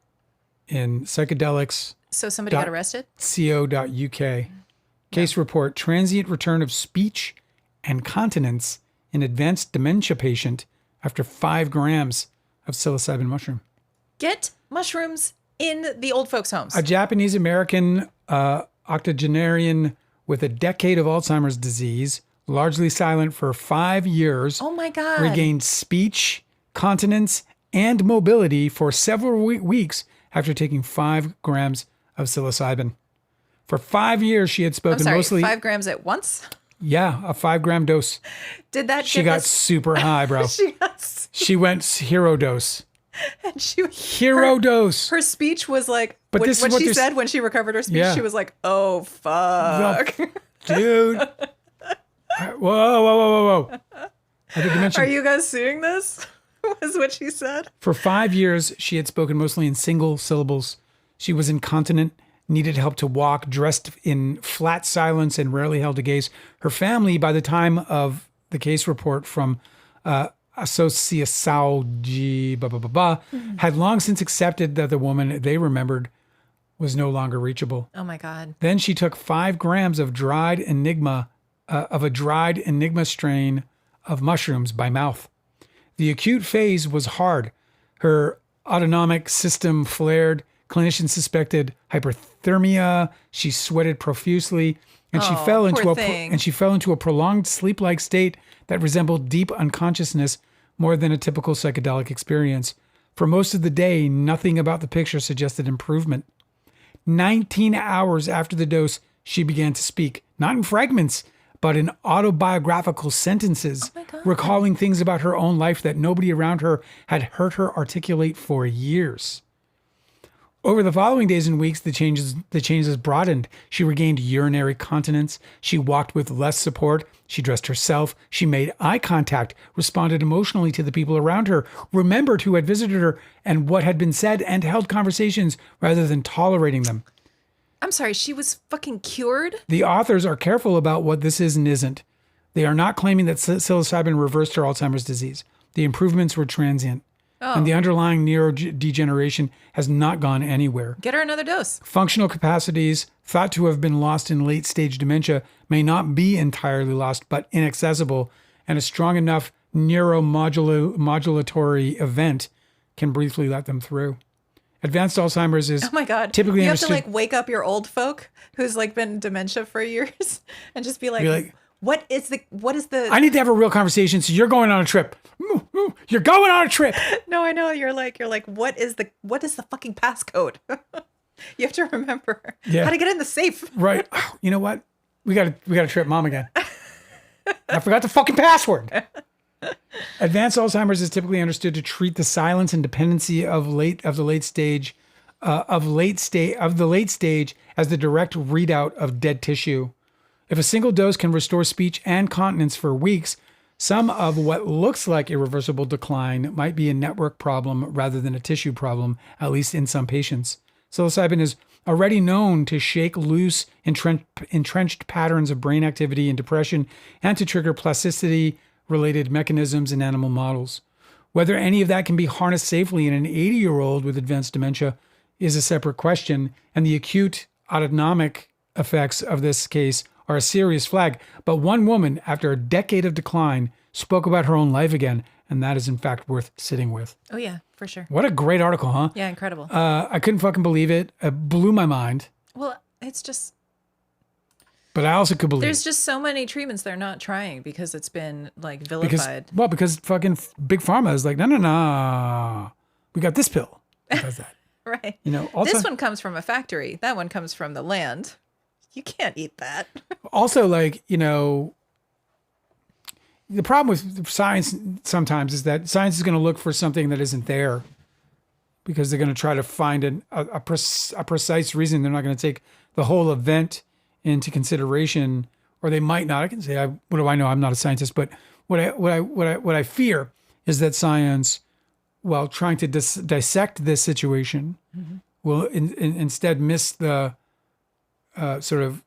in psychedelics. So somebody got arrested? co.uk. Case report: transient return of speech and continence in advanced dementia patient after 5 grams of psilocybin mushroom. Get mushrooms in the old folks' homes. A Japanese American octogenarian with a decade of Alzheimer's disease, largely silent for 5 years. Oh my God. Regained speech, continence, and mobility for several weeks after taking 5 grams of psilocybin. For 5 years, she had spoken mostly... 5 grams at once? Yeah, a 5-gram dose. Did that She got super high, bro. She went hero dose. And hero dose. Her speech was like, but what she said when she recovered her speech, she was like, oh, fuck. Dude. Whoa. I did mention. Are you guys seeing this? Was what she said. For 5 years, she had spoken mostly in single syllables. She was incontinent, needed help to walk, dressed in flat silence, and rarely held a gaze. Her family, by the time of the case report from Associação had long since accepted that the woman they remembered was no longer reachable. Oh my God. Then she took 5 grams of a dried enigma strain of mushrooms by mouth. The acute phase was hard. Her autonomic system flared. Clinicians suspected hyperthermia. She sweated profusely, and she fell into a prolonged sleep-like state that resembled deep unconsciousness more than a typical psychedelic experience. For most of the day, nothing about the picture suggested improvement. 19 hours after the dose, she began to speak, not in fragments, but in autobiographical sentences, recalling things about her own life that nobody around her had heard her articulate for years. Over the following days and weeks, the changes broadened. She regained urinary continence. She walked with less support. She dressed herself. She made eye contact, responded emotionally to the people around her, remembered who had visited her and what had been said, and held conversations rather than tolerating them. I'm sorry, she was fucking cured? The authors are careful about what this is and isn't. They are not claiming that psilocybin reversed her Alzheimer's disease. The improvements were transient. And the underlying neurodegeneration has not gone anywhere. Get her another dose. Functional capacities thought to have been lost in late-stage dementia may not be entirely lost, but inaccessible, and a strong enough neuromodulatory event can briefly let them through. Advanced Alzheimer's is typically you understood. You have to wake up your old folk who's been in dementia for years and just be like what is the I need to have a real conversation, so you're going on a trip. You're going on a trip. No, I know. You're like, what is the fucking passcode? You have to remember how to get in the safe. Right. You know what? We got to trip mom again. I forgot the fucking password. Advanced Alzheimer's is typically understood to treat the silence and dependency of the late stage as the direct readout of dead tissue. If a single dose can restore speech and continence for weeks, some of what looks like irreversible decline might be a network problem rather than a tissue problem, at least in some patients. Psilocybin is already known to shake loose entrenched patterns of brain activity in depression and to trigger plasticity-related mechanisms in animal models. Whether any of that can be harnessed safely in an 80-year-old with advanced dementia is a separate question, and the acute autonomic effects of this case are a serious flag. But one woman, after a decade of decline, spoke about her own life again, and that is in fact worth sitting with. Oh yeah, for sure. What a great article, huh? Yeah, incredible. I couldn't fucking believe it. It blew my mind. Well, it's just But I also could believe there's it. just so many treatments they're not trying because it's been like vilified. Because fucking big pharma is like, no. We got this pill. It does that. Right. You know, also, This one comes from a factory. That one comes from the land. You can't eat that. also, like, you know, the problem with science sometimes is that science is going to look for something that isn't there because they're going to try to find a precise reason. They're not going to take the whole event into consideration, or they might not. I can say, what do I know? I'm not a scientist, but what I fear is that science, while trying to dissect this situation, will instead miss the sort of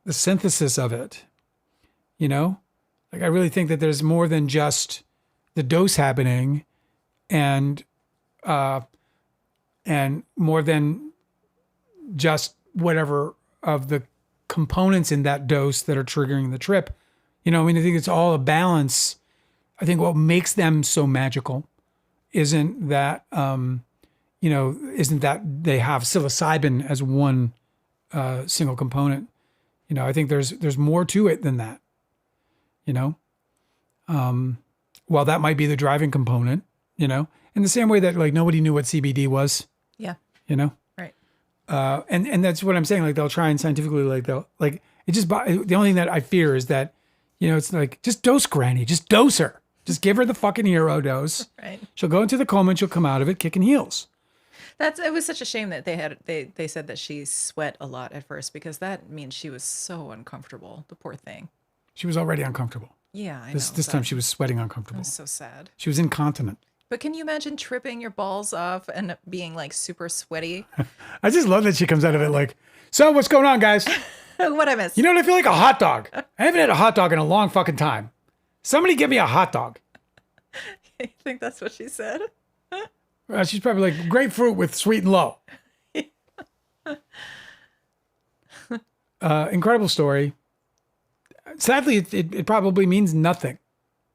the synthesis of it. You know, like I really think that there's more than just the dose happening, and more than just whatever of the components in that dose that are triggering the trip. You know, I mean, I think it's all a balance. I think what makes them so magical isn't that, isn't that they have psilocybin as one single component. You know, I think there's more to it than that. You know, while that might be the driving component, you know, in the same way that like nobody knew what CBD was. Yeah. You know. Right. And that's what I'm saying. Like they'll try and scientifically, like they'll like it. Just the only thing that I fear is that, you know, it's like just dose Granny, just dose her, just give her the fucking hero dose. Right. She'll go into the coma and she'll come out of it kicking heels. It was such a shame that they said that she sweat a lot at first because that means she was so uncomfortable. The poor thing. She was already uncomfortable. Yeah, I know. This time she was sweating It uncomfortable. was so sad. She was incontinent. But can you imagine tripping your balls off and being like super sweaty? I just love that she comes out of it like, so what's going on, guys? What I miss? You know what? I feel like a hot dog. I haven't had a hot dog in a long fucking time. Somebody give me a hot dog. I think that's what she said. She's probably like grapefruit with sweet and low. Incredible story. Sadly, it probably means nothing.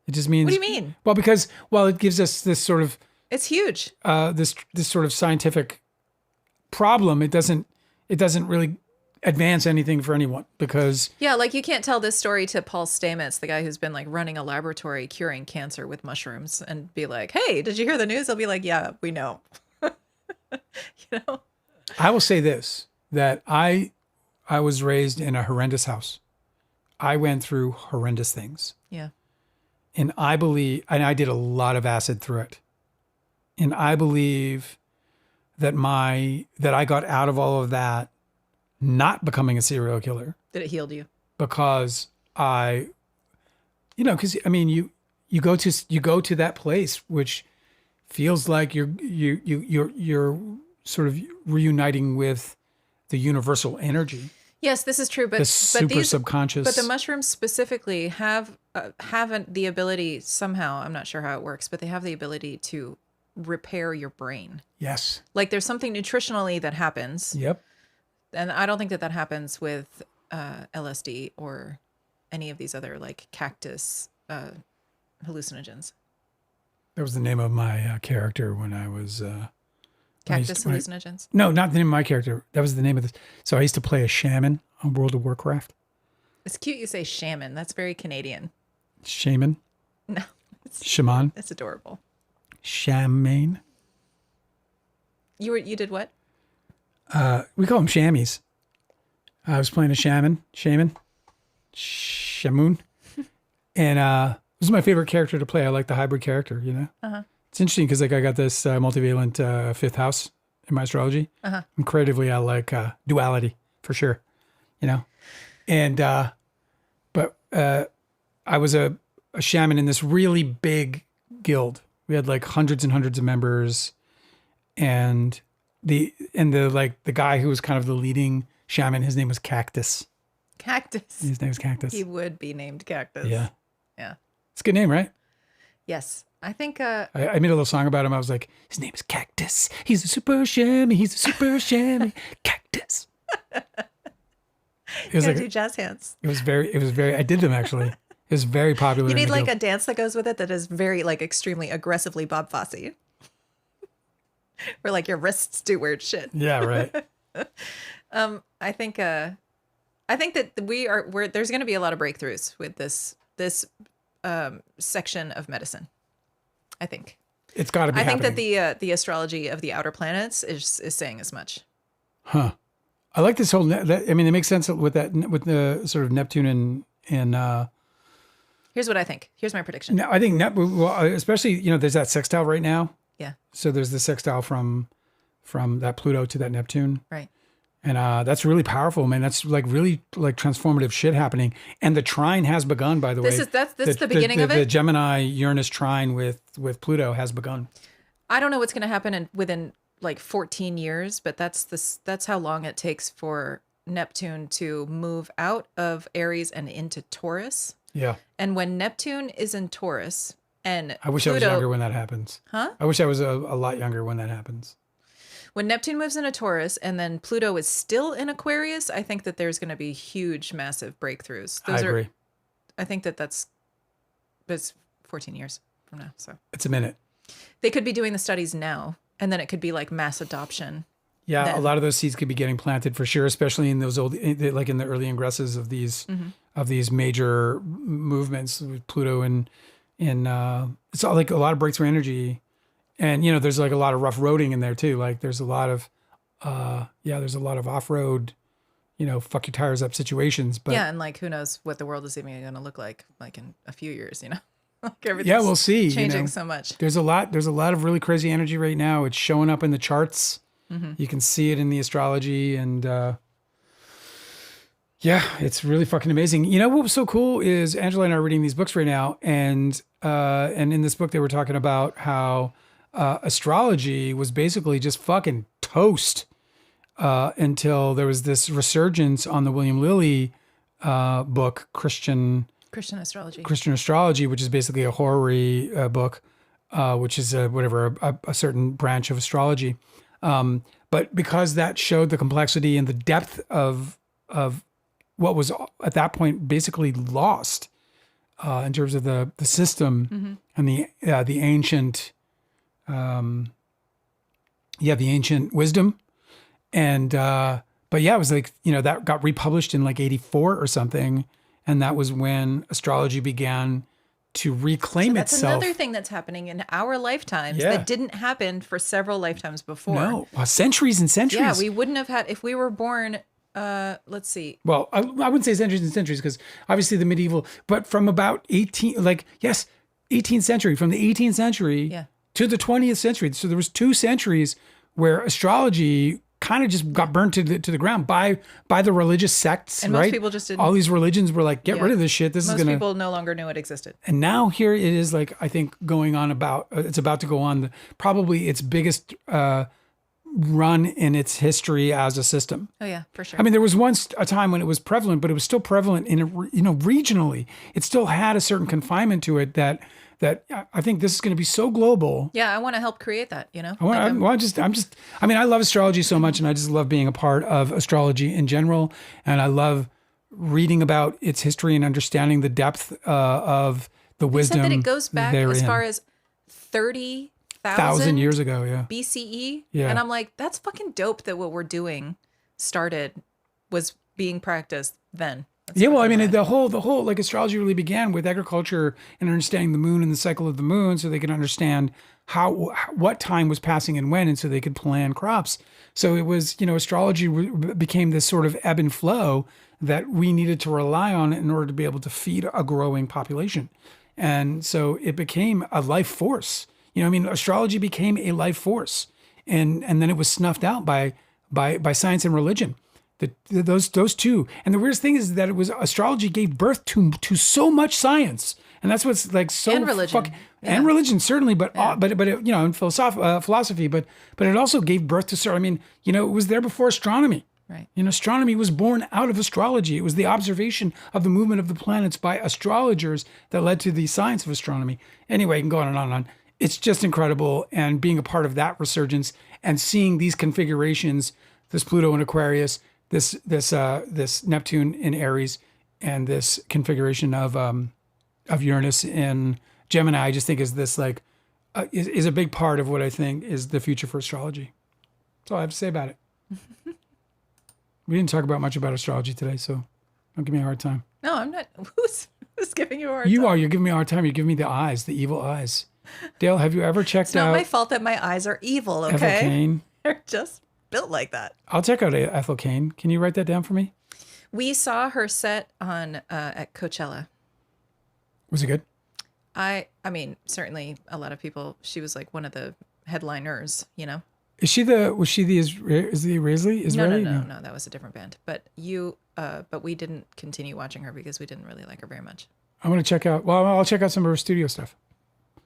It just means. What do you mean? Well, because it gives us this sort of It's huge. this sort of scientific problem. It doesn't really advance anything for anyone because Yeah, like you can't tell this story to Paul Stamets, the guy who's been like running a laboratory curing cancer with mushrooms, and be like, "Hey, did you hear the news?" They'll be like, "Yeah, we know." You know. I will say this, that I was raised in a horrendous house. I went through horrendous things. Yeah. And I believe, and I did a lot of acid through it. And I believe that I got out of all of that not becoming a serial killer That it healed you. because because I mean, you go to that place which feels like you're sort of reuniting with the universal energy. Yes, this is true, The super subconscious. But the mushrooms specifically have the ability somehow. I'm not sure how it works, but they have the ability to repair your brain. Yes. Like there's something nutritionally that happens, Yep. and I don't think that happens with LSD or any of these other like cactus hallucinogens. That was the name of my character when I was. Cactus hallucinogens. No, not the name of my character. That was the name of this. So I used to play a shaman on World of Warcraft. It's cute you say shaman. That's very Canadian. Shaman. No, Shaman. it's adorable. Shaman. You did what? We call them chamois. I was playing a shaman. Shamoon. And this is my favorite character to play. I like the hybrid character, you know? Uh-huh. It's interesting because like I got this multivalent fifth house in my astrology. Uh-huh. And creatively, I like duality for sure, you know? And, but I was a shaman in this really big guild. We had like hundreds and hundreds of members. And the guy who was kind of the leading shaman, his name was Cactus. Cactus. His name was Cactus. He would be named Cactus. Yeah. Yeah. It's a good name, right? Yes. I think I made a little song about him. I was like, his name is Cactus. He's a super chamois. He's a super chamois. Cactus. It was Gotta like do jazz hands. it was very. I did them actually. It was very popular. You in need the like guild. a dance that goes with it that is very like extremely aggressively Bob Fosse. Where like your wrists do weird shit. Yeah, right. I think that we're there's going to be a lot of breakthroughs with this section of medicine. I think. It's got to be. I think happening. that the astrology of the outer planets is saying as much. Huh. I like this whole. I mean, it makes sense with that with the sort of Neptune and. Here's what I think. Here's my prediction. No, I think well, especially there's that sextile right now. Yeah. So there's the sextile from that Pluto to that Neptune. Right. And that's really powerful, man. That's like really like transformative shit happening. And the trine has begun, by the way. That's the beginning of it. The Gemini Uranus trine with Pluto has begun. I don't know what's going to happen within like 14 years, but that's how long it takes for Neptune to move out of Aries and into Taurus. Yeah. And when Neptune is in Taurus and I wish I was younger when that happens. Huh? I wish I was a lot younger when that happens. When Neptune moves into Taurus and then Pluto is still in Aquarius, I think that there's going to be huge, massive breakthroughs. I agree. I think that's 14 years from now. So it's a minute. They could be doing the studies now, and then it could be like mass adoption. Yeah, then. A lot of those seeds could be getting planted for sure, especially in those like in the early ingresses of these major movements with Pluto and it's all like a lot of breakthrough energy. And, there's like a lot of rough roading in there too. Like there's a lot of, there's a lot of off-road, fuck your tires up situations. But yeah. And like, who knows what the world is even going to look like in a few years, like everything's yeah, we'll see. Changing so much. There's a lot of really crazy energy right now. It's showing up in the charts. You can see it in the astrology and, it's really fucking amazing. What was so cool is Angela and I are reading these books right now. And in this book, they were talking about how, astrology was basically just fucking toast until there was this resurgence on the William Lilly book, Christian Astrology, which is basically a horary book, which is a certain branch of astrology. But because that showed the complexity and the depth of what was at that point basically lost in terms of the system and the ancient. The ancient wisdom. And, but yeah, it was like, that got republished in like 84 or something. And that was when astrology began to reclaim that's itself. Another thing that's happening in our lifetimes that didn't happen for several lifetimes before. No, centuries and centuries. Yeah, we wouldn't have had, if we were born, let's see. Well, I wouldn't say centuries and centuries because obviously the medieval, but from about 18th century, from the 18th century to the 20th century. So there was 2 centuries where astrology kind of just got burnt to the ground by the religious sects, and right? most people just didn't. All these religions were like, get rid of this shit. Most people no longer knew it existed. And now here it is, like I think going on it's about to go on probably its biggest run in its history as a system. Oh yeah, for sure. I mean, there was once a time when it was prevalent, but it was still prevalent regionally. It still had a certain confinement to it that I think this is going to be so global. Yeah, I want to help create that, I love astrology so much, and I just love being a part of astrology in general. And I love reading about its history and understanding the depth of the wisdom. Said that it goes back as far as 30,000 years ago, BCE. Yeah. And I'm like, that's fucking dope that what we're doing was being practiced then. That's the whole like astrology really began with agriculture and understanding the moon and the cycle of the moon, so they could understand what time was passing and when, and so they could plan crops. So it was, astrology became this sort of ebb and flow that we needed to rely on in order to be able to feed a growing population. And so it became a life force. Astrology became a life force, and then it was snuffed out by science and religion. Those two. And the weirdest thing is that it was astrology gave birth to so much science. And that's what's like so and religion. And religion certainly, but and philosophy, but it also gave birth to it was there before astronomy. Right. Astronomy was born out of astrology. It was the observation of the movement of the planets by astrologers that led to the science of astronomy. Anyway, you can go on and on and on. It's just incredible, and being a part of that resurgence and seeing these configurations, this Pluto and Aquarius, this Neptune in Aries and this configuration of Uranus in Gemini, I just think is this like is a big part of what I think is the future for astrology. That's all I have to say about it. We didn't talk about much about astrology today, so don't give me a hard time. No, I'm not. Who's giving you a hard time? You are. You're giving me a hard time. You're giving me the eyes, the evil eyes. Dale, have you ever checked It's out not my fault that my eyes are evil, Ethel okay? Cain? They're just built like that. I'll check out Ethel Cain. Can you write that down for me? We saw her set on at Coachella. Was it good? I mean, certainly a lot of people, she was like one of the headliners, you know? Was she the Israeli? No, that was a different band. But we didn't continue watching her because we didn't really like her very much. I want to check out, well, I'll check out some of her studio stuff. I'm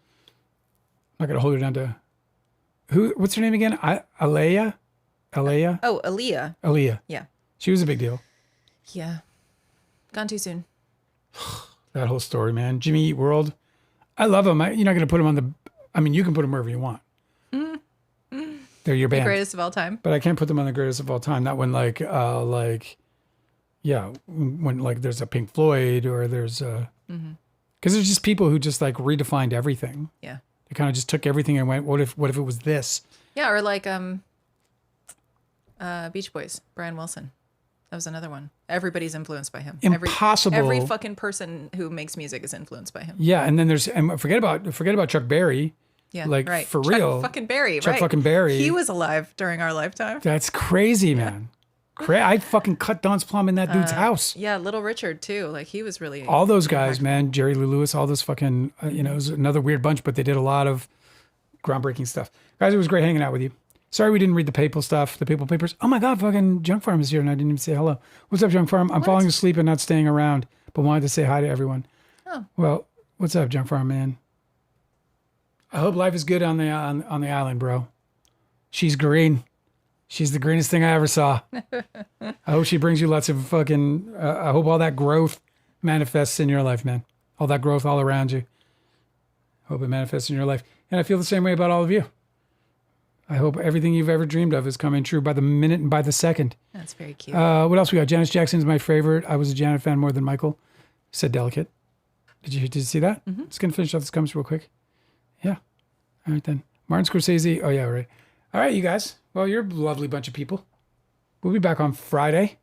not going to hold her down to, what's her name again? Alea? Oh, Aaliyah. Aaliyah. Yeah. She was a big deal. Yeah. Gone too soon. That whole story, man. Jimmy Eat World. I love them. You're not going to put them on the, I mean, you can put them wherever you want. They're your band. The greatest of all time. But I can't put them on the greatest of all time. Not when when like there's a Pink Floyd or there's because there's just people who just like redefined everything. Yeah. They kind of just took everything and went, what if it was this? Yeah, or like Beach Boys, Brian Wilson. That was another one. Everybody's influenced by him. Impossible. Every fucking person who makes music is influenced by him. Yeah, and then forget about Chuck Berry. Yeah, like right. for Chuck real. Fucking Berry, Chuck right? fucking Berry. He was alive during our lifetime. That's crazy, man. I fucking cut Don's Plum in that dude's house. Yeah, Little Richard too. Like he was really all those guys, man. Jerry Lee Lewis, all those fucking it was another weird bunch, but they did a lot of groundbreaking stuff. Guys, it was great hanging out with you. Sorry we didn't read the Papal stuff, the Papal Papers. Oh my God, fucking Junk Farm is here and I didn't even say hello. What's up, Junk Farm? I'm falling asleep and not staying around, but wanted to say hi to everyone. Oh. Well, what's up, Junk Farm, man? I hope life is good on the island, bro. She's green. She's the greenest thing I ever saw. I hope she brings you lots of fucking, I hope all that growth manifests in your life, man. All that growth all around you. I hope it manifests in your life. And I feel the same way about all of you. I hope everything you've ever dreamed of is coming true by the minute and by the second. That's very cute. What else we got? Janet Jackson's my favorite. I was a Janet fan more than Michael. Said Delicate. Did you see that? Mm-hmm. Just gonna finish off this comments real quick. Yeah. All right then. Martin Scorsese. Oh yeah, right. All right, you guys. Well, you're a lovely bunch of people. We'll be back on Friday.